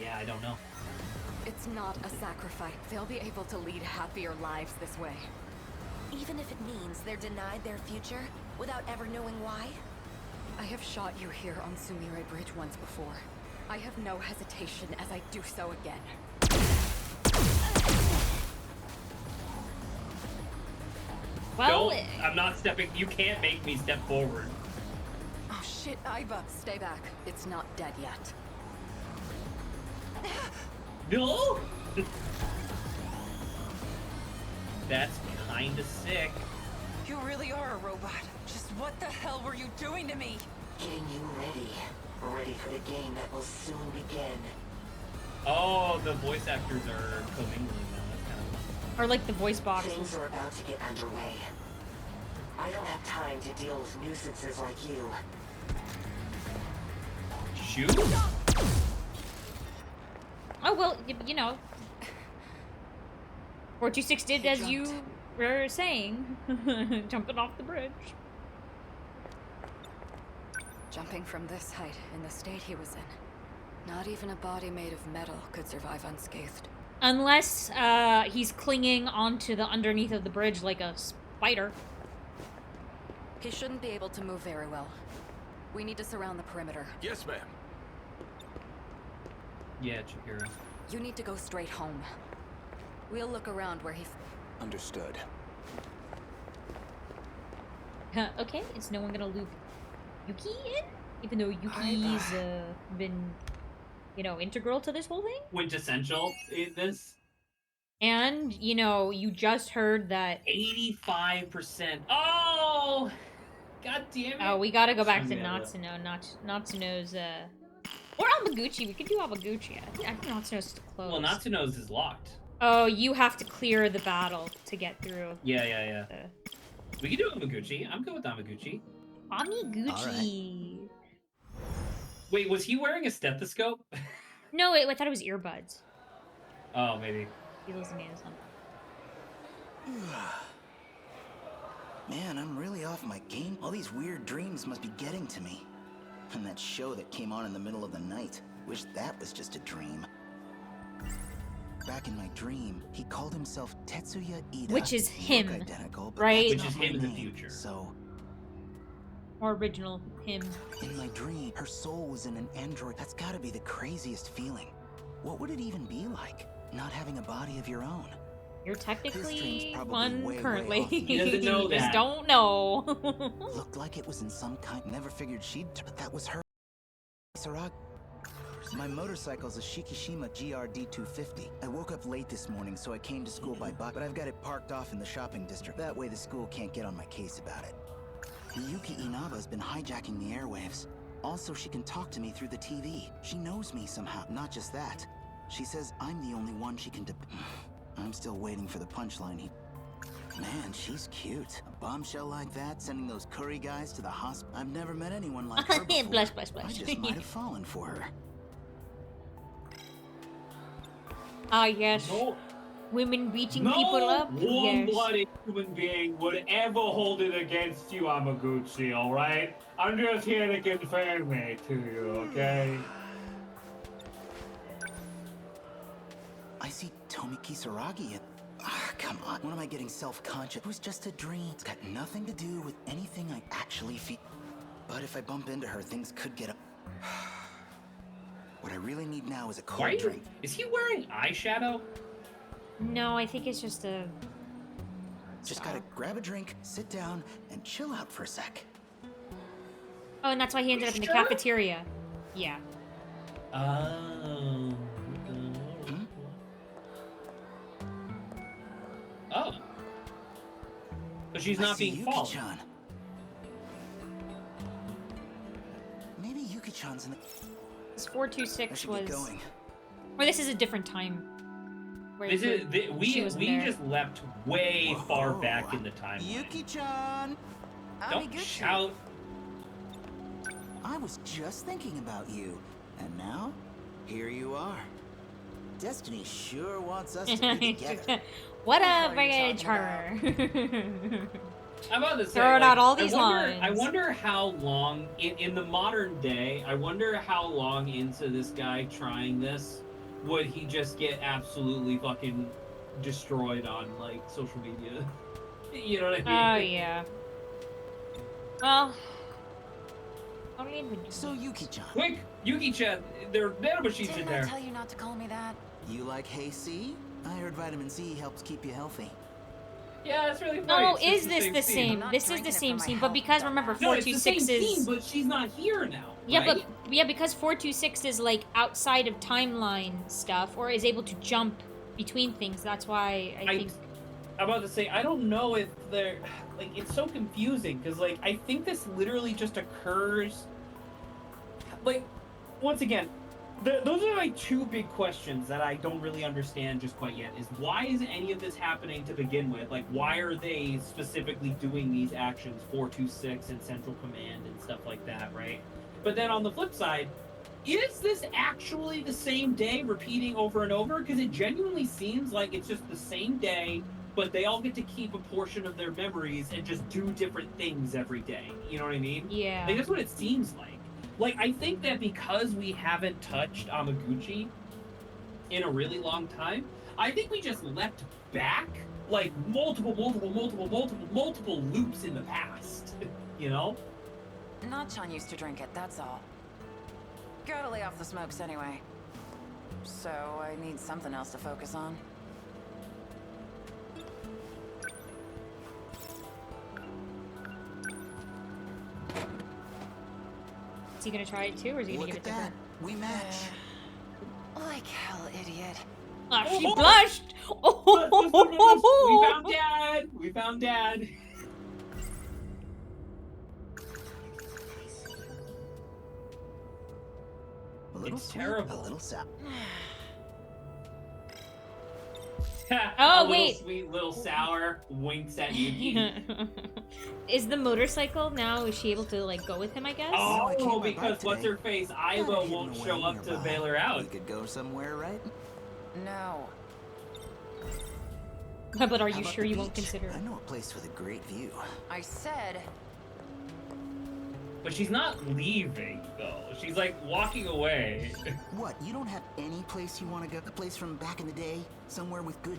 yeah, I don't know. It's not a sacrifice. They'll be able to lead happier lives this way. Even if it means they're denied their future without ever knowing why? I have shot you here on Sumire Bridge once before. I have no hesitation as I do so again. Well, I'm not stepping. You can't make me step forward. Oh shit, Aiba, stay back. It's not dead yet. No. That's kind of sick. You really are a robot. Just what the hell were you doing to me? Getting you ready. Ready for the game that will soon begin. Oh, the voice actors are commingling now. That's kind of fun. Or like the voice boxes. Things are about to get underway. I don't have time to deal with nuisances like you. Shoot? Oh, well, you know. 426 did as you were saying. Jumping off the bridge. Jumping from this height in the state he was in. Not even a body made of metal could survive unscathed. Unless he's clinging onto the underneath of the bridge like a spider. He shouldn't be able to move very well. We need to surround the perimeter. Yes, ma'am. Yeah, Chihiro. You need to go straight home. We'll look around where he... Understood. Okay, is no one gonna loop Yuki in? Even though Yuki's been, you know, integral to this whole thing? Quintessential in this. And, you know, you just heard that... 85%. Oh! God damn it. Oh, we gotta go back to Natsuno. Natsuno's, or Amiguchi. We could do Amiguchi. I think Natsuno's still closed. Well, Natsuno's is locked. Oh, you have to clear the battle to get through. Yeah. We can do Amiguchi. I'm good with Amiguchi. Amiguchi. Right. Wait, was he wearing a stethoscope? No, I thought it was earbuds. Oh, maybe. He listening to something. Man, I'm really off my game. All these weird dreams must be getting to me. And that show that came on in the middle of the night. Wish that was just a dream. Back in my dream, he called himself Tetsuya Ida. Which is him, identical, right? Which is him in the future. So, more original him. in my dream, her soul was in an android. That's gotta be the craziest feeling. What would it even be like, not having a body of your own? You're technically one one currently. He doesn't know You that. just don't know. Looked like it was in some kind. Never figured she'd. But that was her. Sarag. My motorcycle's a Shikishima GRD 250. I woke up late this morning, so I came to school by bike, but I've got it parked off in the shopping district. That way the school can't get on my case about it. Yuki Inaba's been hijacking the airwaves. Also, she can talk to me through the TV. She knows me somehow. Not just that. She says I'm the only one she can I'm still waiting for the punchline. Man, she's cute. A bombshell like that, sending those curry guys to the hospital. I've never met anyone like her before. Blush, blush, blush. I just might have fallen for her. Ah, yes. No, Women beating people up. No Yes. warm-blooded human being would ever hold it against you, Amiguchi, alright? I'm just here to confirm it to you, okay? I see Tomi Kisaragi. Come on. When am I getting self-conscious? It was just a dream. It's got nothing to do with anything I actually feel. But if I bump into her, things could get up. What I really need now is a cold drink. Is he wearing eyeshadow? No, I think it's just a... Just gotta grab a drink, sit down, and chill out for a sec. Oh, and that's why he ended up in the cafeteria. Yeah. Oh. Oh. But she's not being followed. Yuki-chan. Maybe Yuki-chan's in the... This 426 was... going. Or this is a different time. Where We just leapt way far back in the timeline. Yuki-chan! Don't shout. I was just thinking about you. And now, here you are. Destiny sure wants us to be together. What a bridge her. I'm about to say, throwing out all these lines. I wonder how long, in the modern day, I wonder how long into this guy trying this would he just get absolutely fucking destroyed on, like, social media. You know what I mean? Oh, yeah. Well... So, Yuki-chan. Quick! Yuki-chan! There are nanomachines in Didn't there. I tell you not to call me that? You like Hey C? I heard vitamin C helps keep you healthy. Yeah, that's really funny. No, It's is just this the same? This is the same scene, but because remember, 426 it's the same is... scene, but she's not here now. Yeah, right? but because 426 is like outside of timeline stuff, or is able to jump between things. That's why I think. I'm about to say I don't know if they're like it's so confusing because like I think this literally just occurs. Like, once again, those are like two big questions that I don't really understand just quite yet. Is why is any of this happening to begin with? Like, why are they specifically doing these actions, 426 and Central Command and stuff like that, right? But then on the flip side, is this actually the same day repeating over and over? Because it genuinely seems like it's just the same day, but they all get to keep a portion of their memories and just do different things every day. You know what I mean? Yeah. Like, that's what it seems like. Like, I think that because we haven't touched Amiguchi in a really long time, I think we just leapt back, like, multiple loops in the past, you know? Nachan used to drink it, that's all. Gotta lay off the smokes anyway. So I need something else to focus on. Is he gonna try it too, or is he gonna give it to her? We match. Like hell, idiot. Ah, she blushed! We found Dad! We found Dad! A little It's sweet, terrible. a little sour. Oh, a wait. Little sweet, little sour, winks at Yuki. Is the motorcycle now, is she able to, like, go with him, I guess? Oh, because what's-her-face, Iva won't show up to bail her out. We could go somewhere, right? No. But are How you about sure the you won't beach? consider? I know a place with a great view. I said... But she's not leaving, though. She's, like, walking away. What, you don't have any place you want to go? A place from back in the day? Somewhere with good...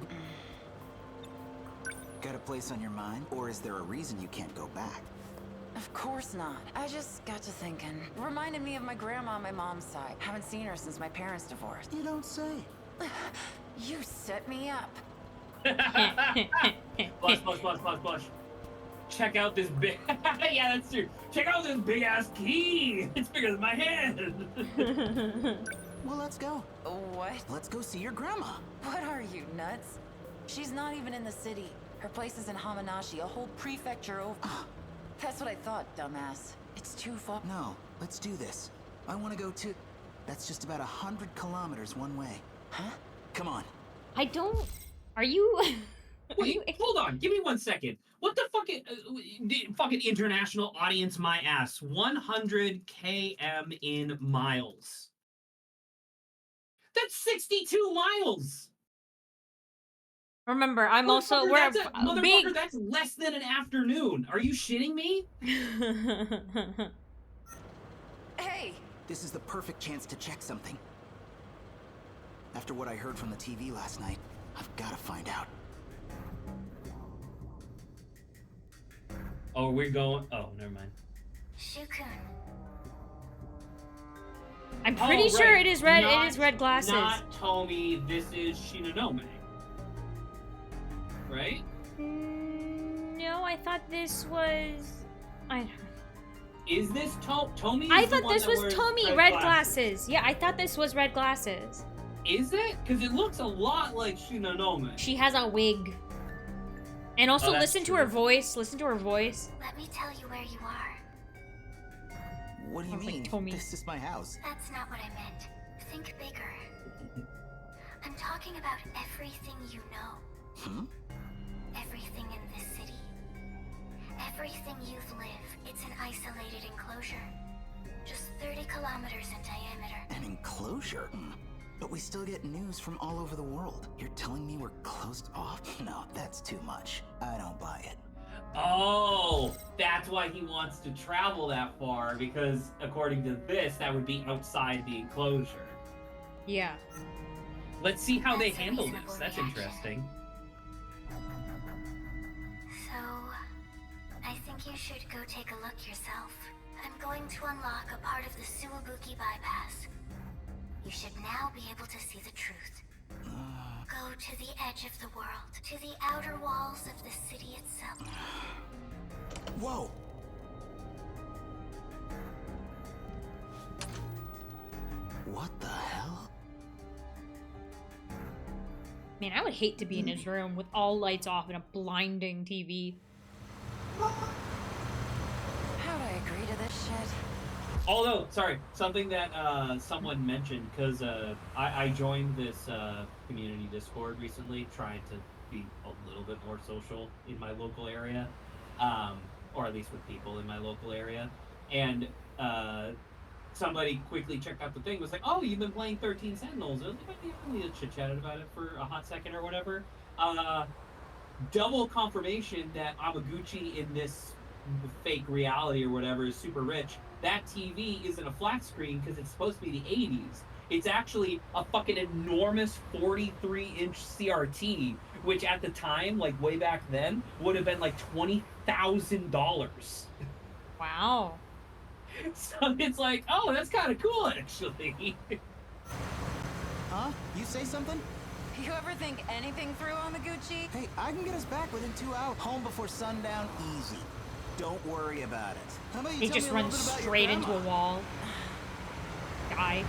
Got a place on your mind? Or is there a reason you can't go back? Of course not. I just got to thinking. Reminded me of my grandma on my mom's side. Haven't seen her since my parents divorced. You don't say. You set me up. Blush. Check out this big... Yeah, that's true. Check out this big-ass key! It's bigger than my head! Well, let's go. What? Let's go see your grandma. What are you, nuts? She's not even in the city. Her place is in Hamanashi, a whole prefecture over. That's what I thought, dumbass. It's too far. No, let's do this. I want to go to... That's just about 100 kilometers one way. Huh? Come on. I don't... Are you... Wait, hold on. Give me 1 second. What the fucking international audience, my ass. 100 km in miles. That's 62 miles. Remember, I'm also... We're Motherfucker, that's less than an afternoon. Are you shitting me? Hey! This is the perfect chance to check something. After what I heard from the TV last night, I've got to find out. Oh, we're going... Oh, never mind. Shukun. I'm pretty sure it is red. It is red glasses. Not Tomi. This is Shininome. Right? No, I thought this was... Is this Tomi? I thought this was Tomi. Red glasses. Yeah, I thought this was red glasses. Is it? Because it looks a lot like Shininome. She has a wig. And also listen to her voice. Listen to her voice. Let me tell you where you are. What do you mean? Tomi. This is my house. That's not what I meant. Think bigger. I'm talking about everything you know. Hmm? Everything in this city. Everything you've lived. It's an isolated enclosure. Just 30 kilometers in diameter. An enclosure? But we still get news from all over the world. You're telling me we're closed off? No, that's too much. I don't buy it. Oh, that's why he wants to travel that far, because according to this, that would be outside the enclosure. Yeah. Let's see how they handle this. That's interesting. So, I think you should go take a look yourself. I'm going to unlock a part of the Suwabuki bypass. You should now be able to see the truth. Go to the edge of the world, to the outer walls of the city itself. Whoa! What the hell? Man, I would hate to be in his room with all lights off and a blinding TV. How'd I agree to this shit? Although, sorry, something that someone mentioned, because I joined this community Discord recently, trying to be a little bit more social in my local area, or at least with people in my local area, and somebody quickly checked out the thing, was like, oh, you've been playing 13 Sentinels. I was like, we chit-chatted about it for a hot second or whatever. Double confirmation that Amiguchi in this fake reality or whatever is super rich. That TV isn't a flat screen because it's supposed to be the 80s. It's actually a fucking enormous 43-inch CRT, which at the time, like way back then, would have been like $20,000. Wow. So it's like, oh, that's kind of cool, actually. Huh? You say something? You ever think anything through, Amiguchi? Hey, I can get us back within 2 hours. Home before sundown, easy. Don't worry about it. How about you He tell just me a little runs bit about straight your into a wall. Die.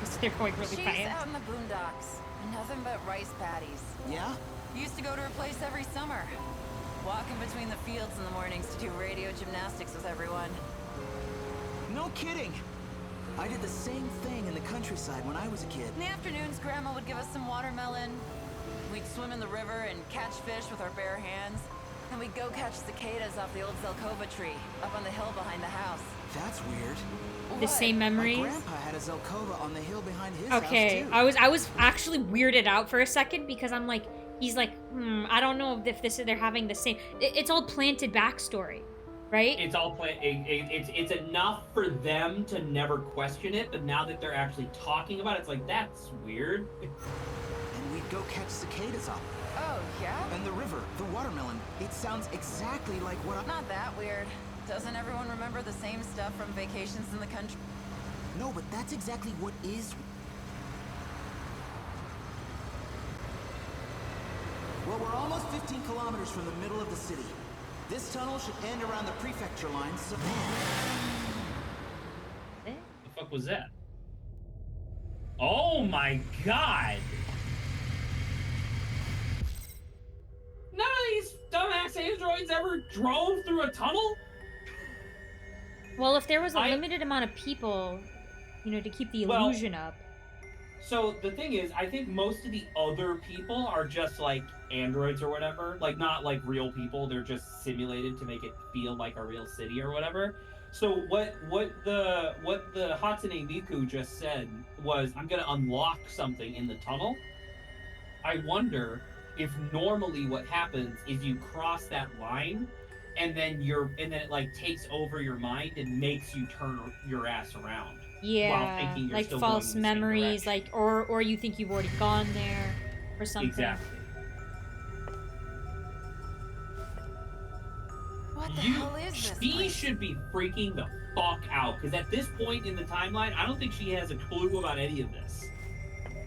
Because they're going really She's fast. out in the boondocks. Nothing but rice paddies. Yeah? Used to go to her place every summer. Walking between the fields in the mornings to do radio gymnastics with everyone. No kidding. I did the same thing in the countryside when I was a kid. In the afternoons, Grandma would give us some watermelon. We'd swim in the river and catch fish with our bare hands. And we'd go catch cicadas off the old Zelkova tree, up on the hill behind the house. That's weird. The same memories. My grandpa had a Zelkova on the hill behind his house Okay, too. I was actually weirded out for a second because I'm like, he's like, I don't know if they're having the same. It's all planted backstory, right? It's all it's enough for them to never question it, but now that they're actually talking about it, it's like, that's weird. And we'd go catch cicadas up. Oh, yeah? And the river, the watermelon, it sounds exactly like what I... Not that weird. Doesn't everyone remember the same stuff from vacations in the country? No, but that's exactly what is... Well, we're almost 15 kilometers from the middle of the city. This tunnel should end around the prefecture line, so... The fuck was that? Oh my god! None of these dumbass androids ever drove through a tunnel? Well, if there was a limited amount of people, you know, to keep the illusion up. So the thing is, I think most of the other people are just like androids or whatever. Like, not like real people, they're just simulated to make it feel like a real city or whatever. So what the Hatsune Miku just said was, I'm gonna unlock something in the tunnel. I wonder if normally what happens is you cross that line and then it like takes over your mind and makes you turn your ass around. While Yeah, thinking you're like still false going in the same memories, direction. like or you think you've already gone there or something. Exactly. What the hell is this She place? should be freaking the fuck out, because at this point in the timeline, I don't think she has a clue about any of this.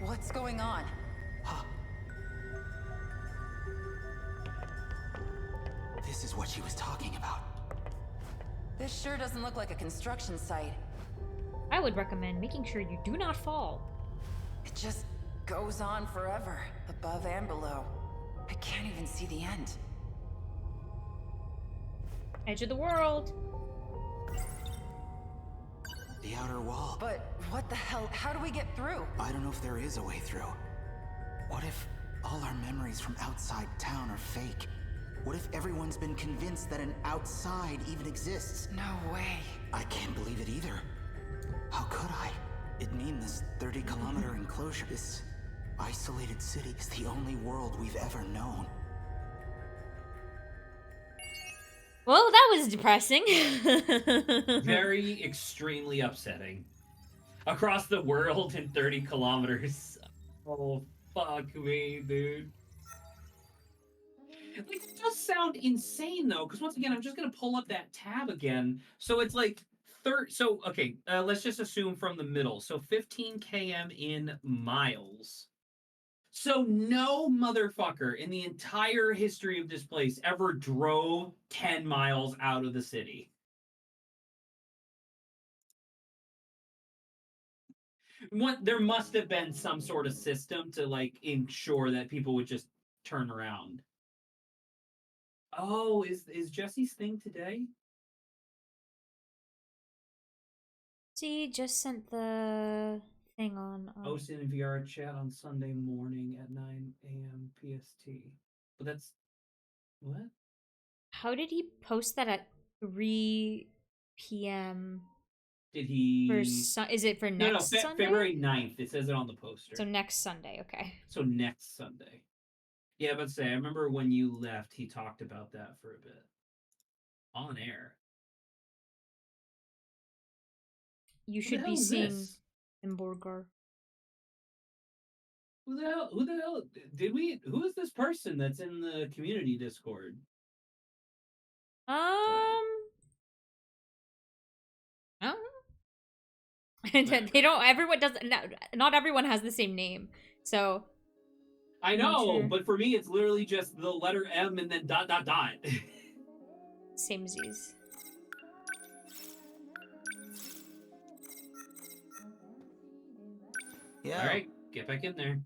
What's going on? This is what she was talking about. This sure doesn't look like a construction site. I would recommend making sure you do not fall. It just goes on forever, above and below. I can't even see the end. Edge of the world. The outer wall. But what the hell? How do we get through? I don't know if there is a way through. What if all our memories from outside town are fake? What if everyone's been convinced that an outside even exists? No way. I can't believe it either. How could I? It'd mean this 30-kilometer enclosure, this isolated city, is the only world we've ever known. Well, that was depressing. Very extremely upsetting. Across the world in 30 kilometers. Oh, fuck me, dude. Like, it does sound insane, though, because once again, I'm just going to pull up that tab again. So it's like, okay, let's just assume from the middle. So 15 km in miles. So no motherfucker in the entire history of this place ever drove 10 miles out of the city. There must have been some sort of system to, like, ensure that people would just turn around. Oh, is Jesse's thing today? See, just sent the thing on. Posted in VR chat on Sunday morning at 9 a.m. PST. But that's... What? How did he post that at 3 p.m.? Did he... Is it for next Sunday? February 9th. It says it on the poster. So next Sunday, okay. So next Sunday. Yeah, but I remember when you left, he talked about that for a bit. On air. You should be seeing Imborgar. Who the hell who is this person that's in the community Discord? I don't They don't. Everyone doesn't. Not everyone has the same name. So. I know, but for me, it's literally just the letter M and then dot dot dot. Samesies. Yeah. All right, get back in there.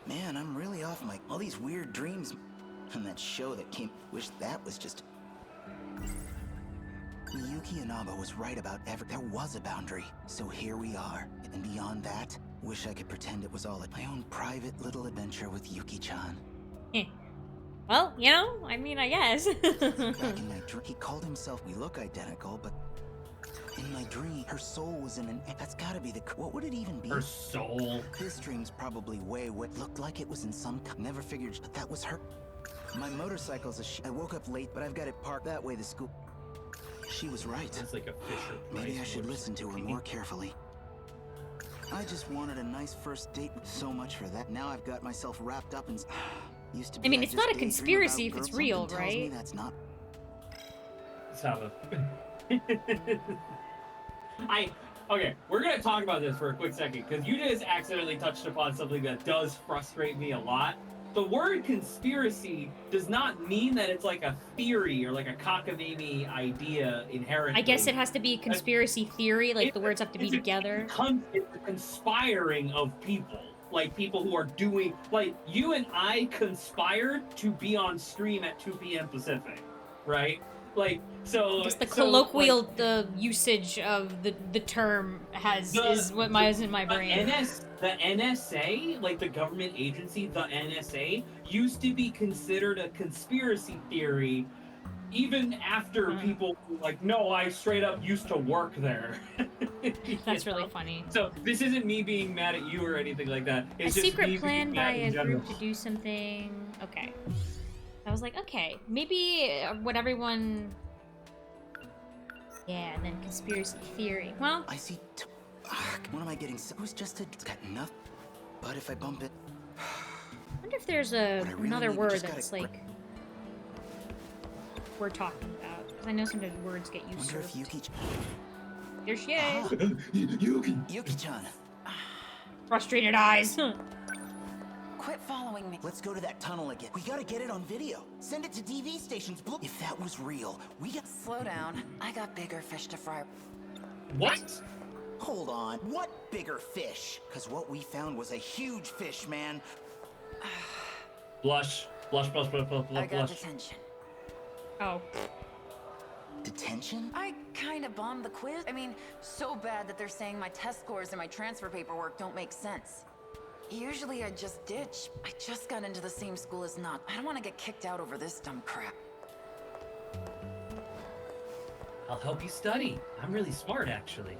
Man, I'm really off my... all these weird dreams. And that show that came... wish that was just... Yuki Inaba was right about there was a boundary. So here we are. And beyond that, wish I could pretend it was all my own private little adventure with Yuki-chan. Well, you know, I mean, I guess. Back in my dream, he called himself... we look identical, but... in my dream, her soul was in an... that's gotta be the... what would it even be? Her soul? This dream's probably way... looked like it was in some... never figured but that was her. My motorcycle's a I woke up late, but I've got it parked that way to school. She was right. It's like a Fisher. Maybe I should listen to her more carefully. I just wanted a nice first date. So much for that. Now I've got myself wrapped up in... used to be I mean, it's not a conspiracy if it's real, right? That's not... Saba. Okay, we're gonna talk about this for a quick second, because you just accidentally touched upon something that does frustrate me a lot. The word conspiracy does not mean that it's like a theory or like a cockamamie idea inherently. I guess it has to be conspiracy theory, like the words have to be together. It's a conspiring of people. Like people who are doing, like you and I conspired to be on stream at 2 p.m. Pacific, right? Like, so just the colloquial usage of the term is what is in my brain. The NSA, like the government agency, the NSA, used to be considered a conspiracy theory, even after people were like, no, I straight up used to work there. That's really funny. So this isn't me being mad at you or anything like that. It's a just secret plan by a group to do something. Okay. I was like, okay, maybe what everyone... yeah, and then conspiracy theory. Well... I see... what am I getting? It was just it's got enough. But if I bump it... I wonder if there's another word that's like... we're talking about. Because I know sometimes words get used to. Wonder if Yuki-chan... There she is! Yuki-chan! Frustrated eyes! Quit following me. Let's go to that tunnel again. We gotta get it on video. Send it to TV stations. If that was real, we got... slow down. I got bigger fish to fry. What? Hold on. What bigger fish? Because what we found was a huge fish, man. Blush. Blush. I got detention. Oh. Detention? I kind of bombed the quiz. I mean, so bad that they're saying my test scores and my transfer paperwork don't make sense. Usually I just ditch. I just got into the same school as Not. I don't want to get kicked out over this dumb crap. I'll help you study. I'm really smart, actually.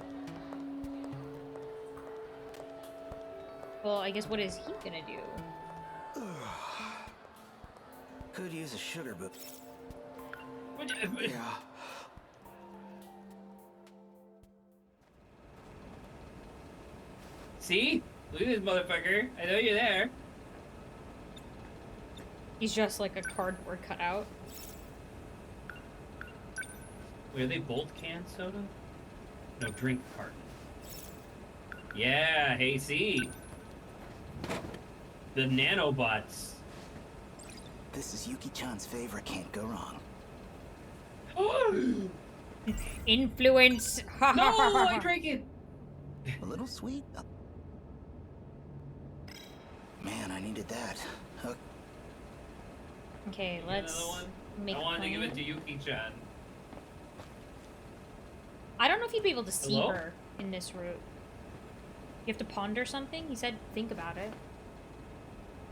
Well, I guess what is he gonna do? Could use a sugar book. Yeah. See? Look at this motherfucker. I know you're there. He's just like a cardboard cutout. Wait, are they both canned soda? No, drink carton. Yeah, hey, see? The nanobots. This is Yuki-chan's favorite, can't go wrong. Influence! No, I drank it! A little sweet? Man, I needed that. Okay, let's make I wanted to give it to Yuki-chan. I don't know if you'd be able to see her in this route. You have to ponder something? He said think about it.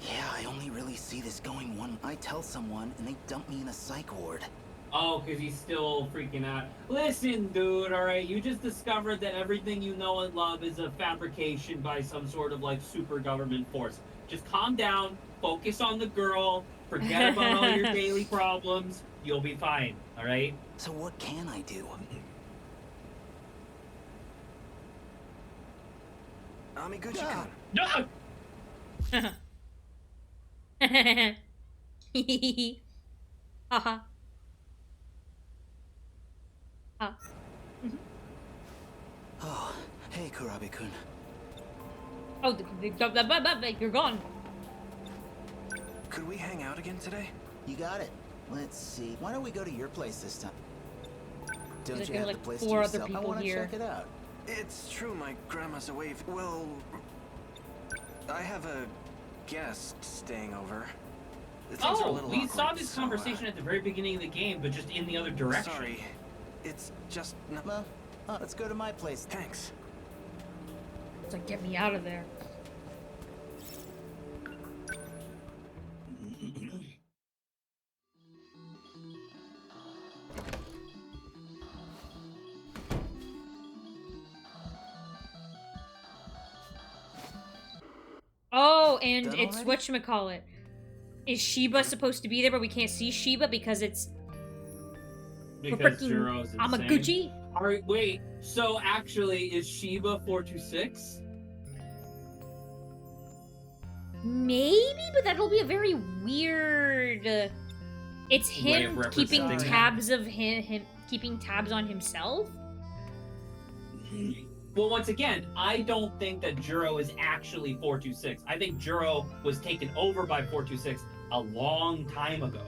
Yeah, I only really see this going one. I tell someone, and they dump me in a psych ward. Oh, because he's still freaking out. Listen, dude, alright? You just discovered that everything you know and love is a fabrication by some sort of, like, super government force. Just calm down, focus on the girl, forget about all your daily problems. You'll be fine, alright? So what can I do? Amiguchi-kun. No! Haha. Oh, hey, Kurabe-kun. Oh, you're gone. Could we hang out again today? You got it. Let's see. Why don't we go to your place this time? Don't There's you have like the place 4 to other yourself? I people want to here. check it out. It's true, my grandma's away. Well, I have a guest staying over. Things are a little we awkward, saw this so, conversation at the very beginning of the game, but just in the other direction. Sorry. It's just... Well, let's go to my place. Thanks. It's like, get me out of there. Oh, and Done it's already? whatchamacallit. Is Shiba supposed to be there, but we can't see Shiba because it's Because freaking Juro's insane. Amiguchi? Alright, wait. So actually, is Shiba 426? Maybe, but that'll be a very weird. It's Way of him keeping representing tabs of him keeping tabs on himself. Well, once again, I don't think that Juro is actually 426. I think Juro was taken over by 426 a long time ago.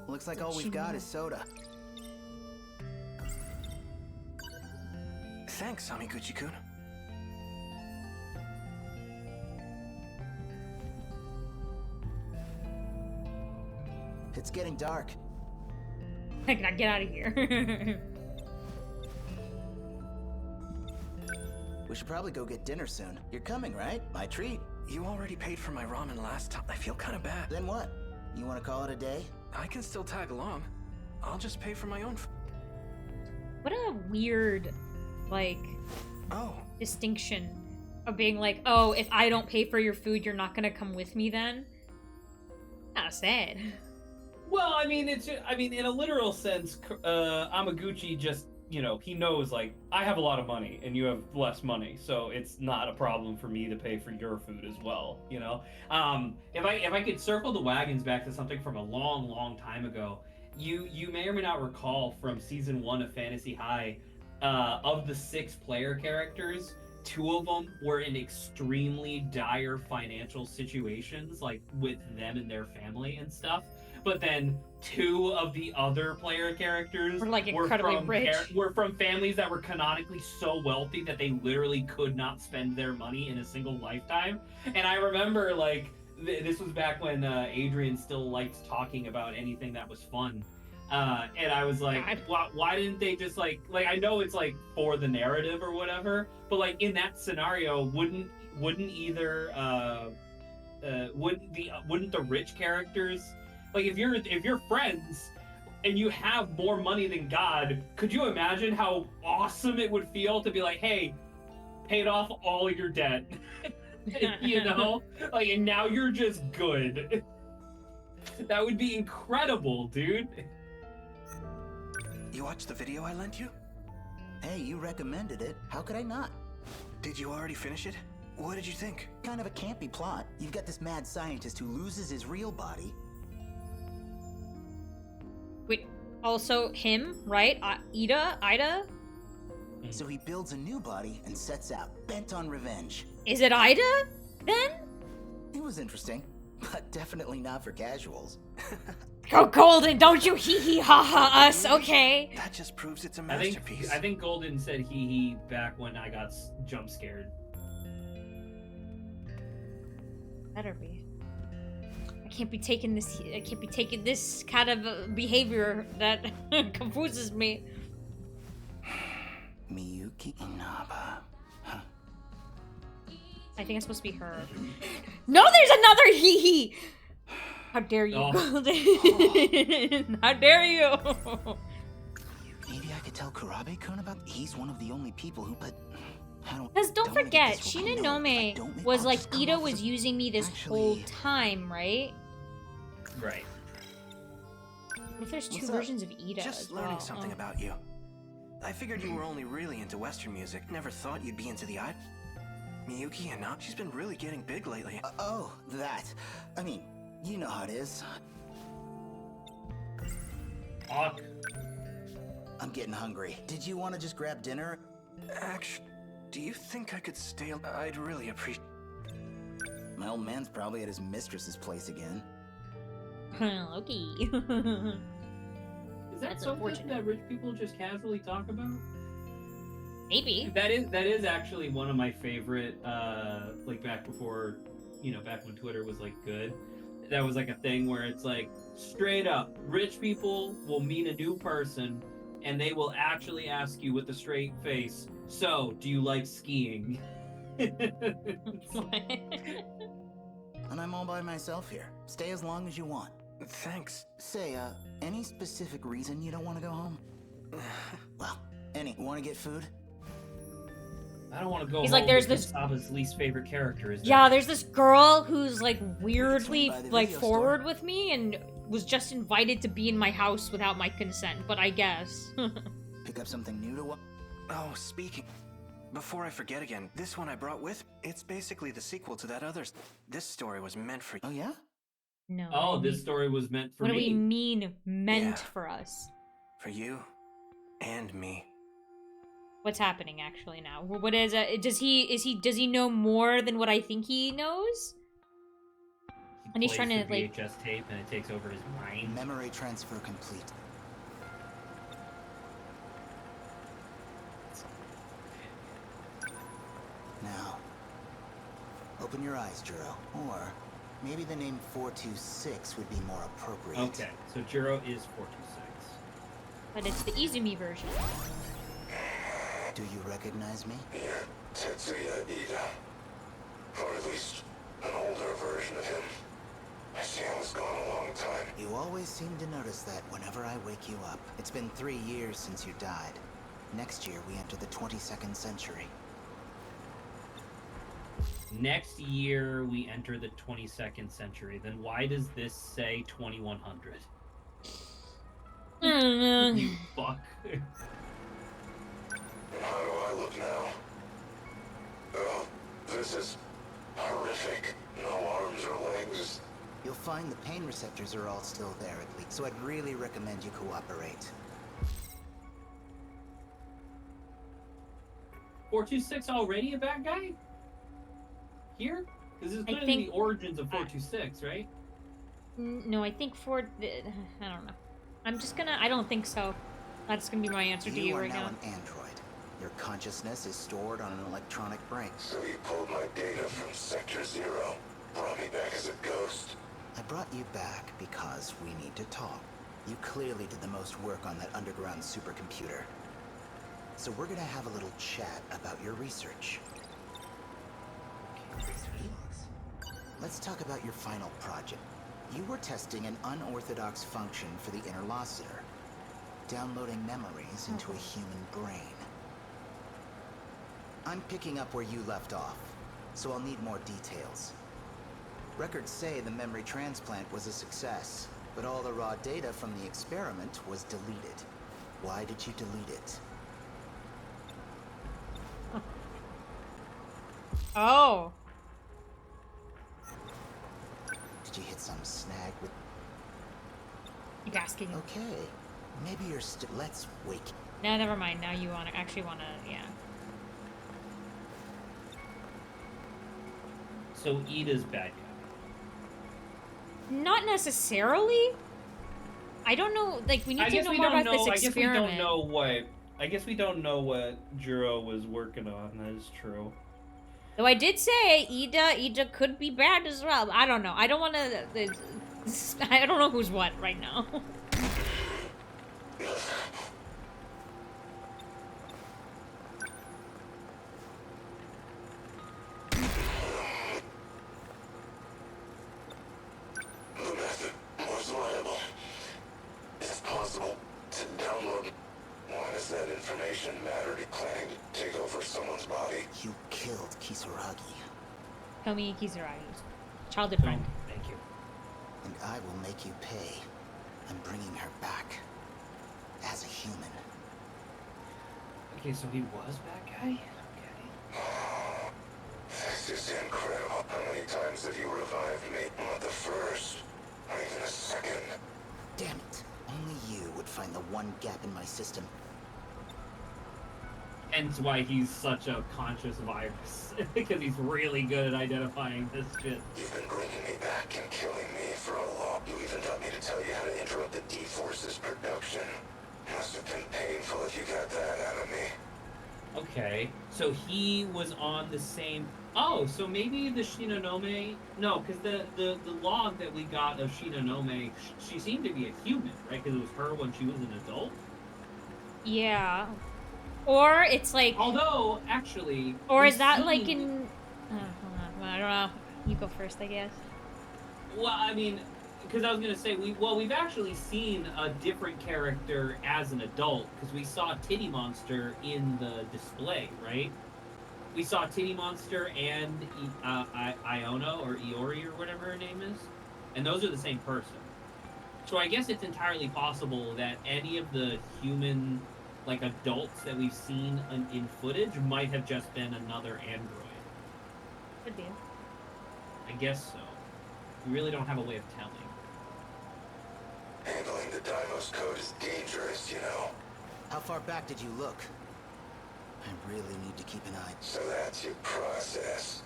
Looks like all we've got is soda. Thanks, Amiguchi-kun. It's getting dark. I cannot get out of here. We should probably go get dinner soon. You're coming, right? My treat. You already paid for my ramen last time. I feel kind of bad. Then what? You want to call it a day? I can still tag along. I'll just pay for my own What a weird, like, distinction of being like, oh, if I don't pay for your food, you're not gonna come with me then? Kinda sad. Well, I mean, in a literal sense, Amiguchi just, you know, he knows, like, I have a lot of money and you have less money, so it's not a problem for me to pay for your food as well, you know? If I could circle the wagons back to something from a long, long time ago, you may or may not recall from season 1 of Fantasy High, of the 6 player characters, 2 of them were in extremely dire financial situations, like with them and their family and stuff. But then 2 of the other player characters We're like incredibly rich. were from families that were canonically so wealthy that they literally could not spend their money in a single lifetime. And I remember, like, this was back when Adrian still liked talking about anything that was fun. And I was like, why didn't they just like I know it's like for the narrative or whatever, but like in that scenario, wouldn't the rich characters, like if you're friends and you have more money than God, could you imagine how awesome it would feel to be like, hey, paid off all your debt, you know, like, and now you're just good. That would be incredible, dude. You watched the video I lent you? Hey, you recommended it. How could I not? Did you already finish it? What did you think? Kind of a campy plot. You've got this mad scientist who loses his real body. Wait, also him, right? Ida? So he builds a new body and sets out, bent on revenge. Is it Ida, then? It was interesting, but definitely not for casuals. Go Golden, don't you hee-hee-ha-ha us, okay? That just proves it's a I think Golden said hee-hee back when I got jump scared. Better be. I can't be taking this kind of behavior that confuses me. Miyuki Inaba. Huh. I think it's supposed to be her. No, there's another hee-hee! How dare you, Golden? How dare you? Maybe I could tell Kurabe-kun about. He's one of the only people who put. Because don't forget, Shininome was like, Ida was using me this whole time, right? Right. What if there's 2 versions of Ida? Just learning something about you. I figured you were only really into Western music. Never thought you'd be into the Miyuki and now she's been really getting big lately. Oh, that. I mean, you know how it is. Fuck. I'm getting hungry. Did you want to just grab dinner? Actually, do you think I could stay? I'd really appreciate. My old man's probably at his mistress's place again. Okay. Is that something that rich people just casually talk about? Maybe. That is actually one of my favorite, like back before, back when Twitter was like good. That was like a thing where it's like, straight up, rich people will meet a new person and they will actually ask you with a straight face, so, do you like skiing? And I'm all by myself here. Stay as long as you want. Thanks. Say, any specific reason you don't want to go home? Well, want to get food? I don't want to go He's home. like, there's because this Saba's least favorite character is Yeah, there's this girl who's like weirdly like video forward with me and was just invited to be in my house without my consent, but I guess. Pick up something new to what? Oh, speaking. Before I forget again, this one I brought with, it's basically the sequel to that other. This story was meant for. Oh yeah? No. Oh, this story was meant for What me. do we mean meant Yeah. for us? For you and me. What's happening actually now? What is does he know more than what I think he knows? And he's Plays trying to the like VHS tape and it takes over his mind. Memory transfer complete. Now, open your eyes, Juro. Or maybe the name 426 would be more appropriate. Okay, so Juro is 426. but it's the Izumi version. Do you recognize me? Tetsuya Ida. Or at least an older version of him. I see him was gone a long time. You always seem to notice that whenever I wake you up. It's been 3 years since you died. Next year, we enter the 22nd century. Next year, we enter the 22nd century. Then why does this say 2100? I don't know. You fuck. How do I look now? Oh, this is horrific. No arms or legs. You'll find the pain receptors are all still there at least, so I'd really recommend you cooperate. 426 already a bad guy? Here? Because this is clearly the origins of 426, right? No, I think I don't know. I don't think so. That's gonna be my answer to you right now. You are now an android. Your consciousness is stored on an electronic brain. So you pulled my data from Sector 0, brought me back as a ghost. I brought you back because we need to talk. You clearly did the most work on that underground supercomputer. So we're gonna have a little chat about your research. Let's talk about your final project. You were testing an unorthodox function for the interlocutor, downloading memories into a human brain. I'm picking up where you left off, so I'll need more details. Records say the memory transplant was a success, but all the raw data from the experiment was deleted. Why did you delete it? Oh. Did you hit some snag with... Keep asking. Okay. Maybe you're still... Let's wake... No, never mind. Now you actually wanna, yeah. So Ida's bad guy. Not necessarily. I don't know. Like, we need to know more about this experiment. I guess we don't know what Juro was working on. That is true. Though I did say Ida could be bad as well. I don't know. I don't want to. I don't know who's what right now. The method was liable. Is it possible to download? Why does that information matter to planning to take over someone's body? You killed Kisaragi. Tomi Kisaragi. Childhood friend. Thank you. And I will make you pay. I'm bringing her back. As a human. Okay, so he was bad guy? Okay. is incredible. How many times have you revived me? Not the first, not even a second. Damn it. Only you would find the one gap in my system. Hence why he's such a conscious virus. Because he's really good at identifying this shit. You've been bringing me back and killing me for a long. You even got me to tell you how to interrupt the D-Force's production. Must have been painful if you got that out of me. Okay, so he was on the same... Oh, so maybe the Shininome... No, because the log that we got of Shininome, she seemed to be a human, right? Because it was her when she was an adult? Yeah. Or it's like... Although, actually... Or is that like in... hold on. I don't know. You go first, I guess. Well, I mean... Because I was going to say, we've actually seen a different character as an adult, because we saw Titty Monster in the display, right? We saw Titty Monster and Iona, or Iori, or whatever her name is, and those are the same person. So I guess it's entirely possible that any of the human, like, adults that we've seen in footage might have just been another android. Could be. I guess so. We really don't have a way of telling. Handling the Deimos code is dangerous, you know. How far back did you look? I really need to keep an eye. So that's your process.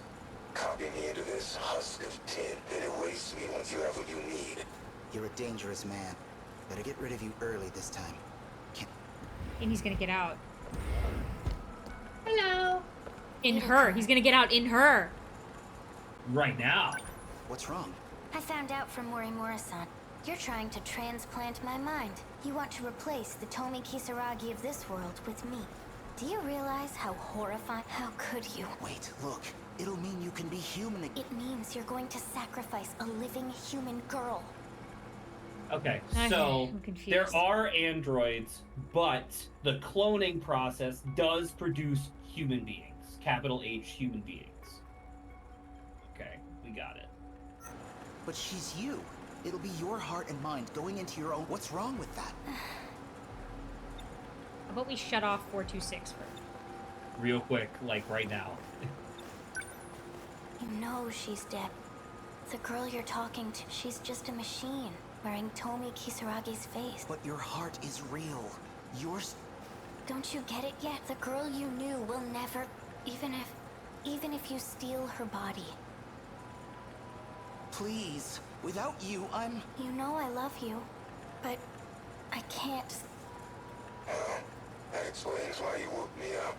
Copy me into this husk of tin, then erase me once you have what you need. You're a dangerous man. Better get rid of you early this time. And he's gonna get out. Hello. In her. He's gonna get out in her. Right now. What's wrong? I found out from Miura-san. You're trying to transplant my mind. You want to replace the Tomi Kisaragi of this world with me. Do you realize how horrifying? How could you? Wait, look. It'll mean you can be human again. It means you're going to sacrifice a living human girl. Okay, so there are androids, but the cloning process does produce human beings. Capital H, human beings. Okay, we got it. But she's you. It'll be your heart and mind going into your own... What's wrong with that? How about we shut off 426 first? Real quick, like right now. You know she's dead. The girl you're talking to, she's just a machine, wearing Tomi Kisaragi's face. But your heart is real. Yours... Don't you get it yet? The girl you knew will never... Even if you steal her body. Please. Without you, I'm... You know I love you, but I can't... That explains why you woke me up.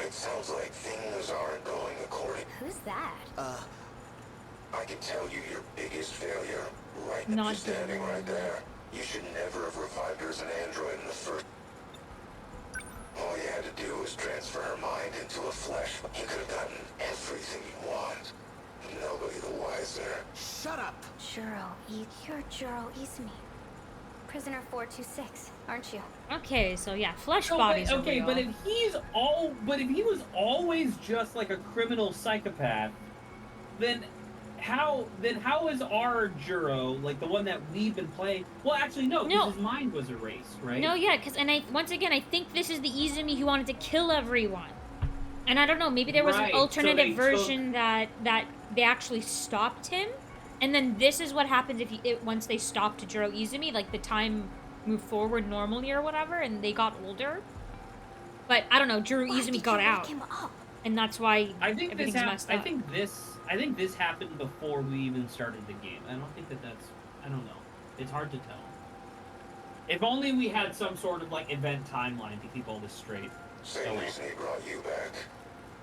It sounds like things aren't going according... Who's that? I can tell you your biggest failure, right? Not You're standing right there. You should never have revived her as an android in the first... All you had to do was transfer her mind into a flesh. You could have gotten everything you want. Nobody the wiser. Shut up! You're Juro Izumi. Prisoner 426, aren't you? Okay, so yeah, flesh bodies are real. But if he was always just like a criminal psychopath, then how is our Juro, like the one that we've been playing? Well, actually, no, because his mind was erased, right? No, yeah, because once again, I think this is the Izumi who wanted to kill everyone. And I don't know, maybe there was an alternative version that they actually stopped him, and then this is what happens once they stopped Juro Izumi, like the time moved forward normally or whatever, and they got older. But I don't know, Juro Izumi got out, and that's why everything's messed up. I think this happened before we even started the game. I don't think that's. I don't know. It's hard to tell. If only we had some sort of like event timeline to keep all this straight. Same reason he brought you back.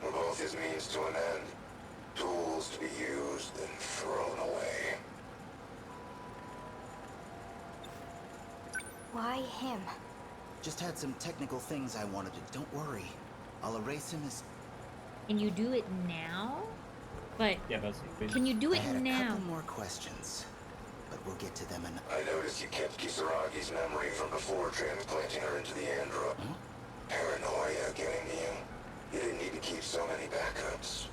We're both his means to an end. Tools to be used and thrown away. Why him? Just had some technical things I wanted to... Don't worry. I'll erase him as... Can you do it now? But yeah, can you do it I had now? a couple more questions, but we'll get to them in... I noticed you kept Kisaragi's memory from before transplanting her into the android. Paranoia getting to you. You didn't need to keep so many backups.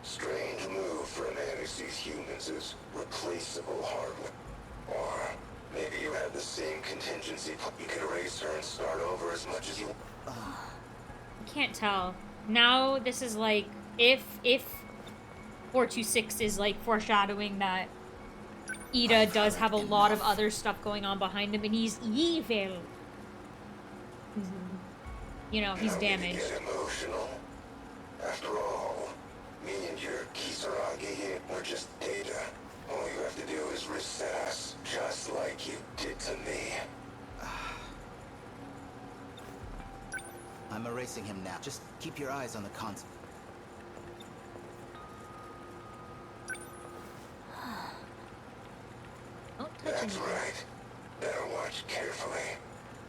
Strange move for a man who sees humans as replaceable hardware. Or maybe you had the same contingency. You could erase her and start over as much as you... I can't tell. now this is like, if 426 is like foreshadowing that Ida does have a lot of other stuff going on behind him, and he's evil. You know, he's damaged. Get emotional. After all, me and your Kisaragi, we're just data. All you have to do is reset us, just like you did to me. I'm erasing him now. Just keep your eyes on the console. That's right. Better watch carefully.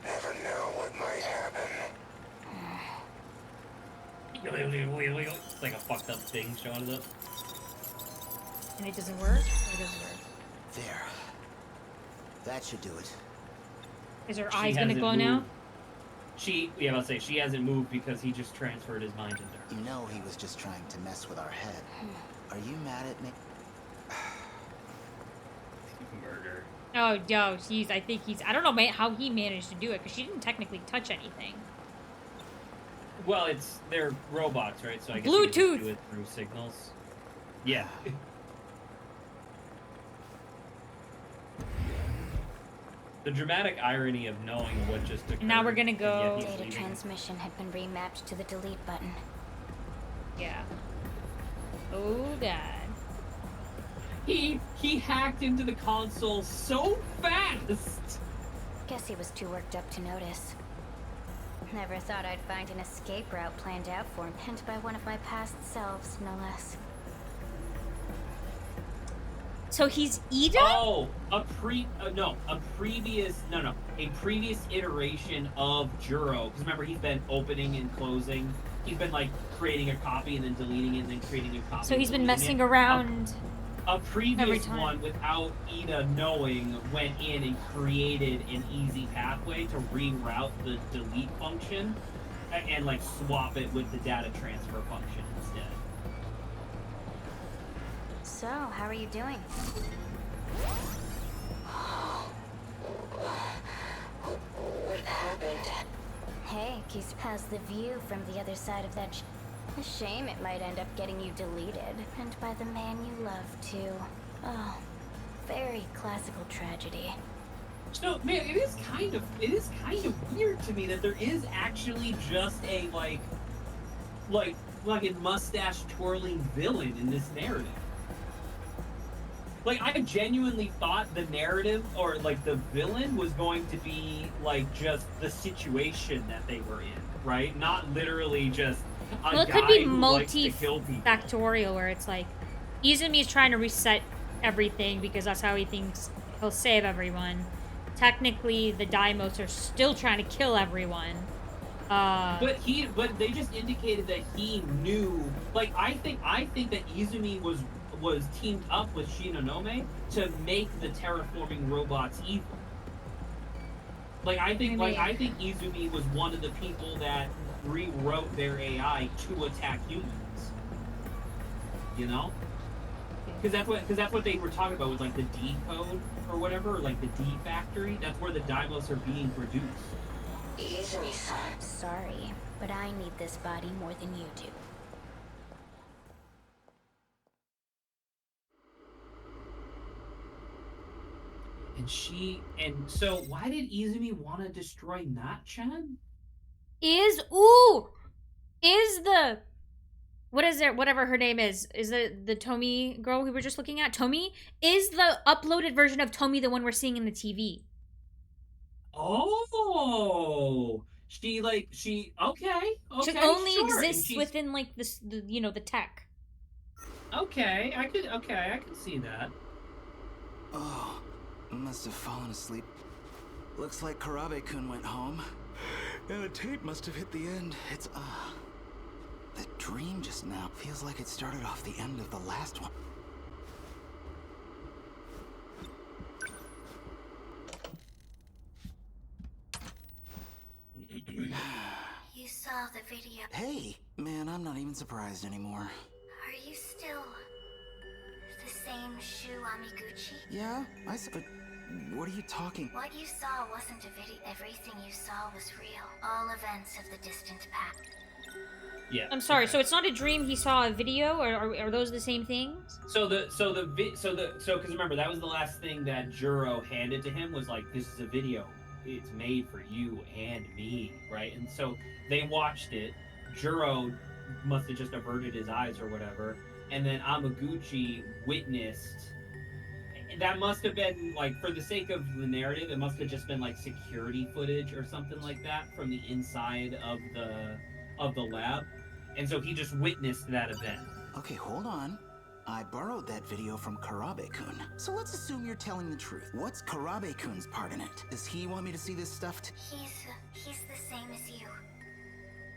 Never know what might happen. It's like a fucked up thing showing up. And it doesn't work? Or it doesn't work? There. That should do it. Is her eyes gonna glow now? Yeah, I'll say she hasn't moved because he just transferred his mind into her. You know he was just trying to mess with our head. Are you mad at me? Murder. Oh, yo, I think he's, I don't know how he managed to do it, because she didn't technically touch anything. Well, they're robots, right? So I guess Bluetooth! You can do it through signals. Yeah. The dramatic irony of knowing what just occurred. Now we're gonna go. Data transmission had been remapped to the delete button. Yeah. Oh god. He hacked into the console so fast. Guess he was too worked up to notice. Never thought I'd find an escape route planned out for him, penned by one of my past selves, no less. So he's Ida? Oh, a previous iteration of Juro. Because remember, he's been opening and closing. He's been like creating a copy and then deleting it and then creating a copy. So he's been messing around. A previous one, without Ida knowing, went in and created an easy pathway to reroute the delete function and like swap it with the data transfer function instead. So, how are you doing? What happened? Hey, Keith has the view from the other side of that A shame it might end up getting you deleted, and by the man you love, too. Oh, very classical tragedy. No, man, it is kind of weird to me that there is actually just a like a mustache twirling villain in this narrative. Like, I genuinely thought the narrative, or like the villain, was going to be like just the situation that they were in, right? Not literally just a well, it guy could be who likes to kill people. multifactorial, where it's like Izumi's trying to reset everything because that's how he thinks he'll save everyone. Technically, the Daimos are still trying to kill everyone. But they just indicated that he knew. Like, I think that Izumi was teamed up with Shininome to make the terraforming robots evil. I think Izumi was one of the people that rewrote their AI to attack humans. You know? Because that's what they were talking about with like the D code or whatever, or like the D factory. That's where the Daimos are being produced. Izumi-san. Sorry, but I need this body more than you do. And so why did Izumi want to destroy Not-chan? Is the what is it? Whatever her name is the Tomi girl we were just looking at? Tomi is the uploaded version of Tomi, the one we're seeing in the TV. Oh, she okay. She only sure. exists within like this, the tech. Okay, I could see that. Oh, must have fallen asleep. Looks like Karabe-kun went home. And the tape must have hit the end. It's, the dream just now feels like it started off the end of the last one. You saw the video. Hey, man, I'm not even surprised anymore. Are you still the same Shu Amiguchi? Yeah, but what are you talking? What you saw wasn't a video. Everything you saw was real. All events of the distant past. Yeah. I'm sorry. So it's not a dream. He saw a video, or are those the same things? Because remember, that was the last thing that Juro handed to him, was like, this is a video. It's made for you and me, right? And so they watched it. Juro must have just averted his eyes or whatever, and then Amiguchi witnessed. That must have been, like, for the sake of the narrative, it must have just been like security footage or something like that from the inside of the lab, and so he just witnessed that event. Okay, hold on. I borrowed that video from Karabe-kun. So let's assume you're telling the truth. What's Karabe-kun's part in it? Does he want me to see this stuff He's the same as you.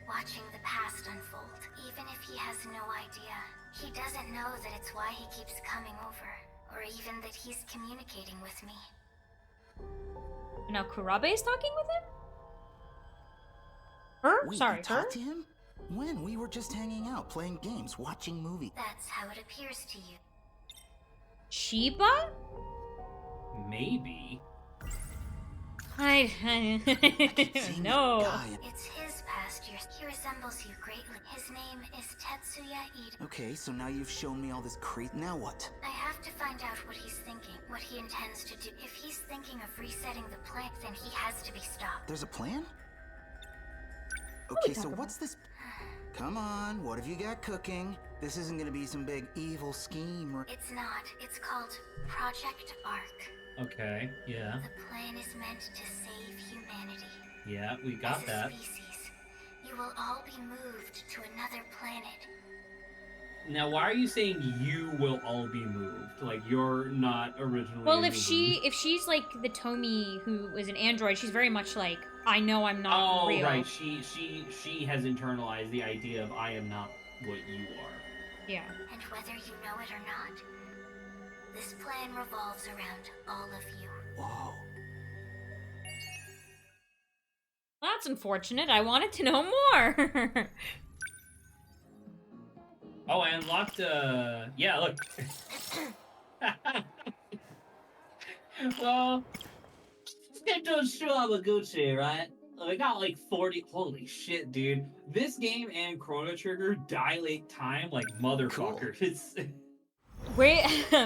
Watching the past unfold, even if he has no idea. He doesn't know that it's why he keeps coming over, or even that he's communicating with me. Now Kurabe is talking with him? Her? Wait, Sorry, you her? talked to him? When? We were just hanging out, playing games, watching movies. That's how it appears to you. Shiba? Maybe. I no. It's his past years. He resembles you greatly. His name is Tetsuya Ida. Okay, so now you've shown me all this now what? I have to find out what he's thinking, what he intends to do. If he's thinking of resetting the plan, then he has to be stopped. There's a plan? Okay, so what's this? Come on, what have you got cooking? This isn't gonna be some big evil scheme. It's not. It's called Project Ark. Okay, yeah. The plan is meant to save humanity. Yeah, we got As a that. species, you will all be moved to another planet. Now, why are you saying you will all be moved? Like, you're not originally. Well, if she's like the Tomi who was an android, she's very much like, I know I'm not real. Oh, right. She has internalized the idea of I am not what you are. Yeah. And whether you know it or not, this plan revolves around all of you. Whoa. That's unfortunate. I wanted to know more. Oh, I unlocked, yeah, look. Well, let's get to show Amiguchi, right? We got like 40, holy shit, dude. This game and Chrono Trigger dilate time like motherfuckers. Cool. Wait,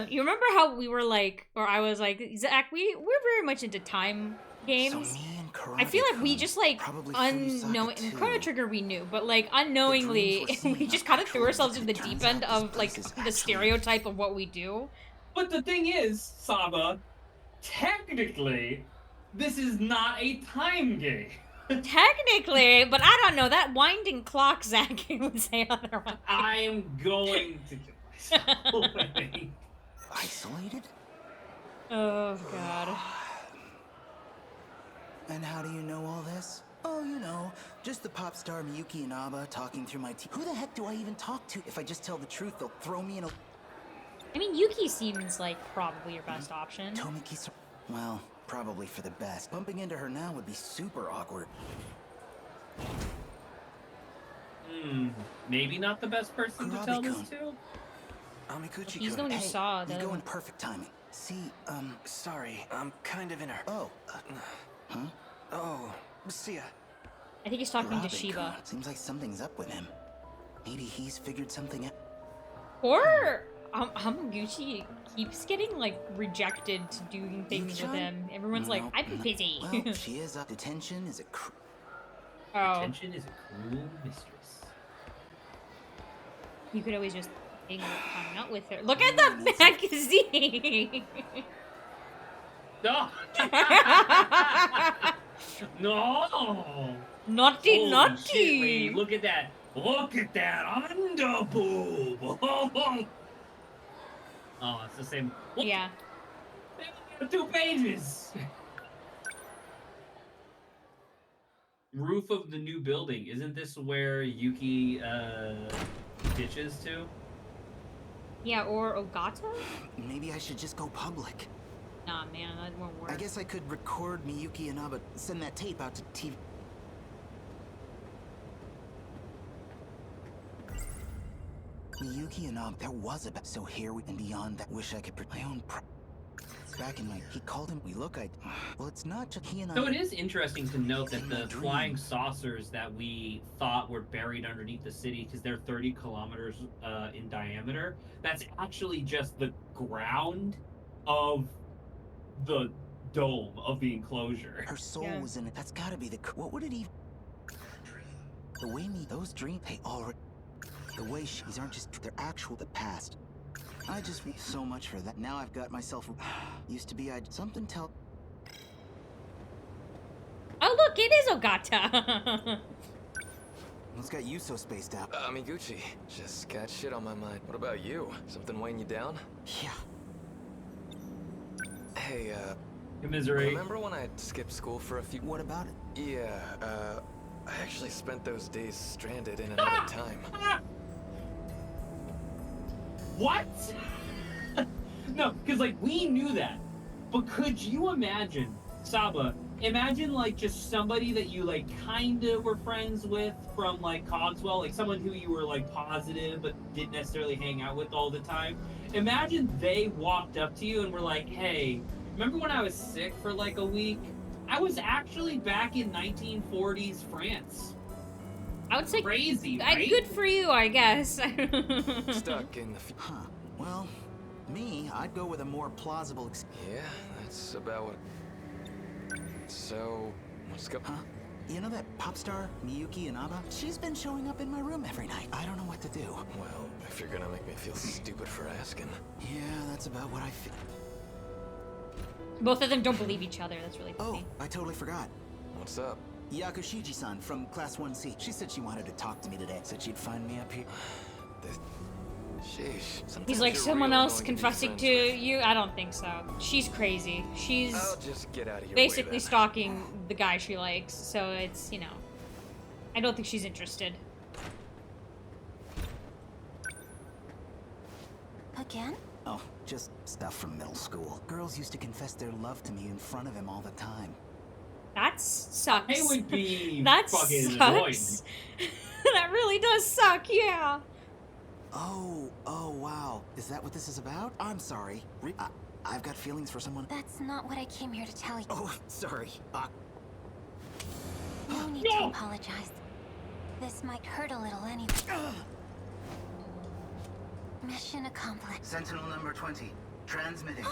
you remember how we were like, or I was like, Zach, we're very much into time games. So me and I feel like we just like unknowing in Chrono Trigger we knew, but like unknowingly we just kind of threw ourselves in the deep end of like the stereotype of what we do. But the thing is, Saba, technically, this is not a time game. Technically, but I don't know. That winding clock, Zach, would say otherwise. I'm going to kill myself. Isolated? Oh, God. And how do you know all this? Oh, you know, just the pop star Miyuki and Abba talking through my teeth. Who the heck do I even talk to? If I just tell the truth, they'll throw me in a... I mean, Yuki seems like probably your best option. Tomiki, well, probably for the best. Bumping into her now would be super awkward. Maybe not the best person to tell this to? Amiguchi, he's the one who saw the you other go one. in perfect timing. See, sorry, I'm kind of in her. Oh, huh? Oh, see ya. I think he's talking to Shiba. Seems like something's up with him. Maybe he's figured something out. Or Amiguchi keeps getting like rejected to doing things with him. Everyone's like, I'm busy. Well, she is up. Detention is a Detention is a cruel mistress. You could always just hang out with her. Look at the magazine! No! No! Naughty, Holy naughty! Shit, lady. Look at that! Look at that underboob! Oh, it's the same. Yeah. 2 pages! Roof of the new building. Isn't this where Yuki ditches to? Yeah, or Ogata? Maybe I should just go public. Nah, man, that won't work. I guess I could record Miyuki and Abba, send that tape out to TV. Miyuki and Abba, there was a so here we and beyond that. Wish I could my own. Back in my, he called him. We look. Well, it's not just he and I. So it is interesting to note that the flying saucers that we thought were buried underneath the city, because they're 30 kilometers in diameter, that's actually just the ground of the dome of the enclosure. Her soul was in it. That's gotta be the. What would it even? The way those dreams, they already. The way these aren't just. They're actual. The past. I just so much for that. Now I've got myself. Used to be something tell. Oh look, it is Ogata. What's got you so spaced out? Amiguchi, just got shit on my mind. What about you? Something weighing you down? Yeah. Hey, commiserate. Remember when I skipped school for a few? What about it? Yeah, I actually spent those days stranded in another time. What? No, because like we knew that, but could you imagine, Saba? Imagine like just somebody that you like kinda were friends with from like Cogswell, like someone who you were like positive but didn't necessarily hang out with all the time. Imagine they walked up to you and were like, "Hey, remember when I was sick for like a week? I was actually back in 1940s France." I would say crazy, right? Good for you, I guess. Stuck in the. Huh. Well, me, I'd go with a more plausible. Yeah, that's about what. So, let's go. Huh? You know that pop star Miyuki Inaba? She's been showing up in my room every night. I don't know what to do. Well, if you're gonna make me feel stupid for asking. Yeah, that's about what I feel. Both of them don't believe each other. That's really funny. Oh, I totally forgot. What's up? Yakushiji-san from Class 1C. She said she wanted to talk to me today. Said she'd find me up here. Sheesh. He's like, someone else confessing to you? I don't think so. She's crazy. She's I'll just get out of your basically way, stalking the guy she likes. So it's, you know, I don't think she's interested. Again? Oh, just stuff from middle school. Girls used to confess their love to me in front of him all the time. That sucks. It would be that fucking sucks. annoying. That really does suck, yeah. Oh, wow. Is that what this is about? I'm sorry. I've got feelings for someone. That's not what I came here to tell you. Oh, sorry. No need to apologize. This might hurt a little anyway. Mission accomplished. Sentinel number 20. Transmitting.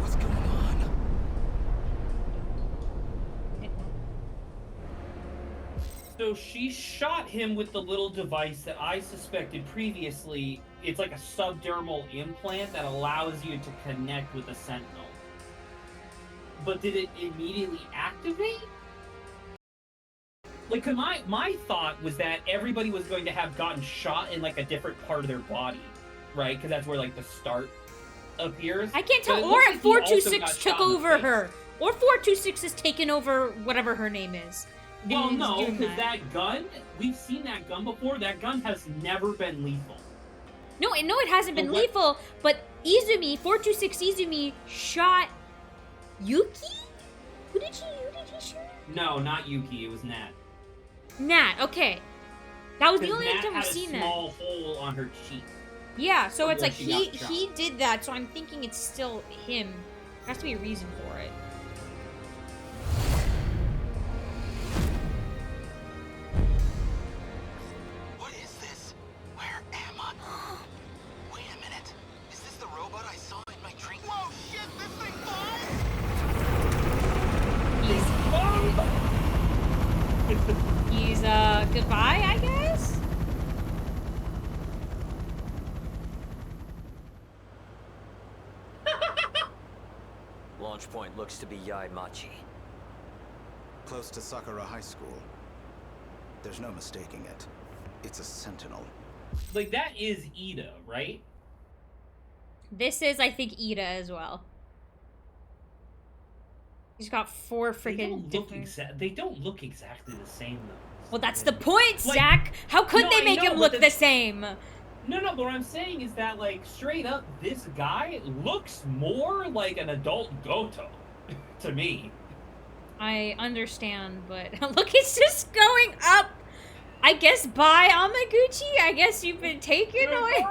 What's going on? So she shot him with the little device that I suspected previously. It's like a subdermal implant that allows you to connect with a Sentinel. But did it immediately activate? Like, 'cause my thought was that everybody was going to have gotten shot in like a different part of their body, right? Because that's where like the start appears. I can't tell. But it Or looks if like he also 426 got took shot in the over face. her. Or 426 has taken over whatever her name is. Well, And no, doing because that gun, we've seen that gun before. That gun has never been lethal. No, it hasn't been lethal, but Izumi, 426 Izumi, shot Yuki? Who did he shoot? No, not Yuki. It was Nat. Nat, okay. That was the 'Cause only Nat time I've had seen a that. small hole on her cheek. Yeah, so it's where like she got shot. he did that, so I'm thinking it's still him. There has to be a reason for it. What is this? Where am I? Wait a minute. Is this the robot I saw in my dream? Whoa, shit, this thing flies! He's goodbye, I guess? Launch point looks to be Yaimachi. Close to Sakura High School. There's no mistaking it. It's a Sentinel. Like, that is Ida, right? This is, I think, Ida as well. He's got four freaking different... They don't look exactly the same, though. Well, that's the point, Zach! How could they make him look the same? No, but what I'm saying is that, like, straight up, this guy looks more like an adult Goto to me. I understand, but look, it's just going up! I guess bye, Amiguchi. I guess you've been taken away.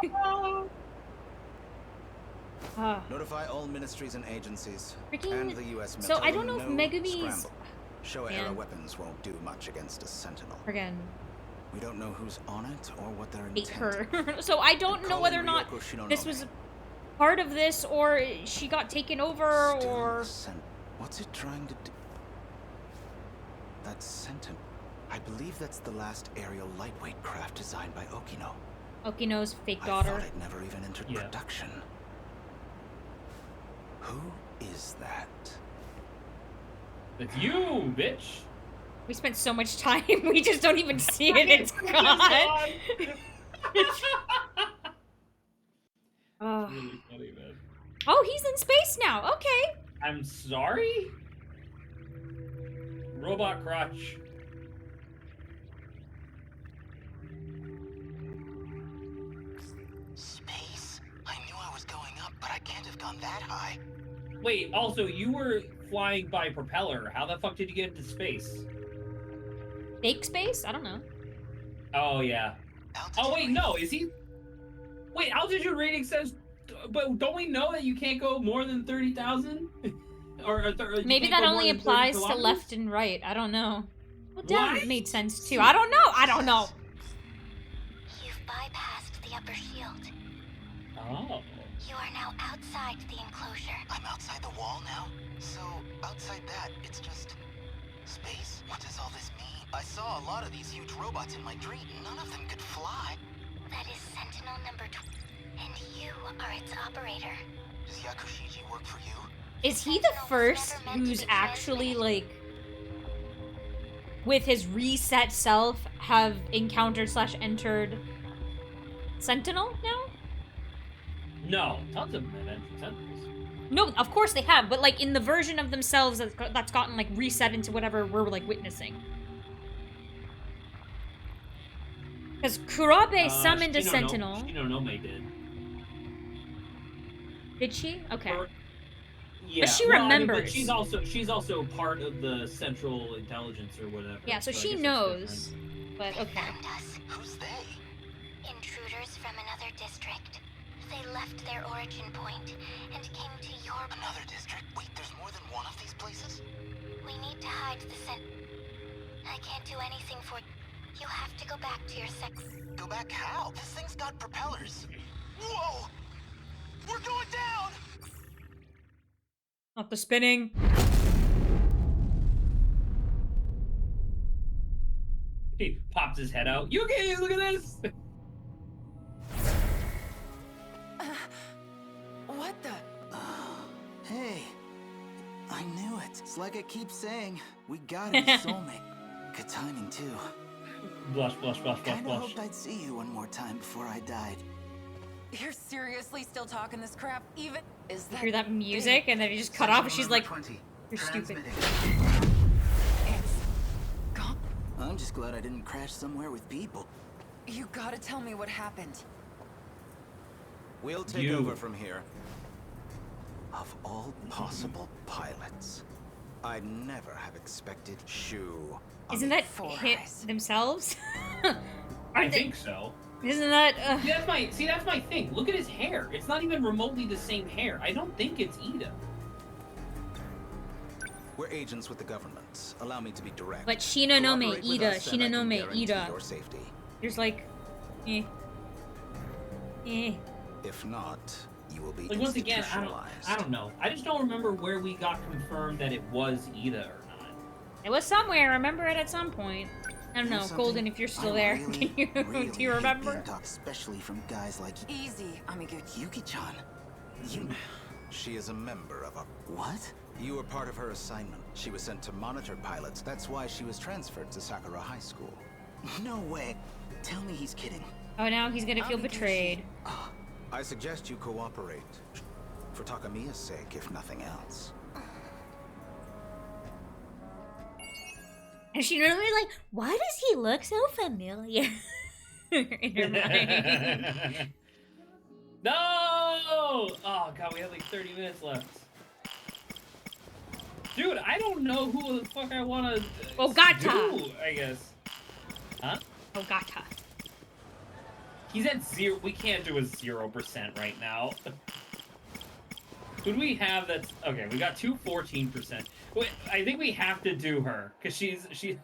Notify all ministries and agencies. Freaking- And the US so I don't know no if Megumi's- scramble. Showa-era weapons won't do much against a Sentinel. Again. We don't know who's on it or what their Hate intent. her. So I don't know whether or not this was part of this, or she got taken over, or... What's it trying to do? That Sentinel. I believe that's the last aerial lightweight craft designed by Okino. Okino's fake I daughter. thought it never even entered production. Who is that? It's you, bitch. We spent so much time, we just don't even see it. It's gone. Really funny, man. Oh, he's in space now. Okay. I'm sorry? Robot crotch. Space? I knew I was going up, but I can't have gone that high. Wait, also, you were flying by propeller. How the fuck did you get into space? Fake space? I don't know. Oh, yeah. Oh, wait, no, is he... Wait, altitude rating says... But don't we know that you can't go more than 30,000? Maybe that only applies to left and right. I don't know. Well, down made sense too. I don't know. I don't know. You've bypassed the upper shield. Oh. You are now outside the enclosure. I'm outside the wall now? So, outside that, it's just... space? What does all this mean? I saw a lot of these huge robots in my dream. None of them could fly. That is Sentinel number 12. And you are its operator. Does Yakushiji work for you? Is he the first who's actually, like, with his reset self, have encountered / entered Sentinel now? No, tons of them have entered Sentinels. No, of course they have, but, like, in the version of themselves that's gotten, like, reset into whatever we're, like, witnessing. Because Kurabe summoned a Sentinel. Shininome did. Did she? Okay. Yeah, but she well, remembers. I mean, but she's also part of the Central Intelligence or whatever. Yeah, so she knows. But okay. Who's they? Intruders from another district. They left their origin point and came to your... Another district? Wait, there's more than one of these places? We need to hide the I can't do anything for... You have to go back to your Go back how? This thing's got propellers. Whoa! We're going down! Not the spinning. He pops his head out. Yuki, look at this! What the? Hey, I knew it. It's like I keep saying. We got it, soulmate. Good timing, too. Blush, blush, blush, blush, Kinda blush. hoped I'd see you one more time before I died. You're seriously still talking this crap? Even is that You hear that music and then he just cut off and she's like, you're stupid. I'm just glad I didn't crash somewhere with people. You gotta tell me what happened. We'll take over from here. Of all possible pilots, I'd never have expected Shu. Isn't that hit themselves? I think so. Isn't that? See, that's my thing. Look at his hair. It's not even remotely the same hair. I don't think it's Ida. We're agents with the government. Allow me to be direct. But Shininome, Cooperate with Ida, us and I can Shininome, guarantee Ida. your safety. There's like, If not, you will be Like once again, institutionalized. I don't know. I just don't remember where we got confirmed that it was Ida or not. it was somewhere. I remember it at some point. I don't know, Something Golden. If you're still there, really, can you do you remember? Especially from guys like Easy, Amiguchi. Yuki-chan. She is a member of a... What? You were part of her assignment. She was sent to monitor pilots. That's why she was transferred to Sakura High School. No way. Tell me he's kidding. Oh, now he's gonna feel betrayed. I suggest you cooperate. For Takamiya's sake, if nothing else. And she normally like, why does he look so familiar? In her mind. No! Oh god, we have like 30 minutes left. Dude, I don't know who the fuck I wanna Ogata! do, I guess. Huh? Ogata. He's at 0. We can't do a 0% right now. Who do we have that's... Okay, we got 2 14%. Wait, I think we have to do her, because she's the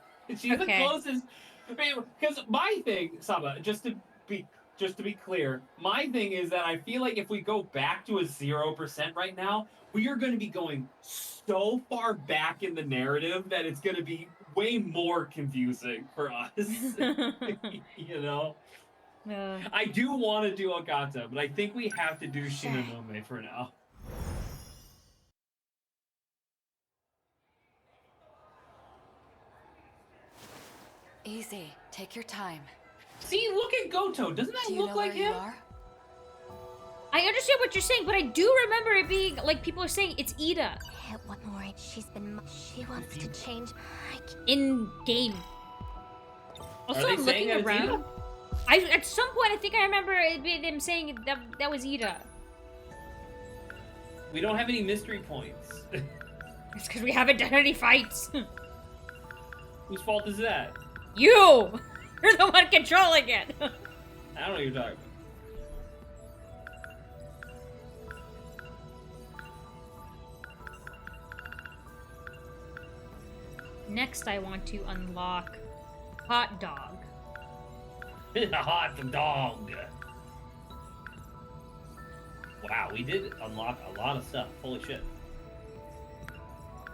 closest... Because my thing, Saba, just to be clear, my thing is that I feel like if we go back to a 0% right now, we are going to be going so far back in the narrative that it's going to be way more confusing for us. You know? I do want to do Ogata, but I think we have to do Shininome for now. Easy. Take your time. See, look at Goto. Doesn't that look like him? I understand what you're saying, but I do remember it being like people are saying it's Ida. Hit one more. She wants to change. In game. Also, Are they I'm saying looking that it's around. At some point, I think I remember them saying that was Ida. We don't have any mystery points. It's because we haven't done any fights. Whose fault is that? You! You're the one controlling it! I don't know what you're talking about. Next, I want to unlock Hot Dog. Hot dog. Wow, we did unlock a lot of stuff. Holy shit.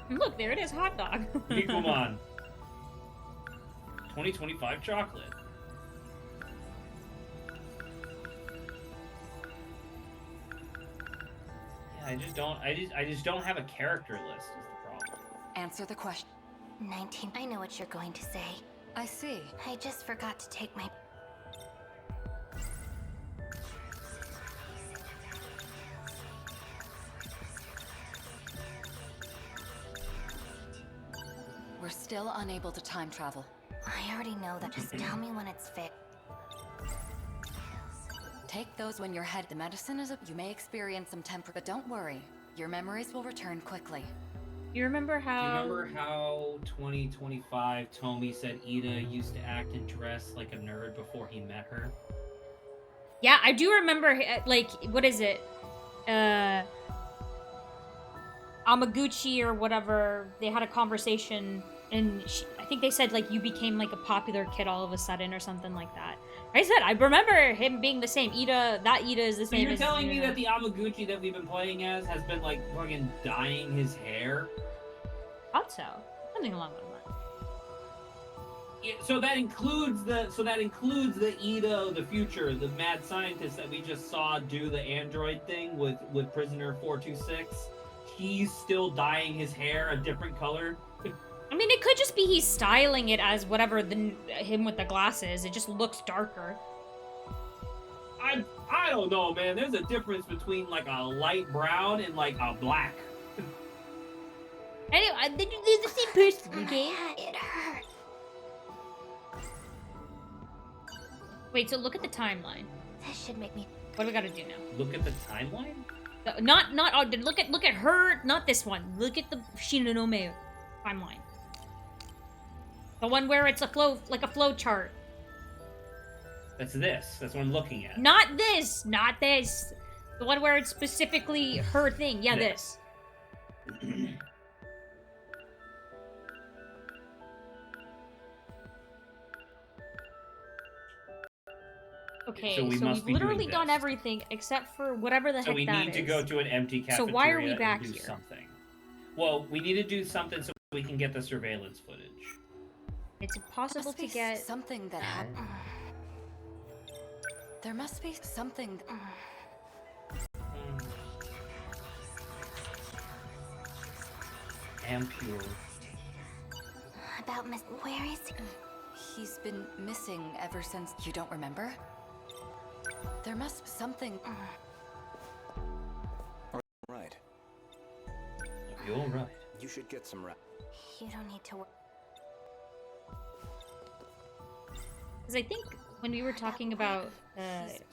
Look, there it is, Hot Dog. Nikomon. 2025 chocolate. Yeah, I just don't have a character list is the problem. Answer the question. 19. I know what you're going to say. I see. I just forgot to take my... We're still unable to time travel. I already know that. Just tell me when it's fit. Take those when you're head. The medicine is you may experience some temper, but don't worry. Your memories will return quickly. You remember how... Do you remember how 2025 Tomi said Ida used to act and dress like a nerd before he met her? Yeah, I do remember, like, what is it? Amiguchi or whatever, they had a conversation, and I think they said, like, you became, like, a popular kid all of a sudden or something like that. I said, I remember him being the same. Ida, that Ida is the So same you're as... telling me that the Amiguchi that we've been playing as has been, like, fucking dyeing his hair? Thought so. Something along those lines. Yeah, so that includes the Ida of the future, the mad scientist that we just saw do the android thing with Prisoner 426. He's still dyeing his hair a different color. I mean, it could just be he's styling it as whatever him with the glasses. It just looks darker. I don't know, man. There's a difference between like a light brown and like a black. Anyway, they're the same person, okay? It hurt. Wait, so look at the timeline. This should make me... What do we gotta do now? Look at the timeline? Not look at her, not this one. Look at the Shininome timeline. The one where it's a flow chart. That's this. That's what I'm looking at. Not this. The one where it's specifically her thing. Yeah, this. Okay, so we've literally done everything except for whatever the heck that is. So we need to go to an empty cafeteria. So why are we back and do here? Something. Well, we need to do something so we can get the surveillance footage. It's impossible to get something that happened. There must be something. Ampure. About Miss... Where is he? He's been missing ever since. You don't remember? There must be something. Right. You're right. You should get some rest. You don't need to work. Because I think when we were talking about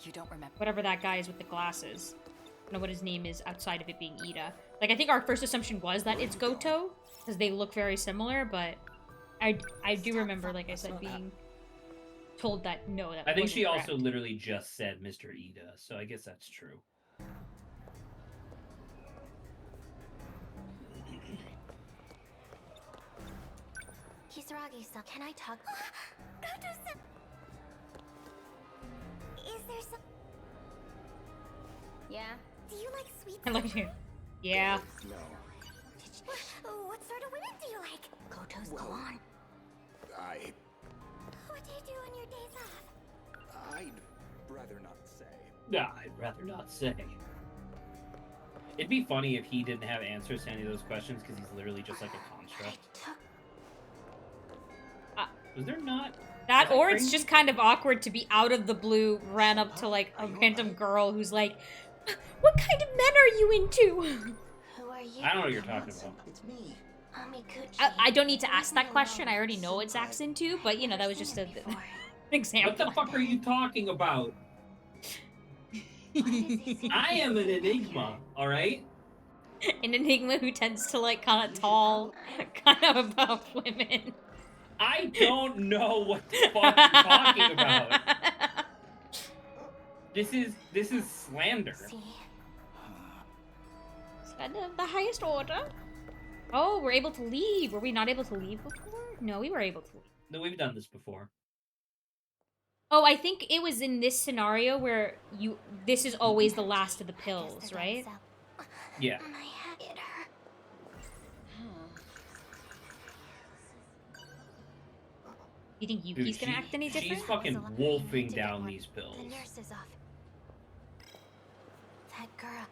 you don't remember whatever that guy is with the glasses, I don't know what his name is outside of it being Ida. Like, I think our first assumption was that it's Goto because they look very similar, but I do remember, like I said, being told that no, that I think wasn't she correct. also literally just said Mr. Ida, so I guess that's true. Kisaragi-san, can I talk? Is there some... Yeah? Do you like sweet... I like you. Yeah. No. What sort of women do you like? Goto's, go on. What do you do on your days off? I'd rather not say. Nah, I'd rather not say. It'd be funny if he didn't have answers to any of those questions because he's literally just like a construct. Was there not? That, or crazy? it's just kind of awkward to be out of the blue, ran up to like a random girl who's like, "What kind of men are you into?" Who are you? I don't know what you're talking about. It's me. Amiguchi. I don't need to ask that question. I already know what Zach's into, but you know, that was just an example. What the fuck are you talking about? I am an enigma, alright? An enigma who tends to like kind of tall, kind of above women. I don't know what the fuck you're talking about. This is slander. Slander of the highest order. Oh, we're able to leave. Were we not able to leave before? No, we were able to leave. No, we've done this before. Oh, I think it was in this scenario where this is always the last of the pills, right? Yeah. You think Yuki's gonna act any different? She's fucking wolfing down these pills. The nurse is off. That girl.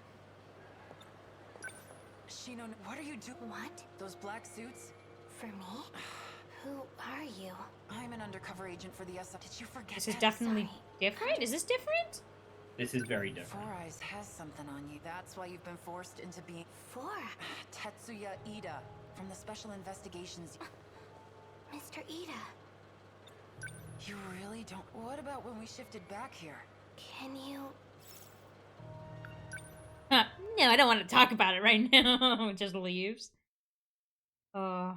Shininome, what are you doing? What? Those black suits? For me? Who are you? I'm an undercover agent for the SF. Did you forget? This is definitely different. Is this different? This is very different. Four Eyes has something on you. That's why you've been forced into being... Tetsuya Ida, from the Special Investigations... Mr. Ida. You really don't... What about when we shifted back here? Can you... No, I don't want to talk about it right now. Just leaves. What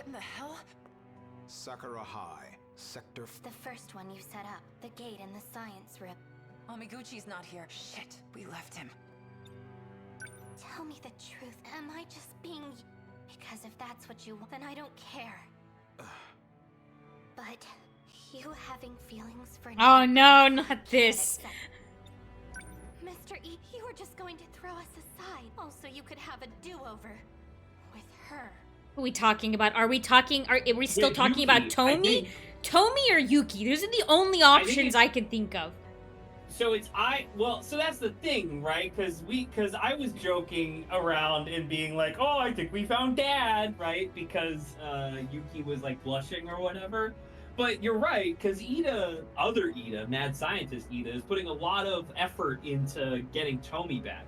in the hell? Sakura High, Sector... The first one you set up. The gate in the science room. Amiguchi's not here. Shit, we left him. Tell me the truth. Am I just being... Because if that's what you want, then I don't care. But you having feelings for... Oh no, not this. Mr. E, you were just going to throw us aside. Also, you could have a do-over. With her. What are we talking about? Are we still talking about Tomi? Tomi or Yuki? Those are the only options I can think of. So so that's the thing, right? Because I was joking around and being like, oh, I think we found Dad, right? Because Yuki was like blushing or whatever. But you're right, because other Ida, Mad Scientist Ida, is putting a lot of effort into getting Tomi back.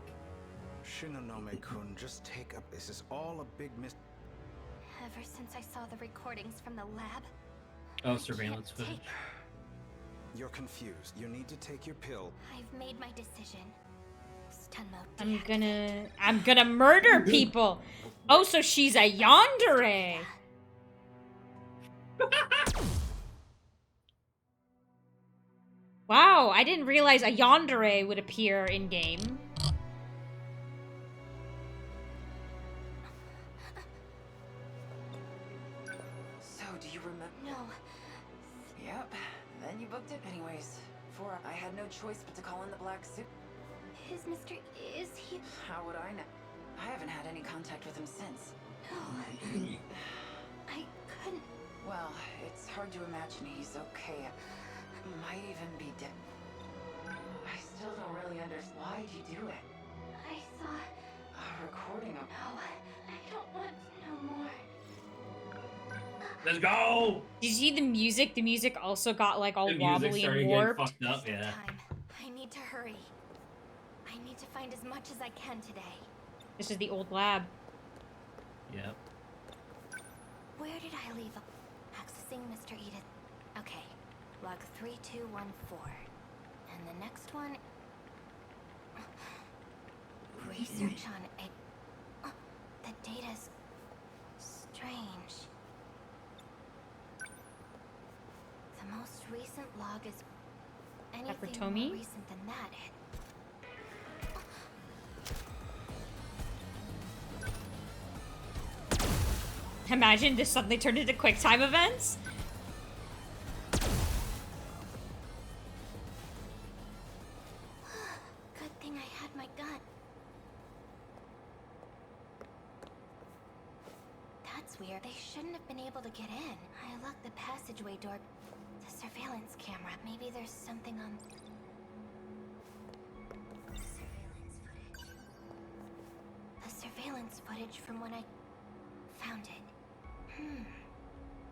Shininome-kun, just take up. This is all a big Ever since I saw the recordings from the lab. Oh, surveillance footage. You're confused. You need to take your pill. I've made my decision. Stun mode. I'm gonna murder people. Oh, so she's a yandere. Wow, I didn't realize a yandere would appear in game. So, do you remember? No. Yep. Then you booked it anyways. I had no choice but to call in the black suit. Is he... How would I know? I haven't had any contact with him since. No. I couldn't... Well, it's hard to imagine he's okay. Might even be dead. I still don't really understand. Why'd you do it? I saw... A recording of... No, I don't want no more. Let's go! Did you see the music? The music also got like all wobbly and warped. Fucked up, yeah. I need to hurry. I need to find as much as I can today. This is the old lab. Yep. Where did I leave? Accessing Mr. Edith. Okay. Log 3214. And the next one... Research on the data's strange. The most recent log is anything more recent than that. Imagine this suddenly turned into QuickTime events. Good thing I had my gun. That's weird. They shouldn't have been able to get in. I locked the passageway door. The surveillance camera. Maybe there's something on... The surveillance footage from when I found it.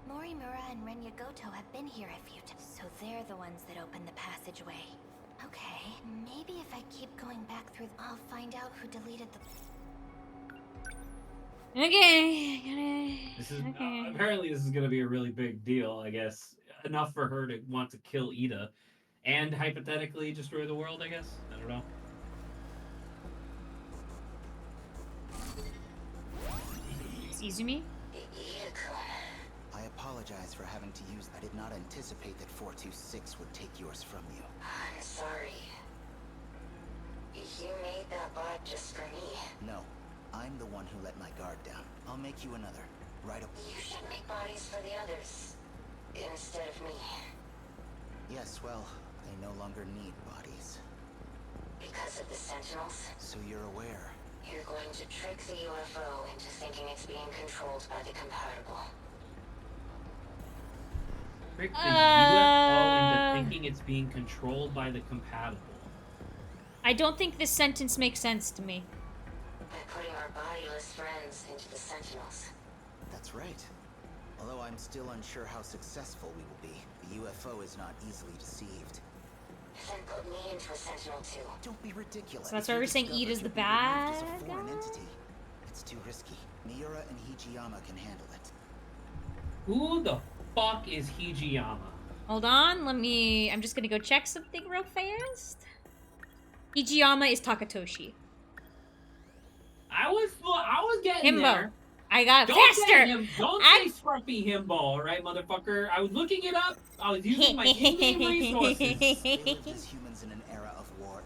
Miura and Renya Goto have been here a few times, so they're the ones that opened the passageway. Okay, maybe if I keep going back through, I'll find out who deleted the... Okay, This is apparently this is gonna be a really big deal, I guess. Enough for her to want to kill Ida. And hypothetically destroy the world, I guess? I don't know. Izumi? I apologize for having to use... I did not anticipate that 426 would take yours from you. I'm sorry. You made that bot just for me. No, I'm the one who let my guard down. I'll make you another. Right up... You should make bodies for the others, instead of me. Yes, well, they no longer need bodies. Because of the Sentinels? So you're aware. You're going to trick the UFO into thinking it's being controlled by the compatible. Trick the UFO into thinking it's being controlled by the compatible. I don't think this sentence makes sense to me. By putting our bodiless friends into the Sentinels. That's right. Although I'm still unsure how successful we will be, the UFO is not easily deceived. Then put me into a Sentinel too. Don't be ridiculous. So that's why we're saying Ida's the bad guy? It's too risky. Miura and Hijiyama can handle it. Who the fuck is Hijiyama? Hold on, I'm just gonna go check something real fast. Hijiyama is Takatoshi. I was getting Himbo. there. I got Don't faster. Don't say scruffy himbo, alright, motherfucker? I was looking it up. I was using my in-game resources. They lived as humans in an era of war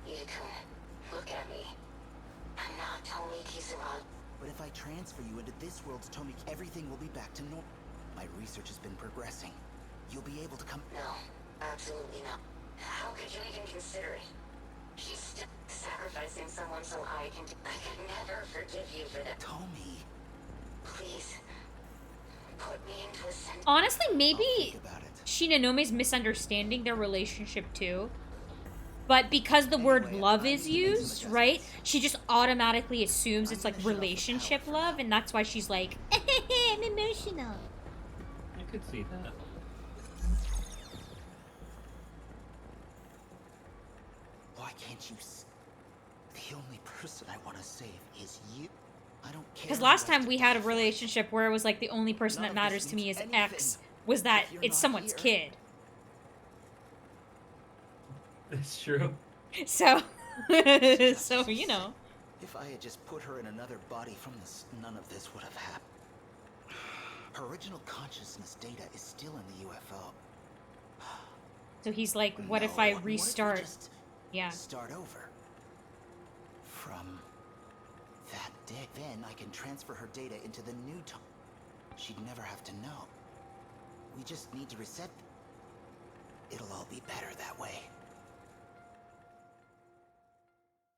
Yuki-chan, look at me. I'm not Tomi Kizuma. But if I transfer you into this world to Tomi, everything will be back to normal. My research has been progressing. You'll be able to come... No, absolutely not. How could you even consider it? She's still sacrificing someone so I can... I could never forgive you for that. Tomi. Please. Put me into a sentence. Honestly, maybe Shininome's misunderstanding their relationship too. But because the word love is used, right? She just automatically assumes it's like relationship love, and that's why she's like, I'm emotional. I could see that. Why can't you... The only person I want to save is you. I don't care. Because last time we had a relationship where it was like the only person that matters to me is X, was that it's someone's kid. That's true. So, so you know. If I had just put her in another body from this, none of this would have happened. Her original consciousness data is still in the UFO. So he's like, what if I restart? Yeah. Start over. From that day, then I can transfer her data into the new Tom. She'd never have to know. We just need to reset. It'll all be better that way.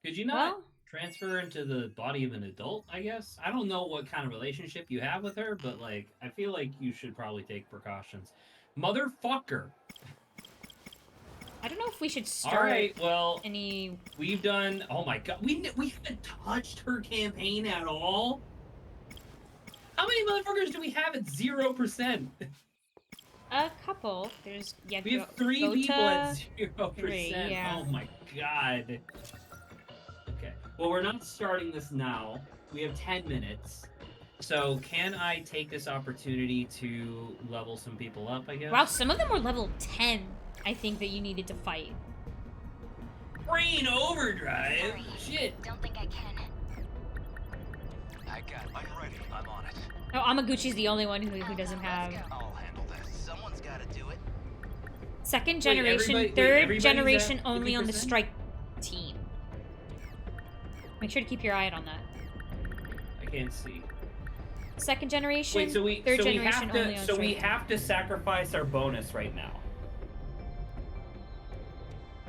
Could you not transfer into the body of an adult, I guess? I don't know what kind of relationship you have with her, but, like, I feel like you should probably take precautions. Motherfucker! I don't know if we should start Alright, well, any... We've done... Oh my god, we haven't touched her campaign at all? How many motherfuckers do we have at 0%? A couple. There's... Yeah, we have 3 Gota, people at 0%. 3, yeah. Oh my god. Okay. Well, we're not starting this now. We have 10 minutes. So, can I take this opportunity to level some people up, I guess? Wow, some of them were level 10, I think, that you needed to fight. Brain overdrive? Sorry. Shit. Don't think I can. I'm ready. I'm on it. Oh, Amiguchi's the only one who doesn't have. I'll handle this. Someone's got to do it. Second generation, third generation only on the strike team. Make sure to keep your eye out on that. I can't see. Second generation, Wait, third generation only on strike we team. have to sacrifice our bonus right now.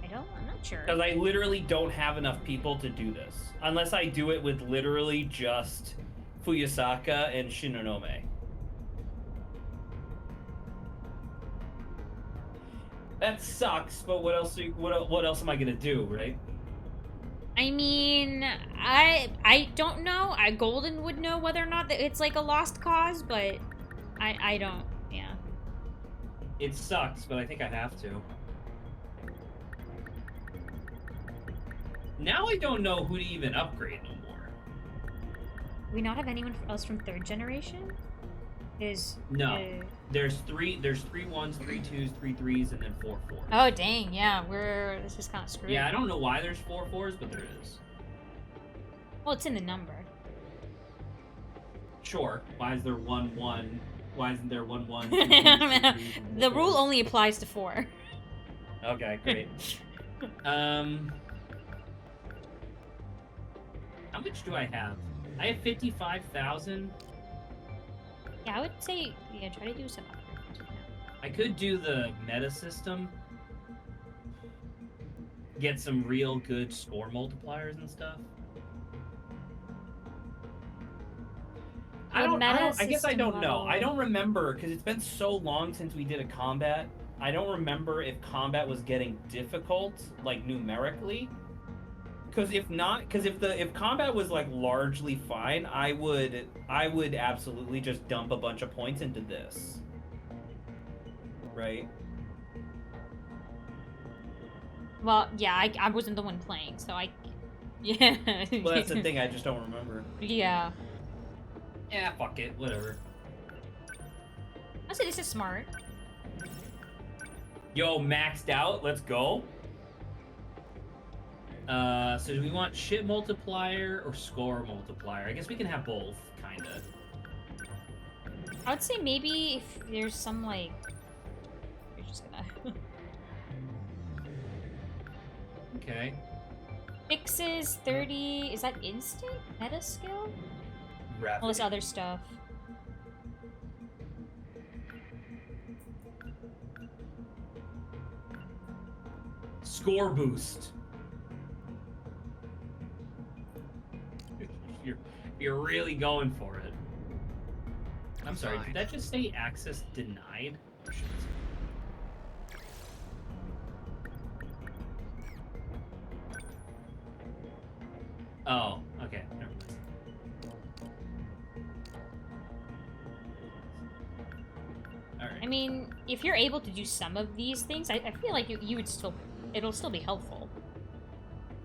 I'm not sure. Because I literally don't have enough people to do this. Unless I do it with literally just Fuyusaka and Shininome. That sucks, but what else am I gonna do, right? I mean, I don't know. Golden would know whether or not that it's like a lost cause, but I don't. Yeah. It sucks, but I think I have to. Now I don't know who to even upgrade no more. Do we not have anyone else from third generation? No. There's three ones, 3 2s, 3 3s, and then 4 4s. Oh dang, yeah, this is kind of screwed. Yeah, I don't know why there's 4 4s, but there is. Well, it's in the number. Sure. Why is there 1 1? Why isn't there 1 1? The rule only applies to 4. Okay, great. How much do I have? I have 55,000. Yeah, I would say, yeah, try to do some upgrades. I could do the meta system. Get some real good score multipliers and stuff. I guess I don't know. I don't remember, because it's been so long since we did a combat. I don't remember if combat was getting difficult, like numerically. Because if combat was like largely fine, I would absolutely just dump a bunch of points into this. Right? Well, yeah, I wasn't the one playing, so yeah. Well, that's the thing, I just don't remember. Yeah. Yeah, fuck it, whatever. I'll say this is smart. Yo, maxed out, let's go. So do we want shit multiplier or score multiplier? I guess we can have both, kinda. I would say maybe if there's some, like... You're just gonna... Okay. Fixes 30... Is that instant? Meta skill? Rapid. All this other stuff. Score boost. You're really going for it. I'm sorry, did that just say access denied? Oh, shit. Oh, okay. Never mind. All right. I mean, if you're able to do some of these things, I feel like you would still... It'll still be helpful.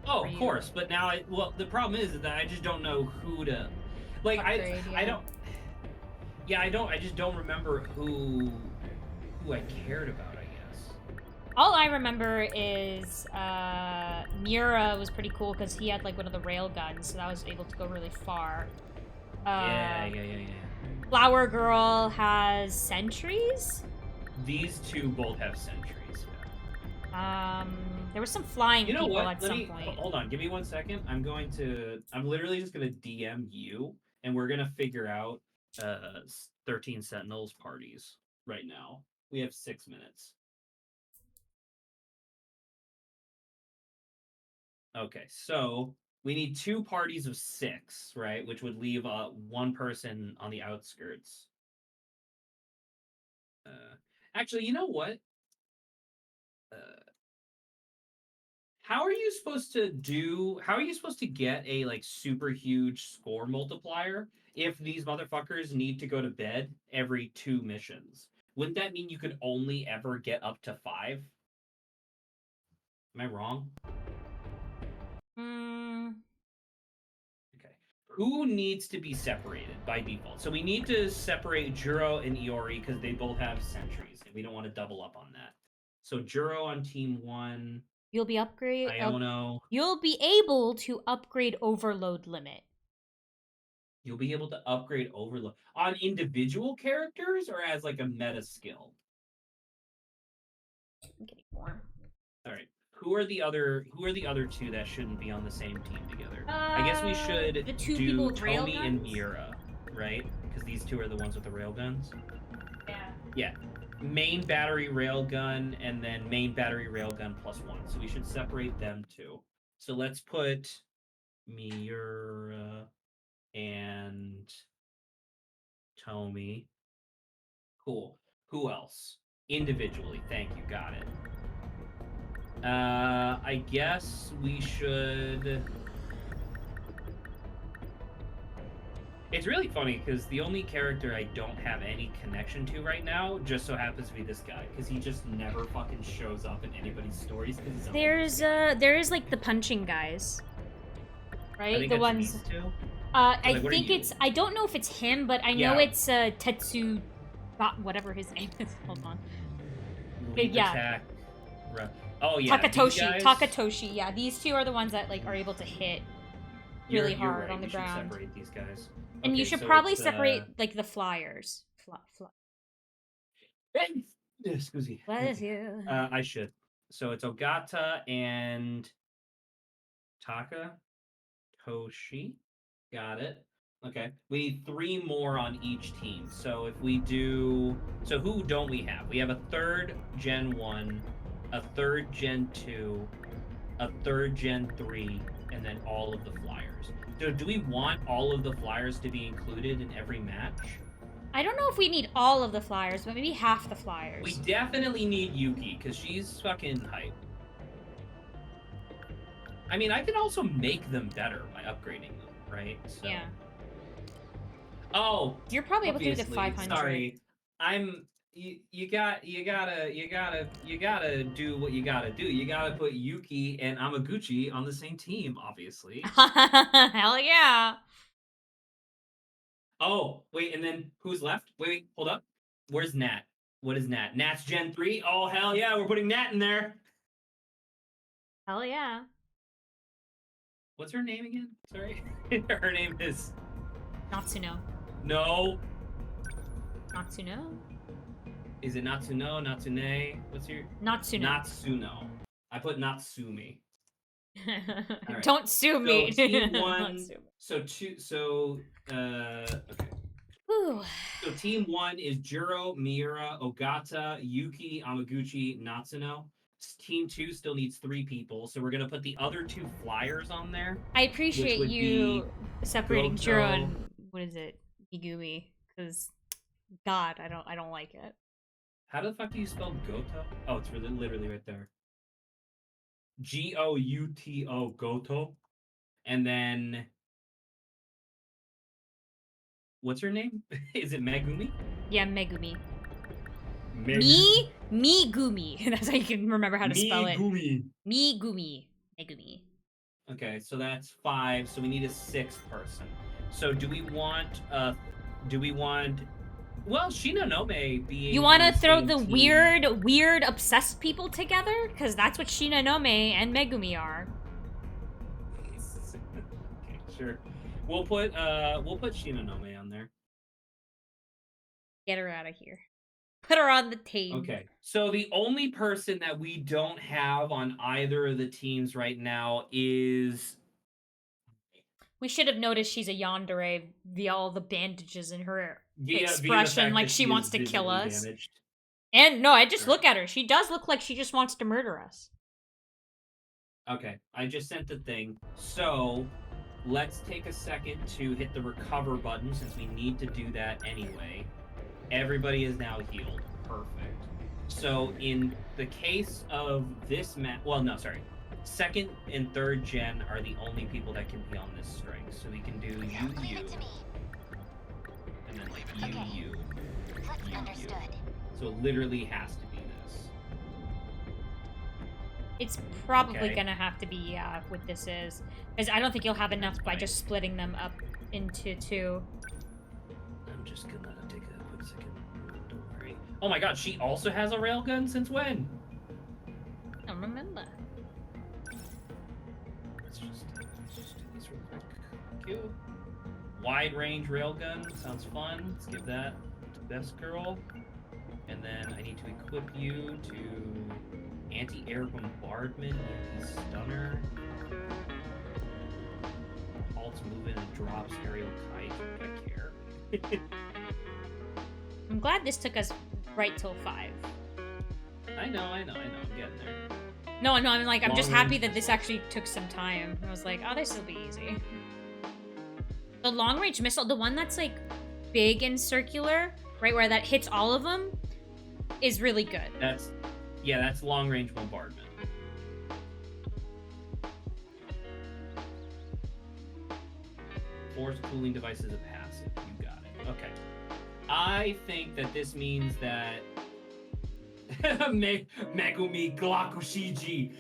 Oh, of course, but now well, the problem is that I just don't know who to, like, upgrade, I don't, yeah, I just don't remember who I cared about, I guess. All I remember is, Miura was pretty cool because he had, like, one of the rail guns, so that was able to go really far. Yeah. Flower Girl has sentries? These two both have sentries. There was some flying you know people what? at some point. Hold on, give me 1 second. I'm literally just gonna DM you, and we're gonna figure out 13 Sentinels parties right now. We have 6 minutes. Okay, so we need 2 parties of 6, right? Which would leave 1 person on the outskirts. Actually, you know what? How are you supposed to get a, like, super huge score multiplier if these motherfuckers need to go to bed every 2 missions? Wouldn't that mean you could only ever get up to 5? Am I wrong? Okay. Who needs to be separated by default? So we need to separate Juro and Iori because they both have sentries, and we don't want to double up on that. So Juro on team 1. You'll be You'll be able to upgrade overload limit. You'll be able to upgrade overload on individual characters or as like a meta skill. I'm getting more. All right. Who are the other two that shouldn't be on the same team together? I guess we should the two do people with Tomy and railguns? Miura, right? Because these two are the ones with the railguns. Yeah. Yeah. Main battery railgun and then main battery railgun +1. So we should separate them two. So let's put Miura and Tomy. Cool. Who else? Individually. Thank you. Got it. I guess we should... It's really funny because the only character I don't have any connection to right now just so happens to be this guy because he just never fucking shows up in anybody's stories. There's like the punching guys, right? The ones. I think it's. I don't know if it's him, but I know it's Tetsu, whatever his name is. Hold on. Yeah. Oh yeah. Takatoshi. Yeah, these two are the ones that like are able to hit really hard on the ground. Separate these guys. And you should probably separate like the flyers. Excuse me. Bless you. I should. So it's Ogata and Takatoshi. Got it. Okay. We need 3 more on each team. So if we do... So who don't we have? We have a 3rd Gen 1, a 3rd Gen 2, a 3rd Gen 3, and then all of the flyers. So do we want all of the flyers to be included in every match? I don't know if we need all of the flyers, but maybe half the flyers. We definitely need Yuki, because she's fucking hype. I mean, I can also make them better by upgrading them, right? So. Yeah. Oh, you're probably able to do the 500. Sorry, you gotta do what you gotta do. You gotta put Yuki and Amiguchi on the same team, obviously. Hell yeah. Oh, wait, and then who's left? Wait, hold up. Where's Nat? What is Nat? Nat's Gen 3? Oh, hell yeah, we're putting Nat in there. Hell yeah. What's her name again? Sorry. Her name is... Natsuno. No. Natsuno? Is it Natsuno? Natsune? What's your... Natsuno. Natsuno. I put Natsumi. Right. Don't sue me. So team 1... okay. Whew. So team 1 is Juro, Miura, Ogata, Yuki, Amiguchi, Natsuno. Team 2 still needs 3 people, so we're gonna put the other 2 flyers on there. I appreciate you separating Juro and what is it, Megumi, because God, I don't like it. How the fuck do you spell Goto? Oh, it's literally right there. Gouto, Goto, and then what's her name? Is it Megumi? Yeah, Megumi. Megumi. That's how you can remember how to spell it. Megumi. Okay, so that's 5. So we need a 6th person. So do we want? Well, Shininome being. You want to throw the weird obsessed people together? Because that's what Shininome and Megumi are. Okay, sure. We'll put Shininome on there. Get her out of here. Put her on the team. Okay, so the only person that we don't have on either of the teams right now is... We should have noticed she's a yandere via all the bandages in her expression, like she wants to kill us. Damaged. And no, I just look at her. She does look like she just wants to murder us. Okay, I just sent the thing. So, let's take a second to hit the recover button since we need to do that anyway. Everybody is now healed. Perfect. So in the case of this map, well, no, sorry. 2nd and 3rd gen are the only people that can be on this string. So we can do you, and then like you. So it literally has to be this. It's probably gonna have to be what this is, because I don't think you'll have enough by just splitting them up into 2. I'm just gonna take a quick second. Don't worry. Oh my god, she also has a railgun? Since when? I don't remember. just do this real quick. Thank you. Wide range railgun sounds fun. Let's give that to Best Girl. And then I need to equip you to anti-air bombardment, anti-stunner. Halts movement and drops aerial kite. I care. I'm glad this took us right till 5. I know. I'm getting there. No, I'm like, I'm just happy that this actually took some time. I was like, oh, this will be easy. The long-range missile, the one that's like big and circular, right where that hits all of them, is really good. That's long-range bombardment. Force cooling device is a passive. You got it. Okay. I think that this means that Megumi Glakushiji.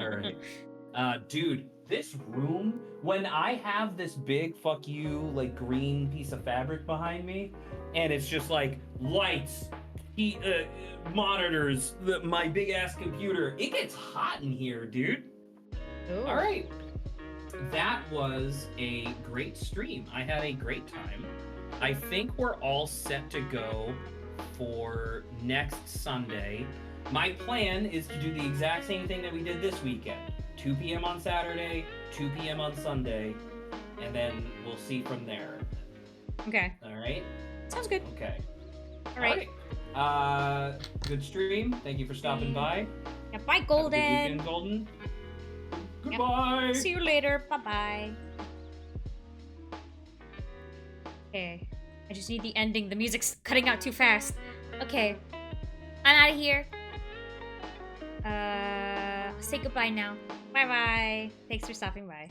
Alright. Dude, this room, when I have this big fuck you, like green piece of fabric behind me, and it's just like lights, monitors, my big ass computer, it gets hot in here, dude. Ooh. Alright. That was a great stream. I had a great time. I think we're all set to go for next Sunday. My plan is to do the exact same thing that we did this weekend. 2 p.m. on Saturday, 2 p.m. on Sunday, and then we'll see from there. Okay. All right? Sounds good. Okay. All right. Good stream. Thank you for stopping by. Yeah, bye, Golden. Have a good weekend, Golden. Goodbye. Yep. See you later. Bye-bye. Okay. I just need the ending. The music's cutting out too fast. Okay. I'm out of here. Say goodbye now. Bye-bye. Thanks for stopping by.